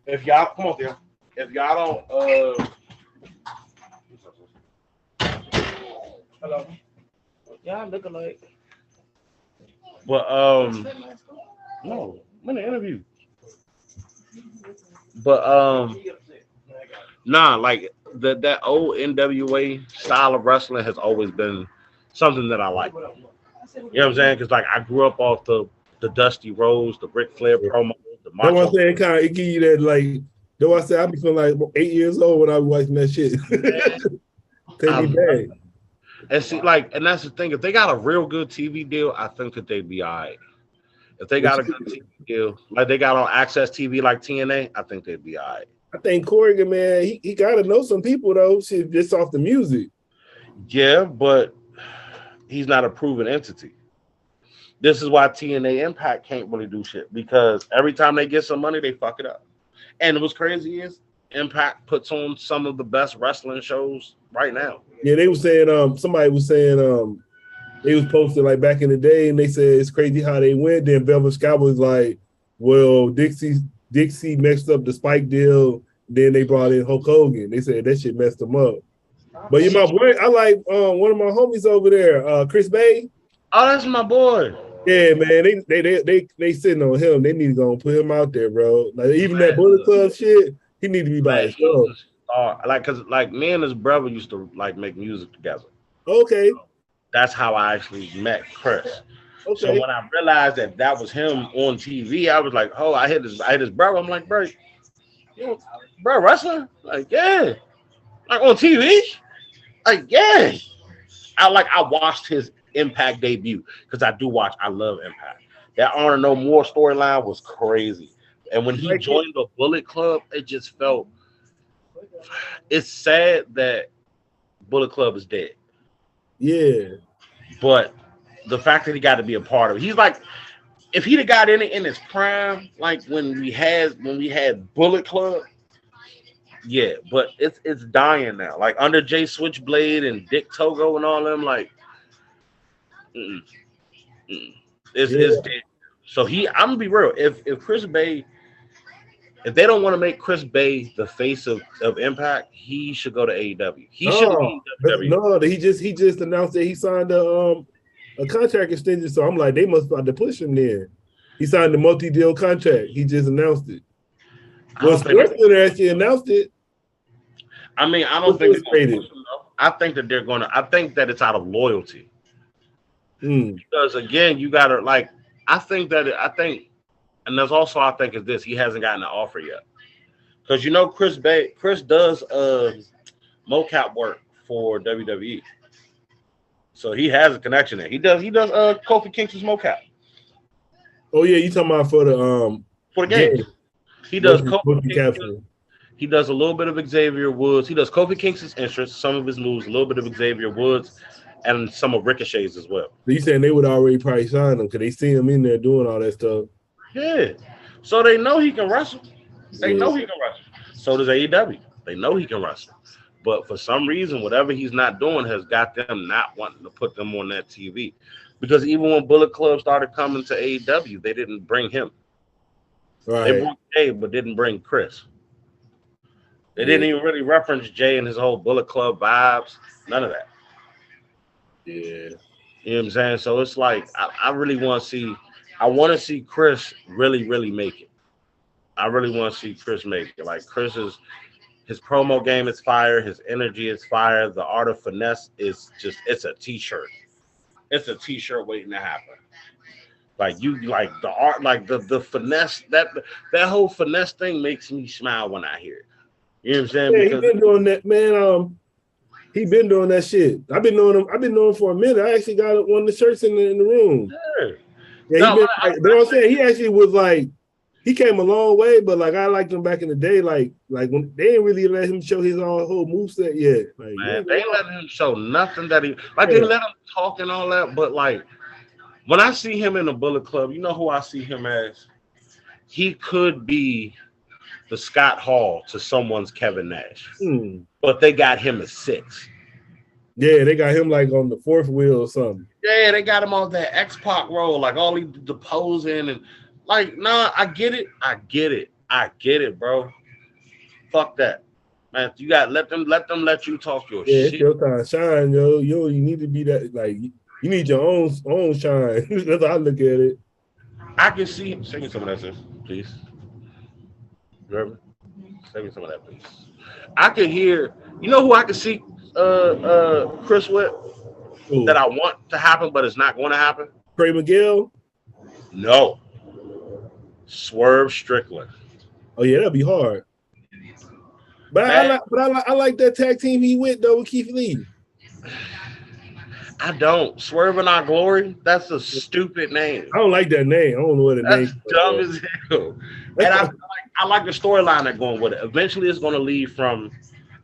If y'all, come on, there. If y'all don't, hello. Y'all look alike. But, no, I'm in the interview. But, nah, like, that old NWA style of wrestling has always been something that I like. You know what I'm saying? Because like I grew up off the Dusty Rhodes, the Ric Flair promo, the Macho. That's what I'm saying. Kind of it give you that like. That's why I said I be feeling like 8 years old when I was watching that shit. Take me back. And see, like, and that's the thing. If they got a real good TV deal, I think that they'd be all right. If they got a good TV deal, like they got on Access TV like TNA, I think they'd be all right. I think Corrigan, man, he got to know some people though. Shit, just off the music. Yeah, but he's not a proven entity. This is why TNA Impact can't really do shit, because every time they get some money, they fuck it up. And what's crazy is Impact puts on some of the best wrestling shows right now. Yeah, they were saying, somebody was saying, they was posted like back in the day, and they said it's crazy how they went. Then Velvet Sky was like, well, Dixie messed up the Spike deal. Then they brought in Hulk Hogan. They said that shit messed them up. But you my boy, I like one of my homies over there, Chris Bay. Oh, that's my boy. Yeah, man, they sitting on him. They need to go and put him out there, bro. Like even that Bullet Club shit, he need to be by himself. Like, cause like me and his brother used to like make music together. Okay, so that's how I actually met Chris. Okay. So when I realized that was him on TV, I was like, oh, I hit his brother. I'm like, bro, wrestling? Like, yeah. Like on TV? Like, yeah. I watched his Impact debut because I love Impact. That Honor No More storyline was crazy. And when he joined the Bullet Club, it just felt, it's sad that Bullet Club is dead. Yeah. But the fact that he got to be a part of it, he's like, if he'd have got in his prime, like when we had Bullet Club, yeah, but it's dying now. Like under Jay Switchblade and Dick Togo and all them, like it's dead. So I'm gonna be real. If Chris Bay, if they don't want to make Chris Bay the face of Impact, he should go to AEW. He shouldn't be WWE. No, he just announced that he signed a contract extension. So I'm like, they must have to push him there. He signed a multi-deal contract. He just announced it. Well, Strickland actually announced it. I mean, I don't think they're gonna push him, though. I think that they're gonna. I think that it's out of loyalty. Because again, you gotta like. I think, and there's also I think is this. He hasn't gotten an offer yet. Because Chris does mocap work for WWE. So he has a connection there. He does Kofi Kingston's mocap. Oh yeah, you talking about for the game. He does Kofi Kingston. He does a little bit of Xavier Woods. He does Kofi Kingston's interests, some of his moves, a little bit of Xavier Woods, and some of Ricochet's as well. So you saying they would already probably sign him because they see him in there doing all that stuff? Yeah. So they know he can wrestle. They know he can wrestle. So does AEW. They know he can wrestle. But for some reason, whatever he's not doing has got them not wanting to put them on that TV. Because even when Bullet Club started coming to AEW, they didn't bring him. Right. They brought Jay, but didn't bring Chris. They didn't even really reference Jay and his whole Bullet Club vibes. None of that. Yeah. You know what I'm saying? So it's like, I really want to see Chris really, really make it. I really want to see Chris make it. Like his promo game is fire. His energy is fire. The art of finesse is just, it's a t-shirt. It's a t-shirt waiting to happen. Like the art, like the finesse, that whole finesse thing makes me smile when I hear it. You know what I'm saying? Yeah, he been doing that, man. He been doing that shit. I've been knowing him for a minute. I actually got one of the shirts in the room. Yeah, no, you know what I'm saying? He actually was like, he came a long way, but like I liked him back in the day. Like when they didn't really let him show his whole moveset yet. Like, man, they let him show nothing that he they let him talk and all that. But like when I see him in the Bullet Club, you know who I see him as? He could be the Scott Hall to someone's Kevin Nash. But they got him at 6. Yeah, they got him like on the 4th wheel or something. Yeah, they got him on that X-Pac role, like all the posing and like, nah, I get it, bro. Fuck that. Man, you got let them let you talk your shit. It's your time. Shine, yo. You need to be that, like, you need your own shine. That's how I look at it. I can see him. Sing me some of that, please. Sing me some of that, please. I can hear, you know who I can see Chris with? Ooh. That I want to happen, but it's not going to happen? Trey Miguel? No. Swerve Strickland. Oh yeah, that'd be hard. But I like that tag team he went though with Keith Lee. I don't. Swerve in Our Glory. That's a stupid name. I don't like that name. I don't know what the name. That's dumb as hell. And I like the storyline they're going with it. Eventually, it's going to lead from.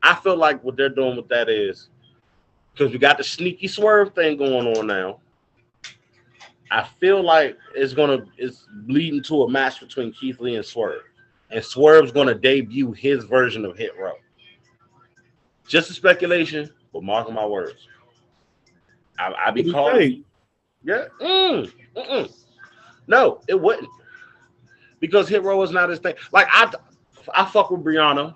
I feel like what they're doing with that is because we got the sneaky Swerve thing going on now. I feel like it's leading to a match between Keith Lee and Swerve. And Swerve's going to debut his version of Hit Row. Just a speculation, but mark my words. I be calling. Yeah. No, it wouldn't. Because Hit Row is not his thing. Like, I fuck with Brianna.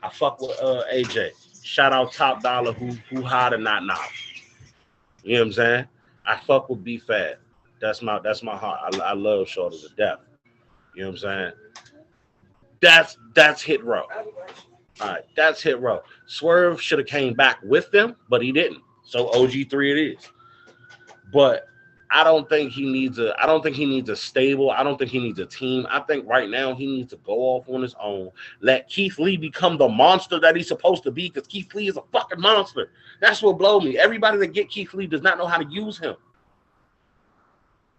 I fuck with AJ. Shout out Top Dollar, who hot and not now. You know what I'm saying? I fuck with B-Fad. That's my heart. I love Shorty to death. You know what I'm saying? That's Hit Row. All right, that's Hit Row. Swerve should have came back with them, but he didn't. So OG3 it is. But I don't think he needs a stable. I don't think he needs a team. I think right now he needs to go off on his own. Let Keith Lee become the monster that he's supposed to be, because Keith Lee is a fucking monster. That's what blows me. Everybody that get Keith Lee does not know how to use him.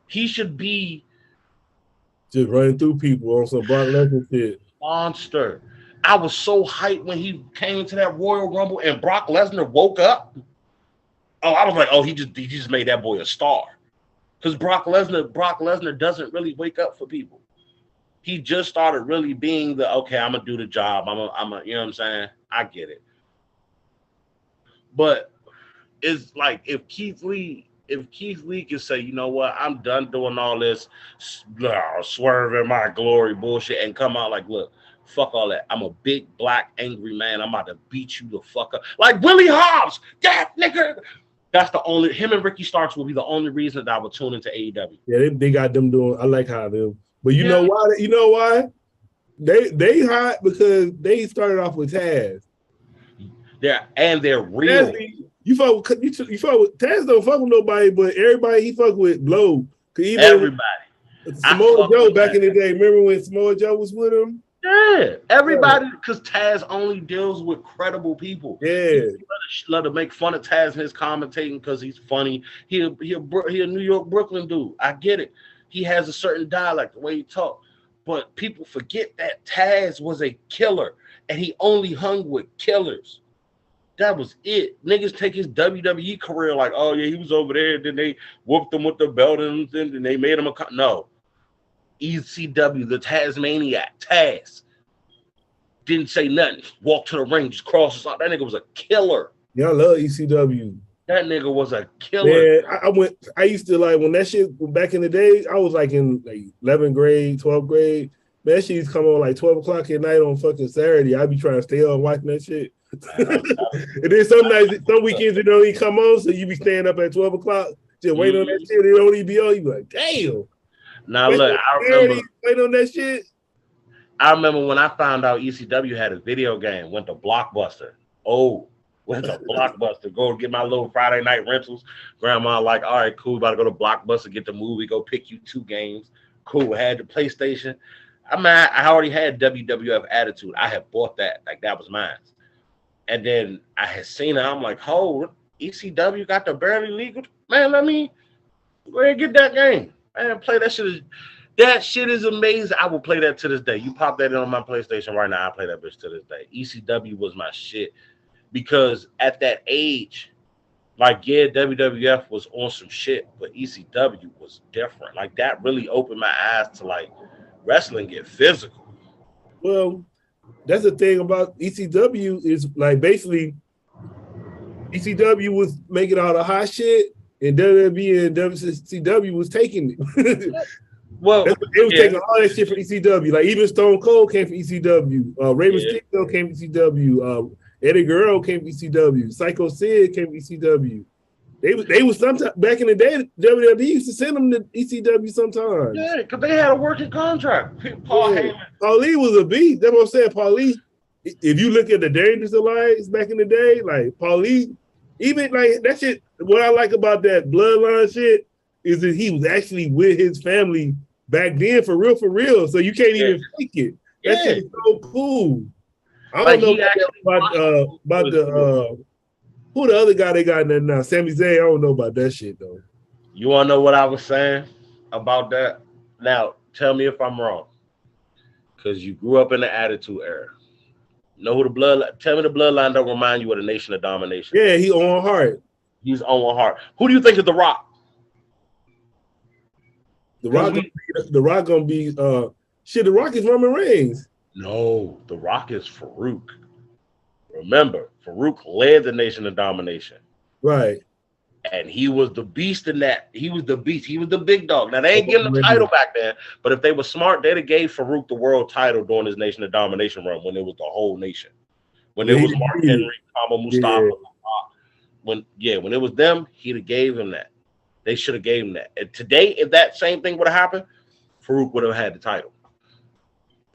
He should be just running through people on some Brock Lesnar shit. Monster. I was so hyped when he came into that Royal Rumble and Brock Lesnar woke up. Oh, I was like, oh, he just made that boy a star. Because Brock Lesnar doesn't really wake up for people. He just started really being the, okay, I'm gonna do the job. I'm a, you know what I'm saying? I get it. But it's like if Keith Lee can say, you know what, I'm done doing all this swerve in my glory bullshit and come out like, look, fuck all that. I'm a big black angry man. I'm about to beat you the fuck up. Like Willie Hobbs, that nigga. That's the only, him and Ricky Starks will be the only reason that I will tune into AEW. Yeah, they got them doing, I like how them. But you know why? You know why? They hot because they started off with Taz. They're real. You fuck with Taz, don't fuck with nobody, but everybody he fuck with blow. Everybody. Samoa Joe back in the day. Remember when Samoa Joe was with him? Yeah, everybody, because Taz only deals with credible people. Yeah, let him make fun of Taz and his commentating because he's funny. He a New York Brooklyn dude. I get it. He has a certain dialect, the way he talk. But people forget that Taz was a killer and he only hung with killers. That was it. Niggas take his WWE career like, oh yeah, he was over there. Then they whooped him with the belt and then they made him no. ECW, the Tasmaniac, Taz. Didn't say nothing. Walked to the ring, just crosses out. That nigga was a killer. Yeah, I love ECW. That nigga was a killer. Man, I used to like when that shit back in the day, I was like in like 11th grade, 12th grade. Man, that shit used to come on like 12 o'clock at night on fucking Saturday. I'd be trying to stay up watching that shit. And then some nights, some weekends it don't even come on, so you be staying up at 12 o'clock, just waiting on that shit. It don't even be on. You be like, damn. Now look, I remember wait on that shit. I remember when I found out ECW had a video game, went to Blockbuster. Went to Blockbuster, go get my little Friday night rentals. Grandma like, all right, cool, about to go to Blockbuster, get the movie, go pick you 2 games. Cool, had the PlayStation. I already had WWF Attitude. I had bought that, like that was mine. And then I had seen it. I'm like, oh, ECW got the barely legal. Man, let me go ahead and get that game. Man, play that shit. That shit is amazing. I will play that to this day. You pop that in on my PlayStation right now, I play that bitch to this day. ECW was my shit. Because at that age, like, yeah, WWF was on some shit, but ECW was different. Like, that really opened my eyes to, like, wrestling get physical. Well, that's the thing about ECW is, like, basically, ECW was making all the hot shit, and WWE and WCW was taking it. Well, they was taking all that shit from ECW. Like, even Stone Cold came from ECW. Rey Mysterio came from ECW. Eddie Guerrero came from ECW. Psycho Sid came from ECW. They was sometimes back in the day. WWE used to send them to ECW sometimes. Yeah, because they had a working contract. Paul Heyman. Paulie was a beast. That's what I'm saying. Paulie. If you look at the Dangerous Alliance back in the day, like Paulie, even like that shit. What I like about that Bloodline shit is that he was actually with his family back then for real. So you can't even fake it. That shit is so cool. I don't know about the who the other guy they got in there now, Sami Zayn. I don't know about that shit though. You want to know what I was saying about that? Now, tell me if I'm wrong, because you grew up in the Attitude Era. Know who the Bloodline? Tell me the Bloodline don't remind you of the Nation of Domination. Yeah, he Owen Hart. He's Owen Hart. Who do you think is The Rock? The Rock gonna be shit. The Rock is Roman Reigns. No, The Rock is Farouk. Remember, Farouk led the Nation of Domination. Right. And he was the beast in that. He was the beast. He was the big dog. Now, they ain't getting the title back then, but if they were smart, they'd have gave Farouk the world title during his Nation of Domination run when it was the whole nation. When it was Mark Henry, Kama Mustafa. When it was them, he'd have gave him that. They should have gave him that. And today, if that same thing would have happened, Farouk would have had the title.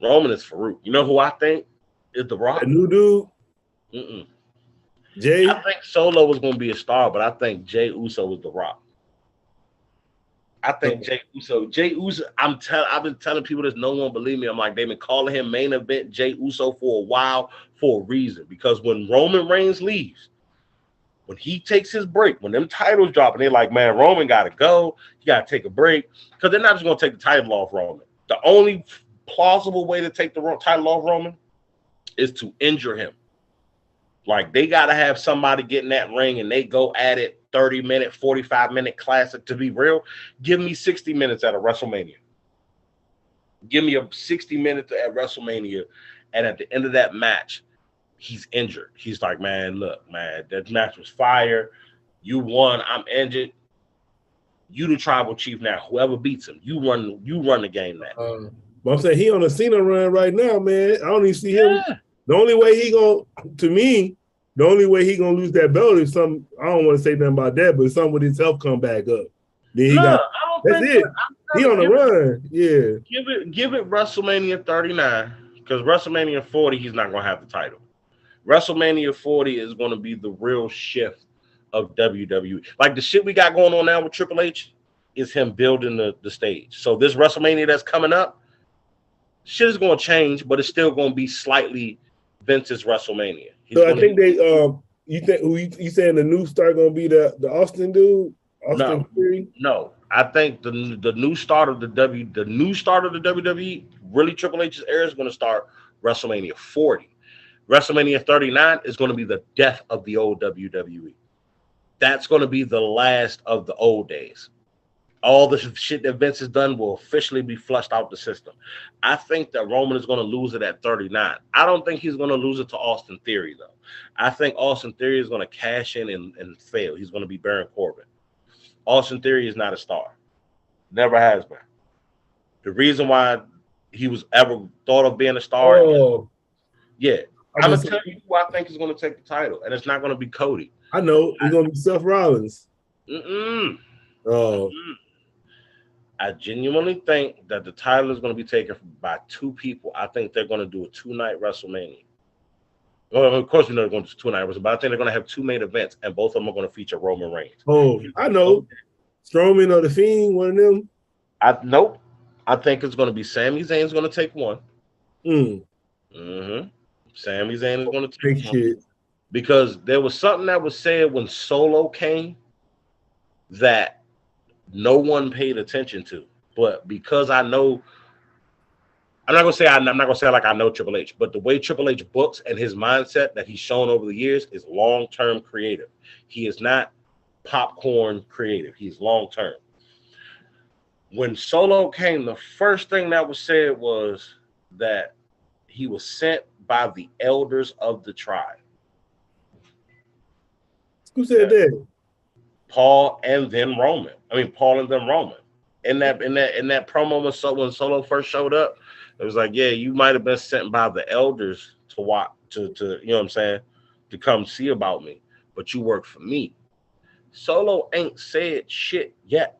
Roman is Farouk. You know who I think is The Rock? A new dude? Jay? I think Solo was going to be a star, but I think Jay Uso was The Rock. I think Jey Uso. I've been telling people this. No one believe me. I'm like, they've been calling him main event Jey Uso for a while for a reason. Because when Roman Reigns leaves, when he takes his break, when them titles drop, and they're like, man, Roman got to go. He got to take a break. Because they're not just going to take the title off Roman. The only plausible way to take the title off Roman is to injure him. Like, they got to have somebody get in that ring and they go at it 30-minute, 45-minute classic. To be real, give me 60 minutes at a WrestleMania. Give me a 60 minutes at WrestleMania. And at the end of that match, he's injured. He's like, man, look, man, that match was fire. You won. I'm injured. You the tribal chief now. Whoever beats him, you run the game now. But I'm saying he on a Cena run right now, man. I don't even see him. The only way he gonna lose that belt is some. I don't want to say nothing about that, but something with his health come back up. Then he got. That's it. He on the run. Yeah. Give it WrestleMania 39 because WrestleMania 40 he's not gonna have the title. WrestleMania 40 is gonna be the real shift of WWE. Like the shit we got going on now with Triple H is him building the stage. So this WrestleMania that's coming up, shit is gonna change, but it's still gonna be slightly Vince's WrestleMania. So I think they you saying the new star gonna be the Austin dude? Austin Theory? No. I think the new start of the WWE, really Triple H's era is gonna start WrestleMania 40. WrestleMania 39 is gonna be the death of the old WWE. That's gonna be the last of the old days. All the shit that Vince has done will officially be flushed out the system. I think that Roman is going to lose it at 39. I don't think he's going to lose it to Austin Theory, though. I think Austin Theory is going to cash in and fail. He's going to be Baron Corbin. Austin Theory is not a star. Never has been. The reason why he was ever thought of being a star. I'm going to tell you who I think is going to take the title, and it's not going to be Cody. I know. It's going to be Seth Rollins. I genuinely think that the title is going to be taken by two people. I think they're going to do a 2-night WrestleMania. Well, of course, we know they're going to do 2-night WrestleMania, but I think they're going to have 2 main events, and both of them are going to feature Roman Reigns. Oh, I know. Strowman or The Fiend, one of them? Nope. I think it's going to be Sami Zayn's going to take one. Sami Zayn is going to take one. Because there was something that was said when Solo came that no one paid attention to, but because I know, I'm not gonna say like I know Triple H, but the way Triple H books and his mindset that he's shown over the years is long-term creative. He is not popcorn creative. He's long-term. When Solo came, the first thing that was said was that he was sent by the elders of the tribe. Who said that? Paul and then Roman. In that promo when Solo first showed up, it was like, yeah, you might have been sent by the elders to watch to you know what I'm saying, to come see about me, but you work for me. Solo ain't said shit yet.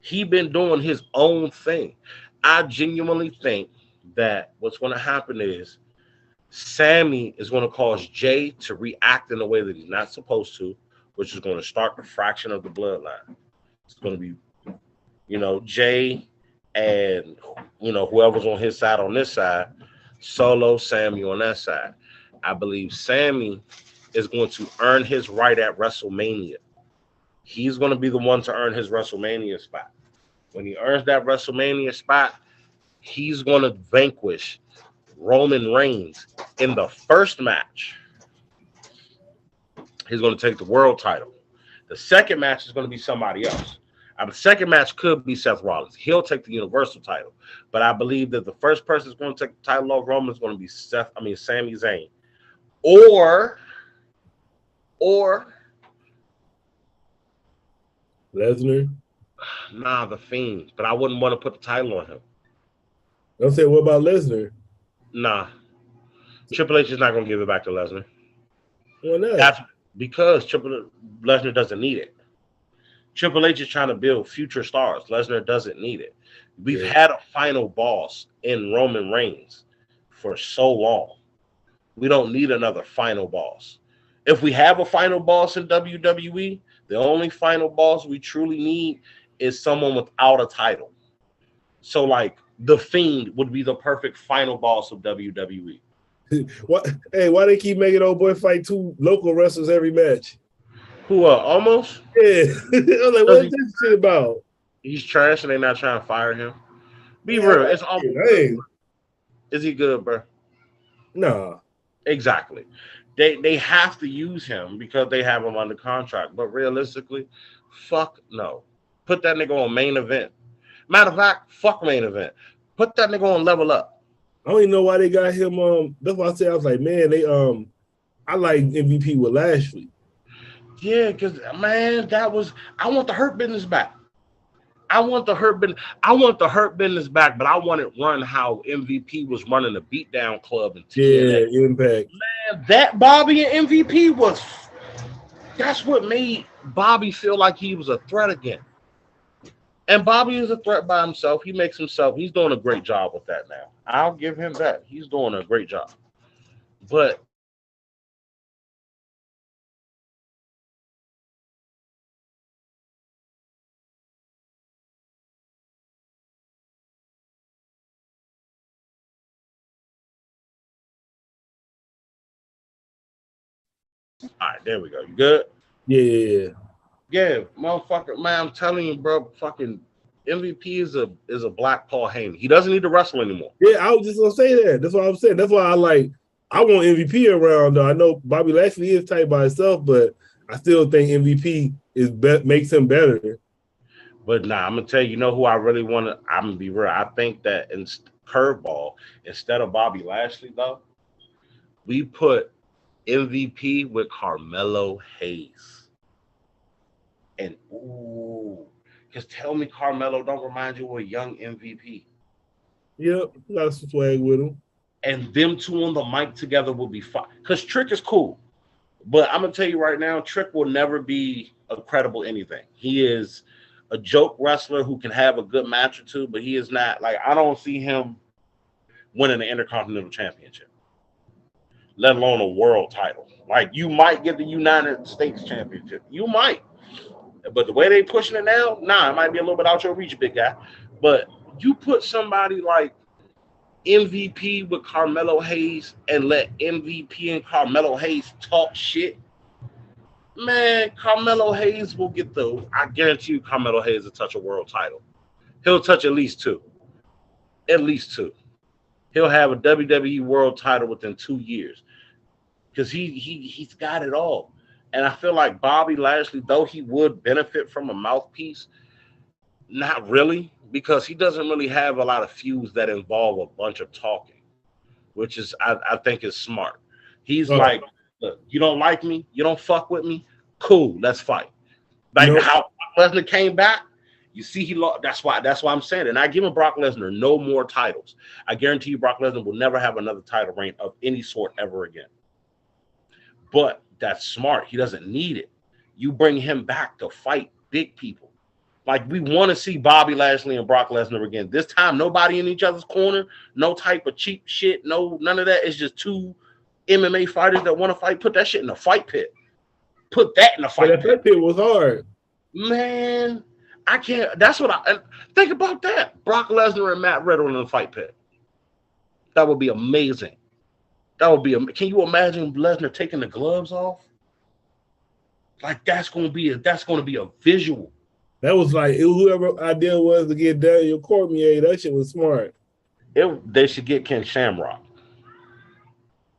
He been doing his own thing. I genuinely think that what's going to happen is Sammy is going to cause Jay to react in a way that he's not supposed to, which is going to start the fraction of the bloodline. It's going to be, Jay and, whoever's on his side on this side, Solo, Sammy on that side. I believe Sammy is going to earn his right at WrestleMania. He's going to be the one to earn his WrestleMania spot. When he earns that WrestleMania spot, he's going to vanquish Roman Reigns in the first match. He's going to take the world title. The second match is going to be somebody else. The second match could be Seth Rollins. He'll take the Universal title. But I believe that the first person that's going to take the title off Roman is going to be Sami Zayn. Or Lesnar? Nah, The Fiend. But I wouldn't want to put the title on him. Don't say, what about Lesnar? Nah. Triple H is not going to give it back to Lesnar. Why not? That's because Lesnar doesn't need it. Triple H is trying to build future stars. Lesnar doesn't need it. We've had a final boss in Roman Reigns for so long. We don't need another final boss. If we have a final boss in WWE, the only final boss we truly need is someone without a title. So like The Fiend would be the perfect final boss of WWE. What? Hey, why they keep making old boy fight 2 local wrestlers every match? Who almost? Yeah, I'm like, what's this shit about? He's trash, and they're not trying to fire him. Be Yeah, real, it's almost. Hey. Is he good, bro? No. Exactly. They have to use him because they have him under contract. But realistically, fuck no. Put that nigga on main event. Matter of fact, fuck main event. Put that nigga on Level Up. I don't even know why they got him. That's why I said I was like, man, I like MVP with Lashley. Yeah, because man, I want the Hurt Business back. I want the Hurt Business back, but I want it run how MVP was running the Beatdown Club in TNA. Yeah, Impact. Man, that Bobby and MVP that's what made Bobby feel like he was a threat again. And Bobby is a threat by himself. He's doing a great job with that now. I'll give him that. He's doing a great job. But all right, there we go. You good? Yeah, motherfucker, man, I'm telling you, bro, fucking MVP is a black Paul Heyman. He doesn't need to wrestle anymore. Yeah, I was just gonna say that. That's what I'm saying. That's why I want MVP around. Though I know Bobby Lashley is tight by himself, but I still think MVP makes him better. But nah, I'm gonna tell you, who I really want to. I'm gonna be real. I think that in Curveball, instead of Bobby Lashley, though, we put MVP with Carmelo Hayes. And because tell me Carmelo don't remind you of a young MVP. Yep, got some swag with him. And them two on the mic together will be fine. Because Trick is cool. But I'm going to tell you right now, Trick will never be a credible anything. He is a joke wrestler who can have a good match or two, but he is not, like, I don't see him winning the Intercontinental Championship, let alone a world title. Like, you might get the United States Championship. You might. But the way they pushing it now, it might be a little bit out your reach, big guy. But you put somebody like MVP with Carmelo Hayes and let MVP and Carmelo Hayes talk shit, man, Carmelo Hayes will get I guarantee you Carmelo Hayes will touch a world title. He'll touch at least two. At least two. He'll have a WWE world title within 2 years. Because he's got it all. And I feel like Bobby Lashley, though he would benefit from a mouthpiece, not really, because he doesn't really have a lot of feuds that involve a bunch of talking, which is, I think, is smart. He's like, look, you don't like me? You don't fuck with me? Cool, let's fight. Like how Lesnar came back, you see he lost. That's why I'm saying it. And I give Brock Lesnar no more titles. I guarantee you Brock Lesnar will never have another title reign of any sort ever again. But that's smart. He doesn't need it. You bring him back to fight big people. Like, we want to see Bobby Lashley and Brock Lesnar again. This time, nobody in each other's corner. No type of cheap shit. No, none of that. It's just two MMA fighters that want to fight. Put that shit in a fight pit. Put that in a fight pit. That pit was hard. Man, I can't. That's what think about that. Brock Lesnar and Matt Riddle in the fight pit. That would be amazing. That would be. Can you imagine Lesnar taking the gloves off? Like, that's going to be a visual. That was like, whoever idea was to get Daniel Cormier. That shit was smart. They should get Ken Shamrock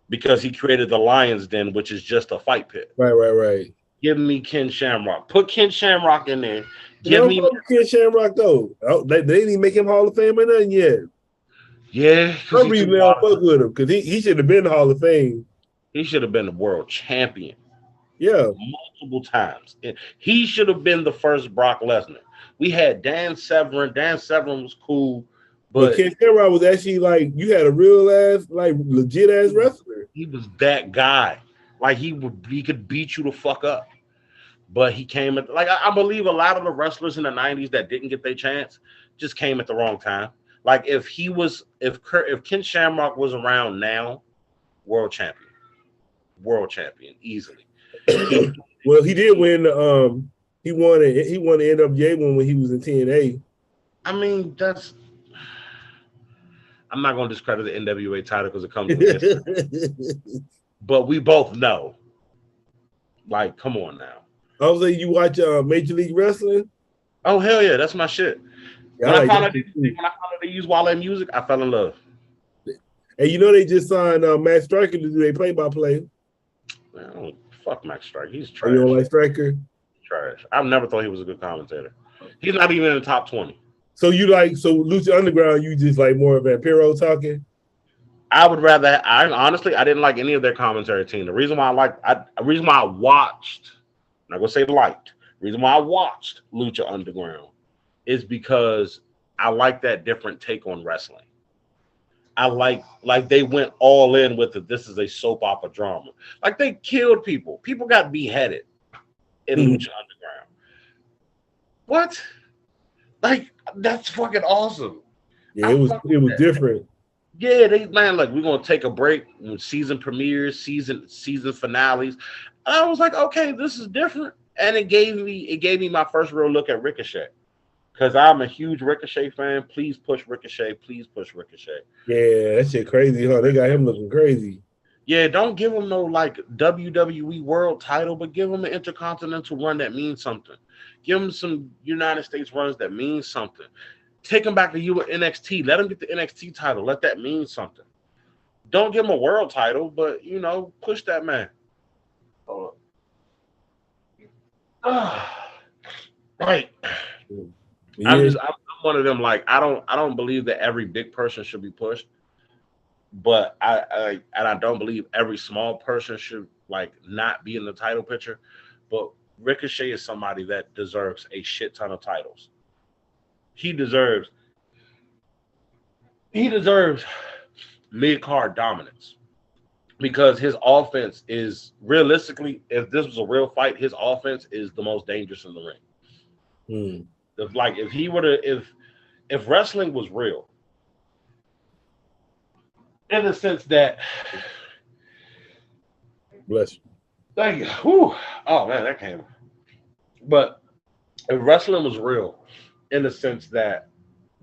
because he created the Lions Den, which is just a fight pit. Right. Give me Ken Shamrock. Put Ken Shamrock in there. Give me Ken Shamrock though. They didn't even make him Hall of Fame or nothing yet. Yeah, some reason they don't fuck with him because he should have been Hall of Fame. He should have been the world champion. Yeah, multiple times. He should have been the first Brock Lesnar. We had Dan Severn. Dan Severn was cool, but Ken Shamrock was actually like, you had a real ass, like legit ass wrestler. He was that guy. Like, he could beat you the fuck up. But he came at, like, I believe a lot of the wrestlers in the 90s that didn't get their chance just came at the wrong time. Like, if Ken Shamrock was around now, world champion easily. Well, he did win He won the NWA one when he was in TNA. I mean, I'm not going to discredit the NWA title because it comes with history. But we both know. Like, come on now. I was like, you watch Major League Wrestling? Oh, hell yeah, that's my shit. Yeah, when I found out they use Wale music, I fell in love. And you know they just signed Matt Striker to do their play-by-play. Man, fuck Matt Striker. He's trash. You don't like Striker? Trash. I've never thought he was a good commentator. He's not even in the top 20. So Lucha Underground, you just like more of Vampiro talking? I would rather. Honestly, I didn't like any of their commentary team. The reason why I watched, I'm not gonna say liked. The reason why I watched Lucha Underground is because I like that different take on wrestling. I like they went all in with it. This is a soap opera drama. Like they killed people. People got beheaded in Lucha Underground. What? Like that's fucking awesome. Yeah, it was different. Yeah, like we're gonna take a break when season premieres, season finales. I was like, okay, this is different, and it gave me my first real look at Ricochet, because I'm a huge Ricochet fan. Please push Ricochet. Please push Ricochet. Yeah, that shit crazy, huh? They got him looking crazy. Yeah, don't give him no like WWE World title, but give him an Intercontinental run that means something. Give him some United States runs that means something. Take him back to NXT. Let him get the NXT title. Let that mean something. Don't give him a world title, but push that man. Right. Yeah. I'm one of them. Like I don't believe that every big person should be pushed, but I don't believe every small person should like not be in the title picture. But Ricochet is somebody that deserves a shit ton of titles. He deserves mid-card dominance, because his offense is realistically, if this was a real fight, his offense is the most dangerous in the ring. If wrestling was real, in the sense that, bless you. Thank you. Whew. Oh man, that came. But if wrestling was real, in the sense that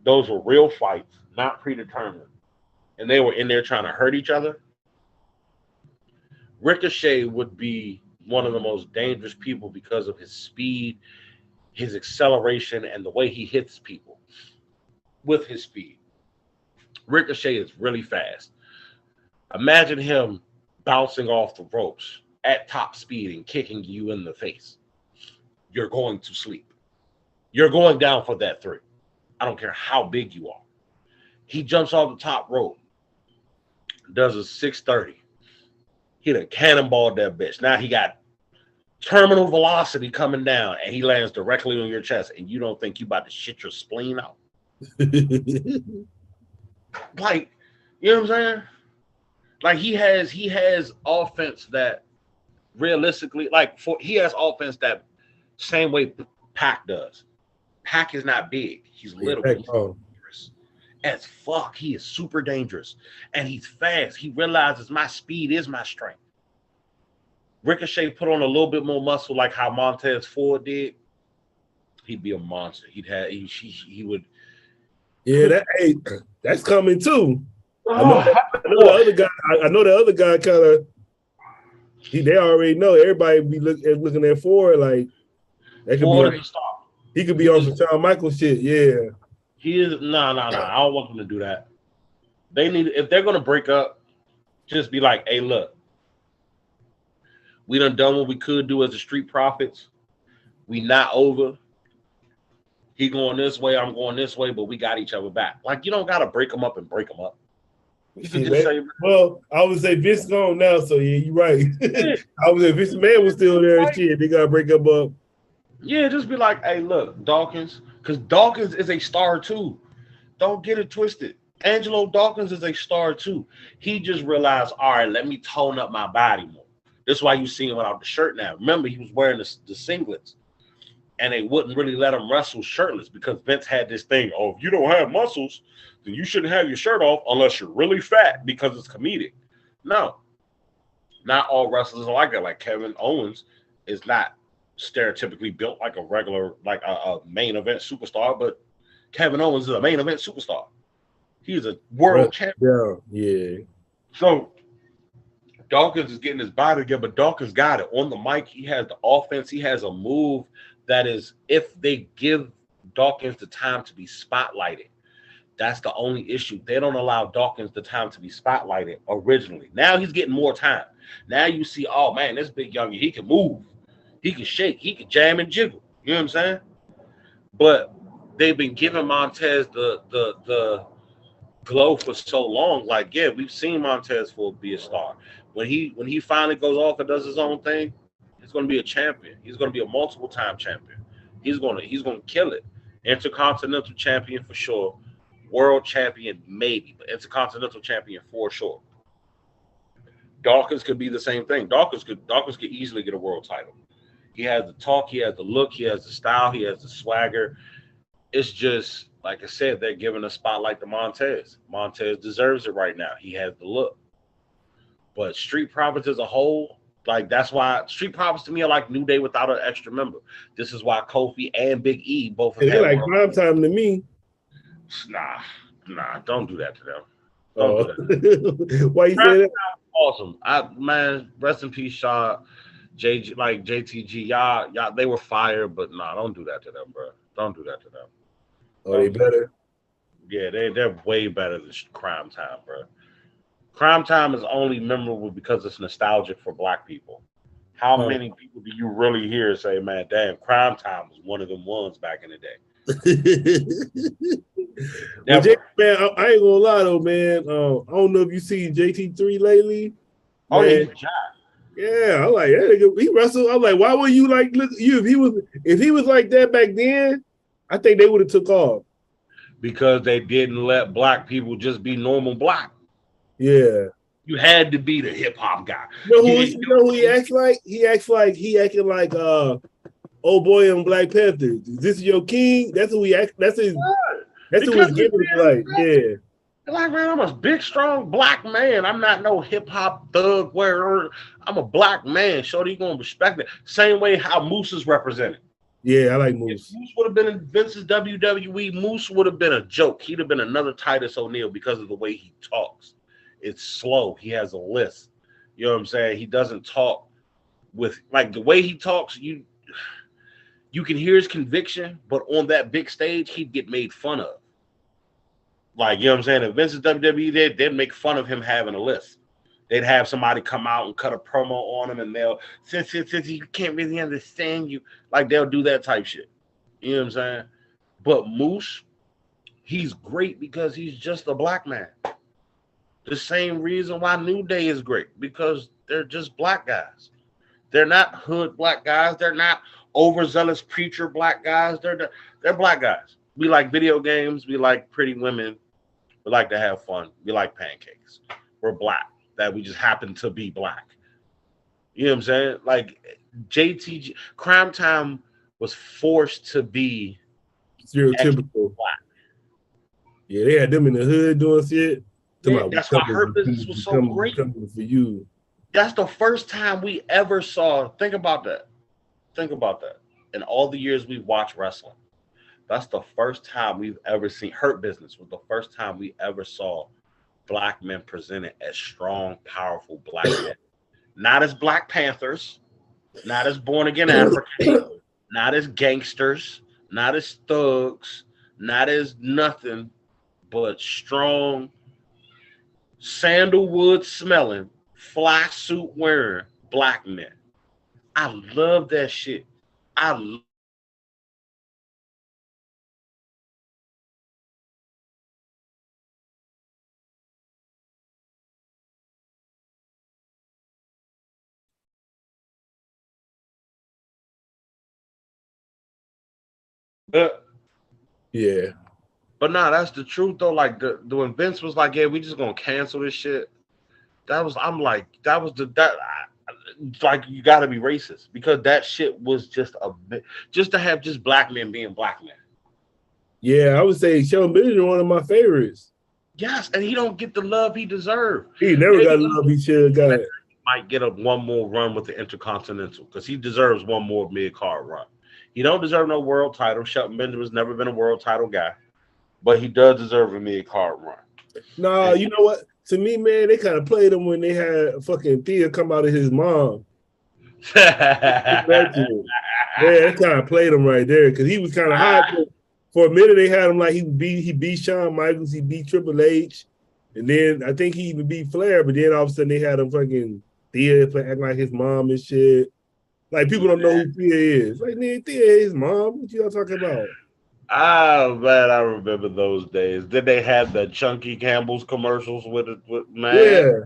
those were real fights, not predetermined, and they were in there trying to hurt each other, Ricochet would be one of the most dangerous people because of his speed, his acceleration, and the way he hits people with his speed. Ricochet is really fast. Imagine him bouncing off the ropes at top speed and kicking you in the face. You're going to sleep. You're going down for that 3. I don't care how big you are. He jumps off the top rope, does a 630. He done cannonballed that bitch. Now he got terminal velocity coming down, and he lands directly on your chest, and you don't think you about to shit your spleen out. Like, you know what I'm saying? Like he has offense that realistically, he has offense that same way Pac does. Pac is not big. He's little. He's dangerous as fuck. He is super dangerous. And he's fast. He realizes my speed is my strength. Ricochet put on a little bit more muscle like how Montez Ford did. He'd be a monster. He would. Yeah, that's coming too. I know the other guy kind of. They already know. Everybody be looking at Ford like that could be. He could be on some Shawn Michaels shit. Yeah, he is. No. I don't want them to do that. They need, if they're gonna break up, just be like, hey, look, we done what we could do as the Street Profits. We not over. He going this way, I'm going this way, but we got each other back. Like, you don't gotta break them up and break them up. You can just say, well, I would say Vince gone now, so yeah, you're right. I would say Vince McMahon was still there and shit. They gotta break him up. Yeah, just be like, hey, look, Dawkins, because Dawkins is a star too. Don't get it twisted. Angelo Dawkins is a star too. He just realized, all right, let me tone up my body more. That's why you see him without the shirt now. Remember, he was wearing the singlets, and they wouldn't really let him wrestle shirtless because Vince had this thing, oh, if you don't have muscles, then you shouldn't have your shirt off unless you're really fat because it's comedic. No, not all wrestlers are like that. Like Kevin Owens is not stereotypically built like a regular, like a main event superstar, but Kevin Owens is a main event superstar. He's a world champion. Yeah. So Dawkins is getting his body together, but Dawkins got it. On the mic, he has the offense. He has a move that is, if they give Dawkins the time to be spotlighted, that's the only issue. They don't allow Dawkins the time to be spotlighted originally. Now he's getting more time. Now you see, oh man, this big youngin, he can move. He can shake. He can jam and jiggle. You know what I'm saying? But they've been giving Montez the glow for so long. Like, yeah, we've seen Montez be a star. When he finally goes off and does his own thing, he's going to be a champion. He's going to be a multiple time champion. He's going to kill it. Intercontinental champion for sure. World champion maybe, but intercontinental champion for sure. Dawkins could be the same thing. Dawkins could easily get a world title. He has the talk, he has the look, he has the style, he has the swagger. It's just, like I said, they're giving a spotlight to Montez. Montez deserves it right now. He has the look. But Street Profits as a whole, like, that's why Street Profits to me are like New Day without an extra member. This is why Kofi and Big E both have they're like prime time to me. Nah, don't do that to them. Why you say that? Awesome. Man, rest in peace, Shaw, JTG. Y'all, they were fired, but nah, don't do that to them, bro. Don't do that to them. Oh, they better? Yeah, they're way better than Crime Time, bro. Crime Time is only memorable because it's nostalgic for Black people. How many people do you really hear say, man, damn, Crime Time was one of them ones back in the day? Well, man, I ain't gonna lie though, man. I don't know if you see JT3 lately. Oh, man. Yeah, I'm like, he wrestled. I'm like, why would you like look you if he was like that back then? I think they would have took off because they didn't let Black people just be normal Black. Yeah, you had to be the hip hop guy. You know who he acts like? He acting like old boy in Black Panther. This is your king. That's who he act. That's his. That's who he's giving it like. Yeah. Like, man, I'm a big, strong Black man. I'm not no hip hop thug wearer. I'm a Black man. Shorty, you gonna respect it. Same way how Moose is represented. Yeah, I like Moose. If Moose would have been in Vince's WWE, Moose would have been a joke. He'd have been another Titus O'Neil because of the way he talks. It's slow. He has a list. You know what I'm saying? He doesn't talk with, like, the way he talks, you can hear his conviction, but on that big stage, he'd get made fun of. Like, you know what I'm saying? If Vince's WWE, they'd make fun of him having a list. They'd have somebody come out and cut a promo on him, and they'll, since you can't really understand you, like, they'll do that type shit. You know what I'm saying? But Moose, he's great because he's just a Black man. The same reason why New Day is great, because they're just Black guys. They're not hood Black guys. They're not overzealous preacher Black guys. They're Black guys. We like video games. We like pretty women. We like to have fun. We like pancakes. We're Black. That we just happen to be Black. You know what I'm saying? Like, JTG, Crime Time was forced to be stereotypical Black. Yeah, they had them in the hood doing shit. Yeah, that's why Hurt Business was so great. For you. That's the first time we ever saw. Think about that. In all the years we've watched wrestling, that's the first time we've ever seen Hurt Business. Was the first time we ever saw Black men presented as strong, powerful Black men. Not as Black Panthers, not as born again Africans, not as gangsters, not as thugs, not as nothing, but strong, sandalwood smelling, fly suit wearing Black men. I love that shit. Yeah. But nah, that's the truth though. Like when Vince was like, "Yeah, we just gonna cancel this shit." Like, you got to be racist, because that shit was just to have just Black men being Black men. Yeah, I would say Shelton Benjamin one of my favorites. Yes, and he don't get the love he deserved. He never got the love he should have got. might get one more run with the Intercontinental because he deserves one more mid-card run. He don't deserve no world title. Shelton Benjamin's never been a world title guy, but he does deserve a mid-card run. No, you know what? To me, man, they kind of played him when they had fucking Thea come out of his mom. Yeah, they kind of played him right there because he was kind of hot. For a minute, they had him like he beat Shawn Michaels, he beat Triple H, and then I think he even beat Flair. But then all of a sudden, they had him fucking Thea acting like his mom and shit. Like people don't know who Thea is. Like, man, Thea is his mom. What y'all talking about? Oh man, I remember those days. Then they had the Chunky Campbell's commercials with man. Yeah.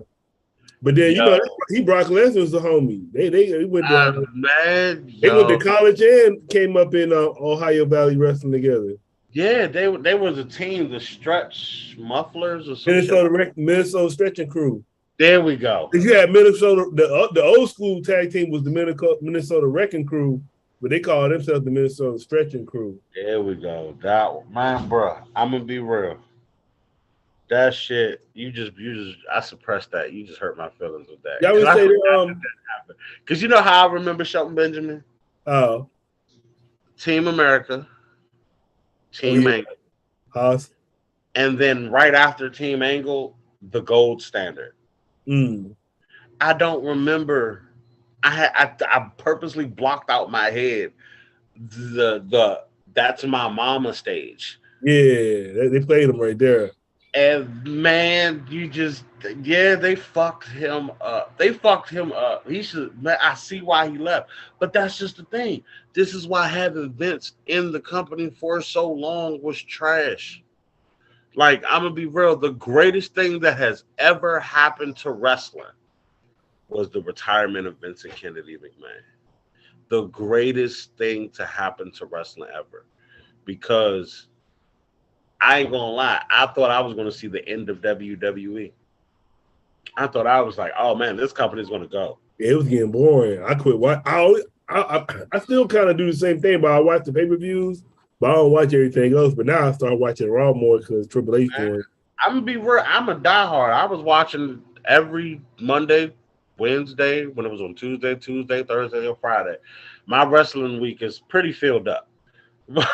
But then you know he Brock Lesnar's a homie. They went to man. They went to college and came up in Ohio Valley wrestling together. Yeah, they was a team, the Stretch Mufflers or something. Minnesota Stretching Crew. There we go. You had Minnesota. The old school tag team was the Minnesota Wrecking Crew. But they call themselves the Minnesota Stretching Crew. There we go. That man, bro. I'm gonna be real. That shit, I suppressed that. You just hurt my feelings with that. Yeah, I would say that because you know how I remember Shelton Benjamin? Oh, Team America, Team Angle, and then right after Team Angle, the Gold Standard. I don't remember. I purposely blocked out my head the That's My Mama stage. Yeah, they played him right there. And man, they fucked him up. He should. I see why he left, but that's just the thing. This is why having Vince in the company for so long was trash. Like, I'm gonna be real. The greatest thing that has ever happened to wrestling was the retirement of Vincent Kennedy McMahon. The greatest thing to happen to wrestling ever. Because I ain't gonna lie, I thought I was gonna see the end of WWE. I thought I was like, oh man, this company's gonna go. Yeah, it was getting boring. I quit watching. I still kind of do the same thing, but I watch the pay-per-views, but I don't watch everything else. But now I start watching Raw more because Triple H doing it. I'm gonna be real, I'm a diehard. I was watching every Monday, Wednesday, when it was on Tuesday, Thursday, or Friday. My wrestling week is pretty filled up.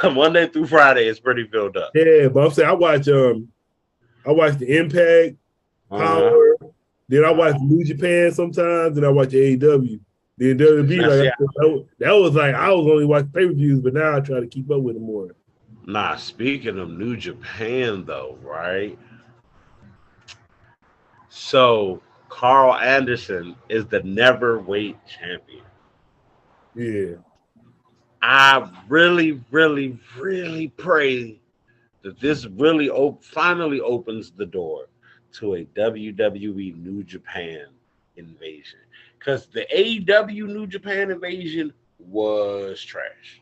Monday through Friday is pretty filled up. Yeah, but I'm saying I watch the Impact, Power, then I watch New Japan sometimes, and I watch AEW. Then WWE, that was like I was only watching pay-per-views, but now I try to keep up with them more. Nah, speaking of New Japan though, right? So Carl Anderson is the never-weight champion. Yeah. I really, really, really pray that this really finally opens the door to a WWE New Japan invasion. Because the AEW New Japan invasion was trash.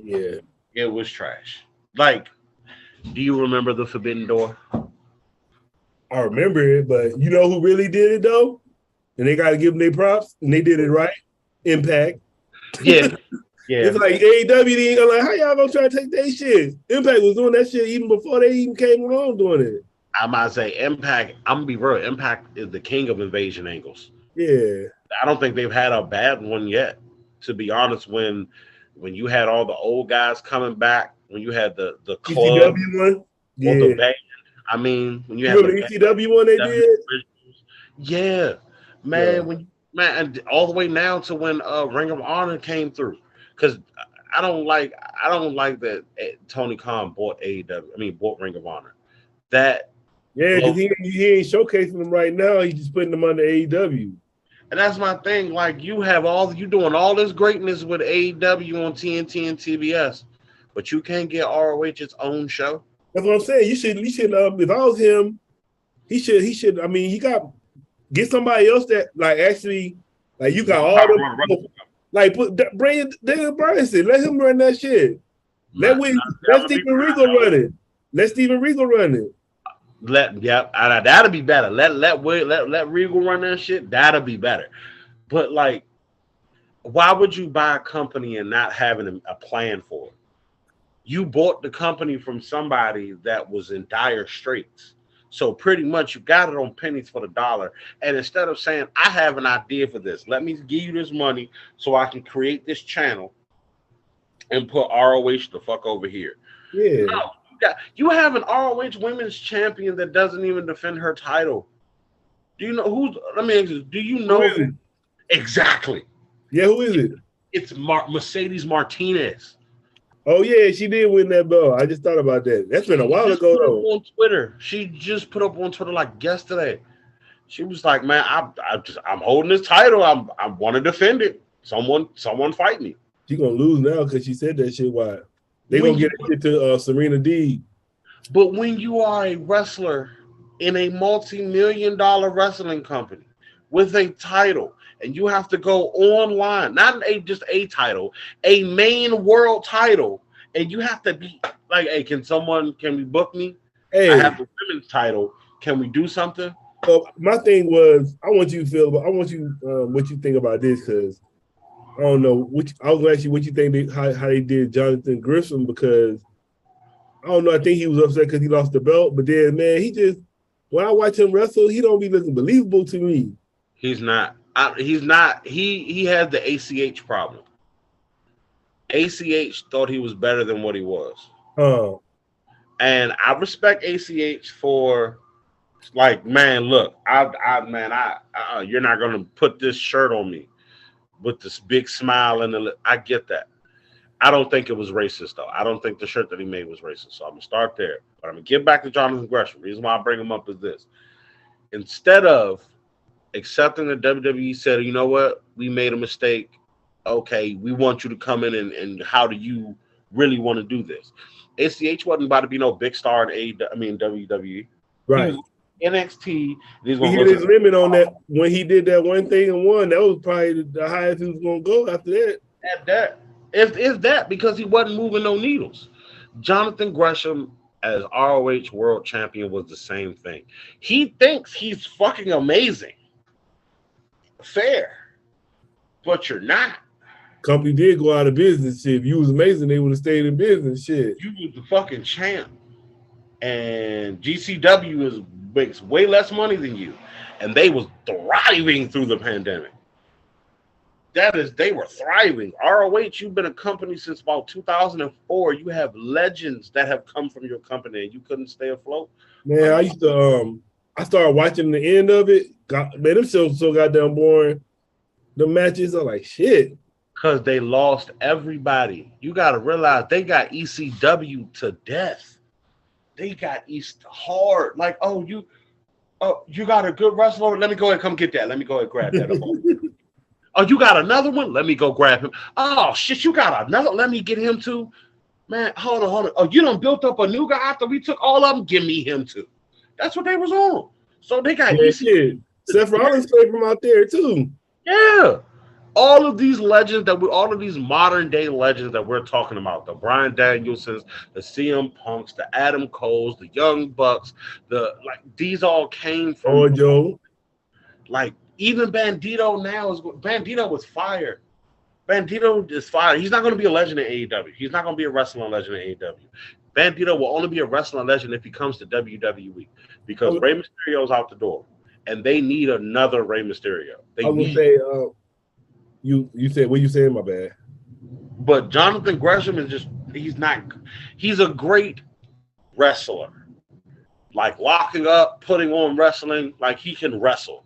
Yeah. It was trash. Like, do you remember the Forbidden Door? I remember it, but you know who really did it though? And they got to give them their props, and they did it right. Impact. Yeah. Yeah. It's like AEW, like, how y'all gonna try to take that shit? Impact was doing that shit even before they even came along doing it. I might say Impact, I'm gonna be real, Impact is the king of invasion angles. Yeah. I don't think they've had a bad one yet. To be honest, when you had all the old guys coming back, when you had the club ECW one, yeah. Or the band, I mean, when you had the ECW one they did, yeah, man, yeah. And all the way now to when Ring of Honor came through, because I don't like that Tony Khan bought bought Ring of Honor. That because he ain't showcasing them right now. He's just putting them under AEW. And that's my thing. Like, you doing all this greatness with AEW on TNT and TBS, but you can't get ROH its own show. That's what I'm saying. You should. If I was him, he should. I mean, get somebody else that actually you got all the bring Daniel Bryanson. Let him run that shit. Let Steven Regal run it. Let Steven Regal run it. That'll be better. Let Regal run that shit. That'll be better. But why would you buy a company and not having a plan for it? You bought the company from somebody that was in dire straits. So pretty much you got it on pennies for the dollar. And instead of saying, I have an idea for this, let me give you this money so I can create this channel and put ROH the fuck over here. Yeah. No, you have an ROH women's champion that doesn't even defend her title. Do you know who's? Let me ask you. Do you know exactly? Yeah, who is it? It's Mercedes Martinez. Oh yeah, she did win that belt. I just thought about that. That's been a while ago though. On Twitter, she just put up on Twitter like yesterday. She was like, "Man, I'm holding this title. I want to defend it. Someone fight me." She gonna lose now because she said that shit. Why? They gonna get it to Serena Deeb. But when you are a wrestler in a multi-million-dollar wrestling company with a title, and you have to go online, not just a title, a main world title, and you have to be like, hey, can we book me? Hey, I have the women's title. Can we do something? So my thing was, I want you what you think about this, because I don't know. I was going to ask you what you think how they did Jonathan Gresham, because I don't know. I think he was upset because he lost the belt, but then man, when I watch him wrestle, he don't be looking believable to me. He's not. He's not. He had the ACH problem. ACH thought he was better than what he was. Oh. And I respect ACH for, like, man, look, you're not gonna put this shirt on me with this big smile and I get that. I don't think it was racist though. I don't think the shirt that he made was racist. So I'm gonna start there. But I'm gonna get back to Jonathan Gresham. The reason why I bring him up is this: instead of accepting that WWE said, you know what, we made a mistake. Okay, we want you to come in and how do you really want to do this? ACH wasn't about to be no big star in WWE. Right. NXT. He hit his limit on that when he did that one thing and won. That was probably the highest he was going to go after that. At that. If that, because he wasn't moving no needles. Jonathan Gresham as ROH World Champion was the same thing. He thinks he's fucking amazing. Fair. But you're not. Company did go out of business. Shit. If you was amazing, they would have stayed in business. Shit. You was the fucking champ. And GCW makes way less money than you. And they was thriving through the pandemic. They were thriving. ROH, you've been a company since about 2004. You have legends that have come from your company and you couldn't stay afloat. Man, I used to I started watching the end of it. Man, them shows so goddamn boring. The matches are like shit. Because they lost everybody. You got to realize they got ECW to death. They got East hard. Like, you got a good wrestler? Let me go ahead and come get that. Let me go ahead and grab that. Oh, you got another one? Let me go grab him. Oh, shit, you got another? Let me get him too. Man, hold on. Oh, you done built up a new guy after we took all of them? Give me him too. That's what they was on. So they got ECW. Seth Rollins played from out there too. Yeah. All of these legends all of these modern day legends that we're talking about, the Bryan Danielsons, the CM Punks, the Adam Coles, the Young Bucks, these all came from Joe. Like even Bandito Bandito was fired. Bandito is fired. He's not going to be a legend in AEW. He's not going to be a wrestling legend in AEW. Bandito will only be a wrestling legend if he comes to WWE because Rey Mysterio's out the door, and they need another Rey Mysterio. You said what you saying? My bad. But Jonathan Gresham is he's a great wrestler. Like locking up, putting on wrestling, like he can wrestle.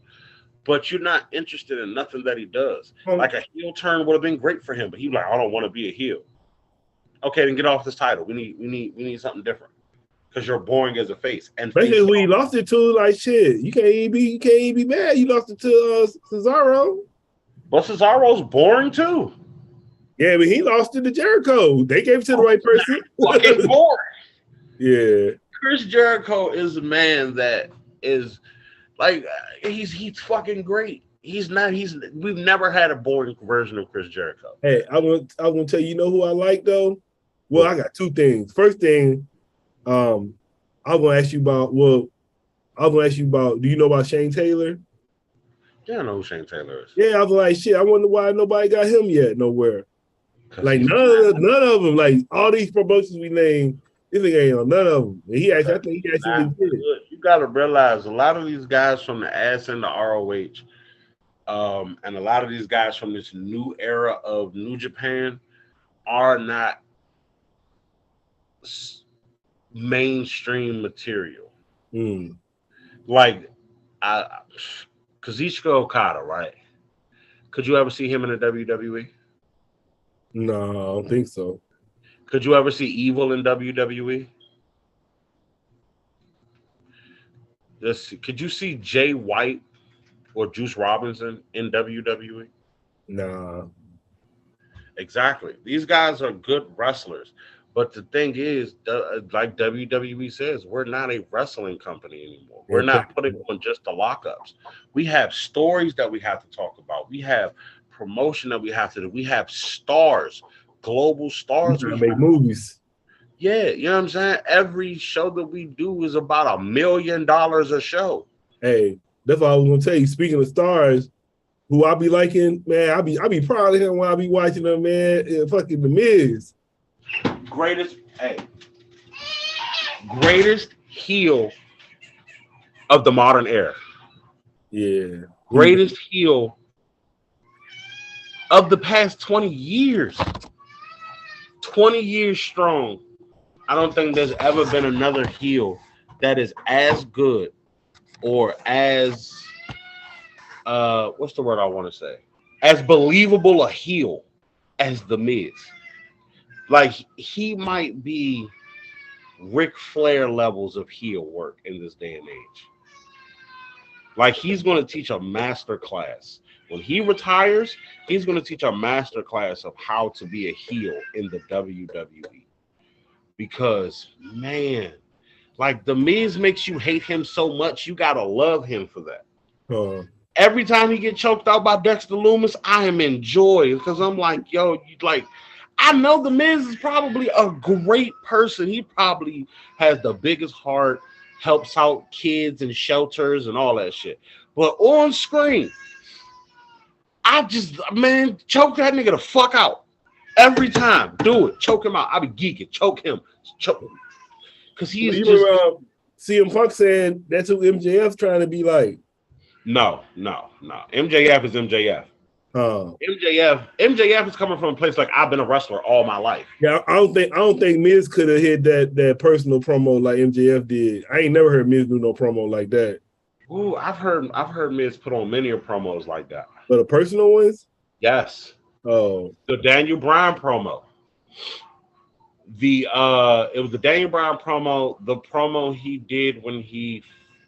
But you're not interested in nothing that he does. Like a heel turn would have been great for him, but he's like, I don't want to be a heel. Okay, then get off this title. We need something different. Because you're boring as a face. And especially when he lost it to like shit. You can't even be mad. You lost it to Cesaro. But Cesaro's boring too. Yeah, but he lost it to Jericho. They gave it to the right person. Fucking boring. Yeah. Chris Jericho is a man that is like he's fucking great. We've never had a boring version of Chris Jericho. Hey, I want to tell you know who I like though? Well, I got two things. First thing, I'm gonna ask you about do you know about Shane Taylor? Yeah, I know who Shane Taylor is. Yeah, I was like, shit, I wonder why nobody got him yet nowhere. Like none of them, like all these promotions we named, this nigga ain't on none of them. And I think he actually did it. You got to realize a lot of these guys from the ass and the ROH, and a lot of these guys from this new era of New Japan are not mainstream material. Like, Kazuchika Okada, right? Could you ever see him in the WWE? No, I don't think so. Could you ever see Evil in WWE? Could you see Jay White or Juice Robinson in WWE? Nah. Exactly. These guys are good wrestlers. But the thing is, like WWE says, we're not a wrestling company anymore. We're not putting on just the lockups. We have stories that we have to talk about. We have promotion that we have to do. We have stars, global stars. We make movies. Yeah, you know what I'm saying? Every show that we do is about $1 million a show. Hey, that's what I was gonna tell you. Speaking of stars, who I be liking, man, I be proud of him when I be watching them, man. Fucking The Miz. Greatest heel of the modern era. Yeah. Greatest heel of the past 20 years. 20 years strong. I don't think there's ever been another heel that is as good or as what's the word I want to say? As believable a heel as The Miz. Like, he might be Ric Flair levels of heel work in this day and age. Like, he's going to teach a master class. When he retires, he's going to teach a master class of how to be a heel in the WWE. Because, man, like, The Miz makes you hate him so much, you got to love him for that. Every time he get choked out by Dexter Lumis, I am in joy because I'm like, yo, I know The Miz is probably a great person. He probably has the biggest heart, helps out kids and shelters and all that shit. But on screen, choke that nigga the fuck out. Every time. Do it. Choke him out. I be geeking. Choke him. Choke him. Because he's CM Punk saying that's who MJF's trying to be like. No. MJF is MJF. MJF is coming from a place like, I've been a wrestler all my life. Yeah, I don't think Miz could have hit that personal promo like MJF did. I ain't never heard Miz do no promo like that. Ooh, I've heard Miz put on many promos like that. But the personal ones? Yes. Oh. The Daniel Bryan promo. It was the Daniel Bryan promo, the promo he did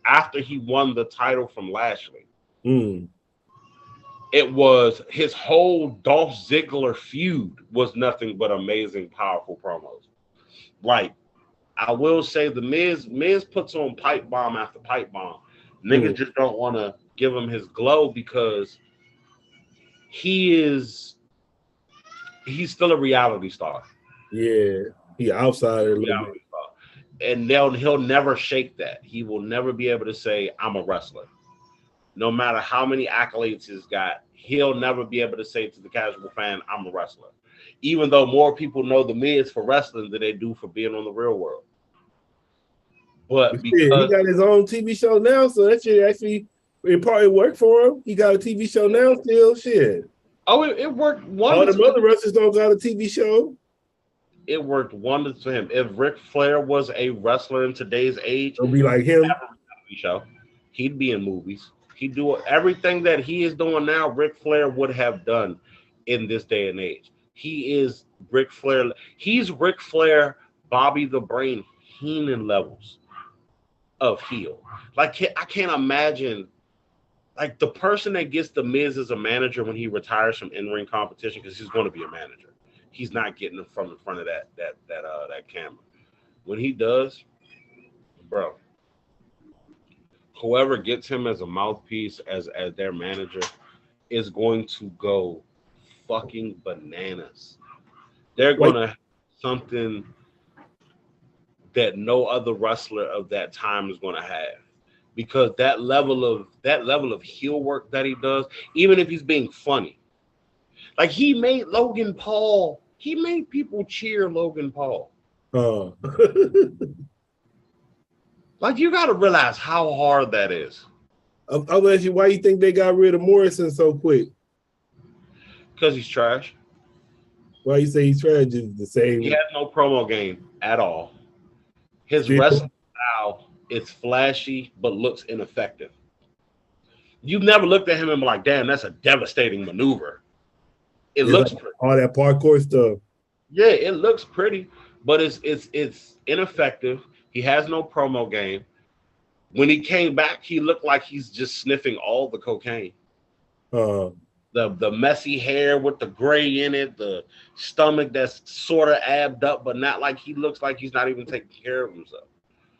after he won the title from Lashley. It was his whole Dolph Ziggler feud was nothing but amazing, powerful promos. Like, I will say the Miz puts on pipe bomb after pipe bomb. Niggas just don't want to give him his glow because he's still a reality star. Yeah, he outsider. And he'll never shake that. He will never be able to say, I'm a wrestler. No matter how many accolades he's got, he'll never be able to say to the casual fan, I'm a wrestler. Even though more people know The Miz for wrestling than they do for being on the Real World. But because he got his own TV show now, so that shit actually probably worked for him. He got a TV show now still, shit. Oh, it worked wonders. All the other wrestlers don't got a TV show. It worked wonders for him. If Ric Flair was a wrestler in today's age, it'll be like him. Show. He'd be in movies. He'd do everything that he is doing now. Ric Flair would have done in this day and age. He is Ric Flair. He's Ric Flair, Bobby the Brain Heenan levels of heel. Like, I can't imagine. Like, the person that gets The Miz as a manager when he retires from in-ring competition, because he's going to be a manager. He's not getting in front of that camera. When he does, bro, whoever gets him as a mouthpiece, as their manager, is going to go fucking bananas. They're going to have something that no other wrestler of that time is going to have. Because that level of heel work that he does, even if he's being funny. Like, he made Logan Paul. He made people cheer Logan Paul. Like, you got to realize how hard that is. I'll ask you, why you think they got rid of Morrison so quick? Because he's trash. Why you say he's trash? Is the same. He has no promo game at all. His wrestling style is flashy but looks ineffective. You've never looked at him and be like, damn, that's a devastating maneuver. It looks like pretty. All that parkour stuff. Yeah, it looks pretty, but it's ineffective. He has no promo game. When he came back, he looked like he's just sniffing all the cocaine. The messy hair with the gray in it, the stomach that's sort of abbed up, but not like he looks like he's not even taking care of himself.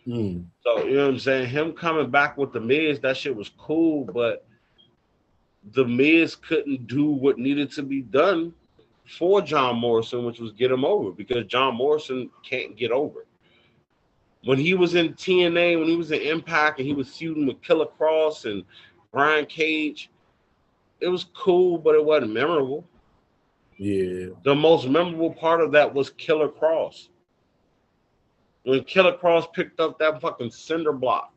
So, you know what I'm saying? Him coming back with the Miz, that shit was cool, but the Miz couldn't do what needed to be done for John Morrison, which was get him over, because John Morrison can't get over. When he was in TNA, when he was in Impact, and he was feuding with Killer Kross and Brian Cage, it was cool, but it wasn't memorable. Yeah. The most memorable part of that was Killer Kross. When Killer Kross picked up that fucking cinder block,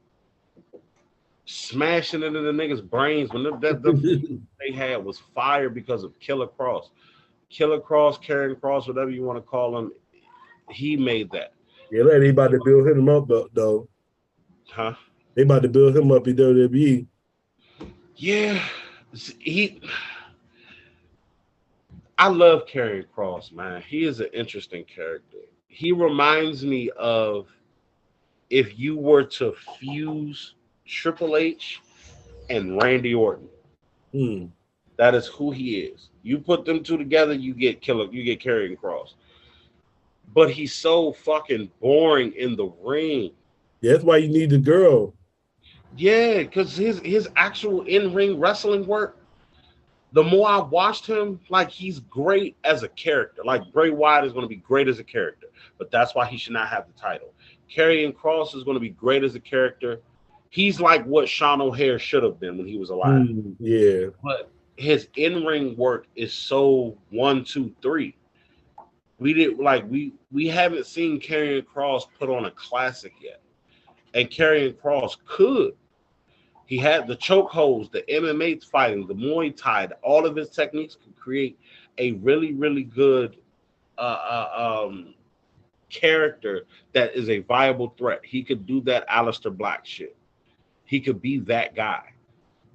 smashing it into the niggas' brains, when the they had was fire because of Killer Kross. Killer Kross, Karrion Kross, whatever you want to call him, he made that. Yeah, they about to build him up though. Huh? They about to build him up in WWE. Yeah, I love Karrion Kross, man. He is an interesting character. He reminds me of if you were to fuse Triple H and Randy Orton. That is who he is. You put them two together, you get Karrion Kross. But he's so fucking boring in the ring. Yeah, that's why you need the girl. Yeah, because his actual in-ring wrestling work, the more I watched him, like, he's great as a character. Like, Bray Wyatt is going to be great as a character, but that's why he should not have the title. Karrion Kross is going to be great as a character. He's like what Sean O'Hare should have been when he was alive. Yeah. But his in-ring work is so 1, 2, 3. We haven't seen Karrion Kross put on a classic yet. And Karrion Kross could. He had the chokeholds, the MMA fighting, the Muay Thai, all of his techniques could create a really, really good character that is a viable threat. He could do that Aleister Black shit. He could be that guy.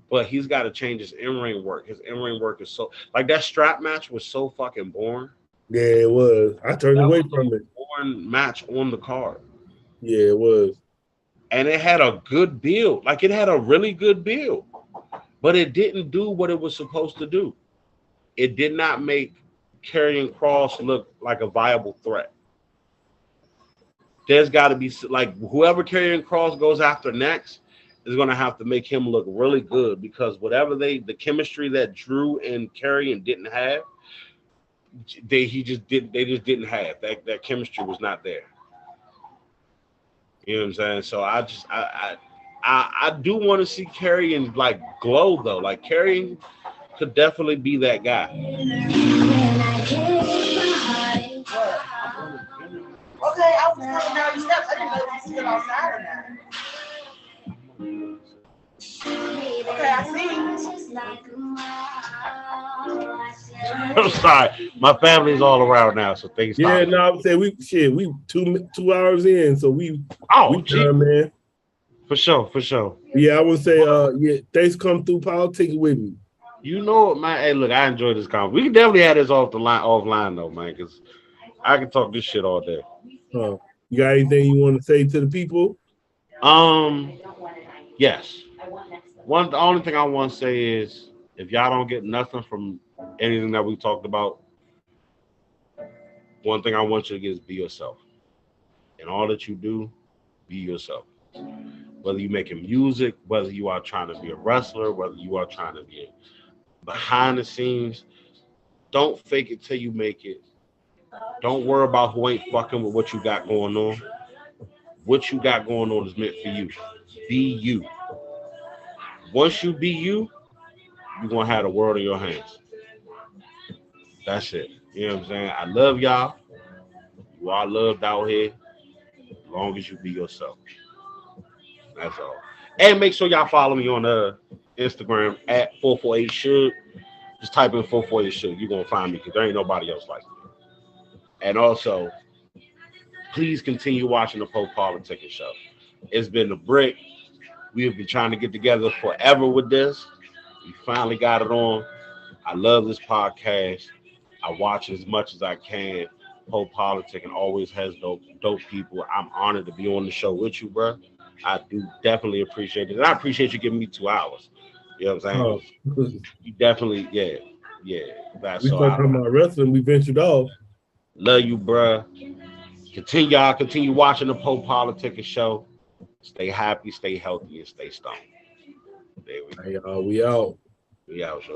But he's got to change his in-ring work. His in-ring work is so... Like, that strap match was so fucking boring. Yeah, it was. I turned away from it. Boring match on the card. Yeah, it was. And it had a good build. Like, it had a really good build. But it didn't do what it was supposed to do. It did not make Karrion Kross look like a viable threat. There's got to be... Like, whoever Karrion Kross goes after next is going to have to make him look really good, because whatever the chemistry that Drew and Karrion didn't have, they just didn't have. That chemistry was not there. You know what I'm saying? So I do want to see Karrion like glow though. Like, Karrion could definitely be that guy. Okay, I was coming down the steps. I didn't know you were still outside or not. Okay, I see. I'm sorry. My family's all around now, so things. Yeah, no, I'm saying we 2 hours in, so we done, man. For sure. Yeah, I would say thanks for coming through politicking with me. You know it, man. Hey, look, I enjoyed this conversation. We can definitely have this offline though, man, because I can talk this shit all day. You got anything you want to say to the people? Yes. The only thing I want to say is, if y'all don't get nothing from anything that we talked about, one thing I want you to get is be yourself. In all that you do, be yourself. Whether you're making music, whether you are trying to be a wrestler, whether you are trying to be behind the scenes, don't fake it till you make it. Don't worry about who ain't fucking with what you got going on. What you got going on is meant for you. Be you. Once you be you, you're going to have the world in your hands. That's it. You know what I'm saying? I love y'all. You are loved out here as long as you be yourself. That's all. And make sure y'all follow me on Instagram at 448 Suge. Just type in 448 Suge. You're gonna find me because there ain't nobody else like me. And also, please continue watching the PoPolitickin show. It's been a brick. We have been trying to get together forever with this. We finally got it on. I love this podcast. I watch as much as I can. PoPolitickin always has dope people. I'm honored to be on the show with you, bro. I do definitely appreciate it. And I appreciate you giving me 2 hours. You know what I'm saying? Oh. You definitely, yeah. That's we started talking about wrestling. We ventured off. Love you, bro. Continue watching the PoPolitickin show. Stay happy, stay healthy, and stay strong. There we go. Hey, we out. We out, show.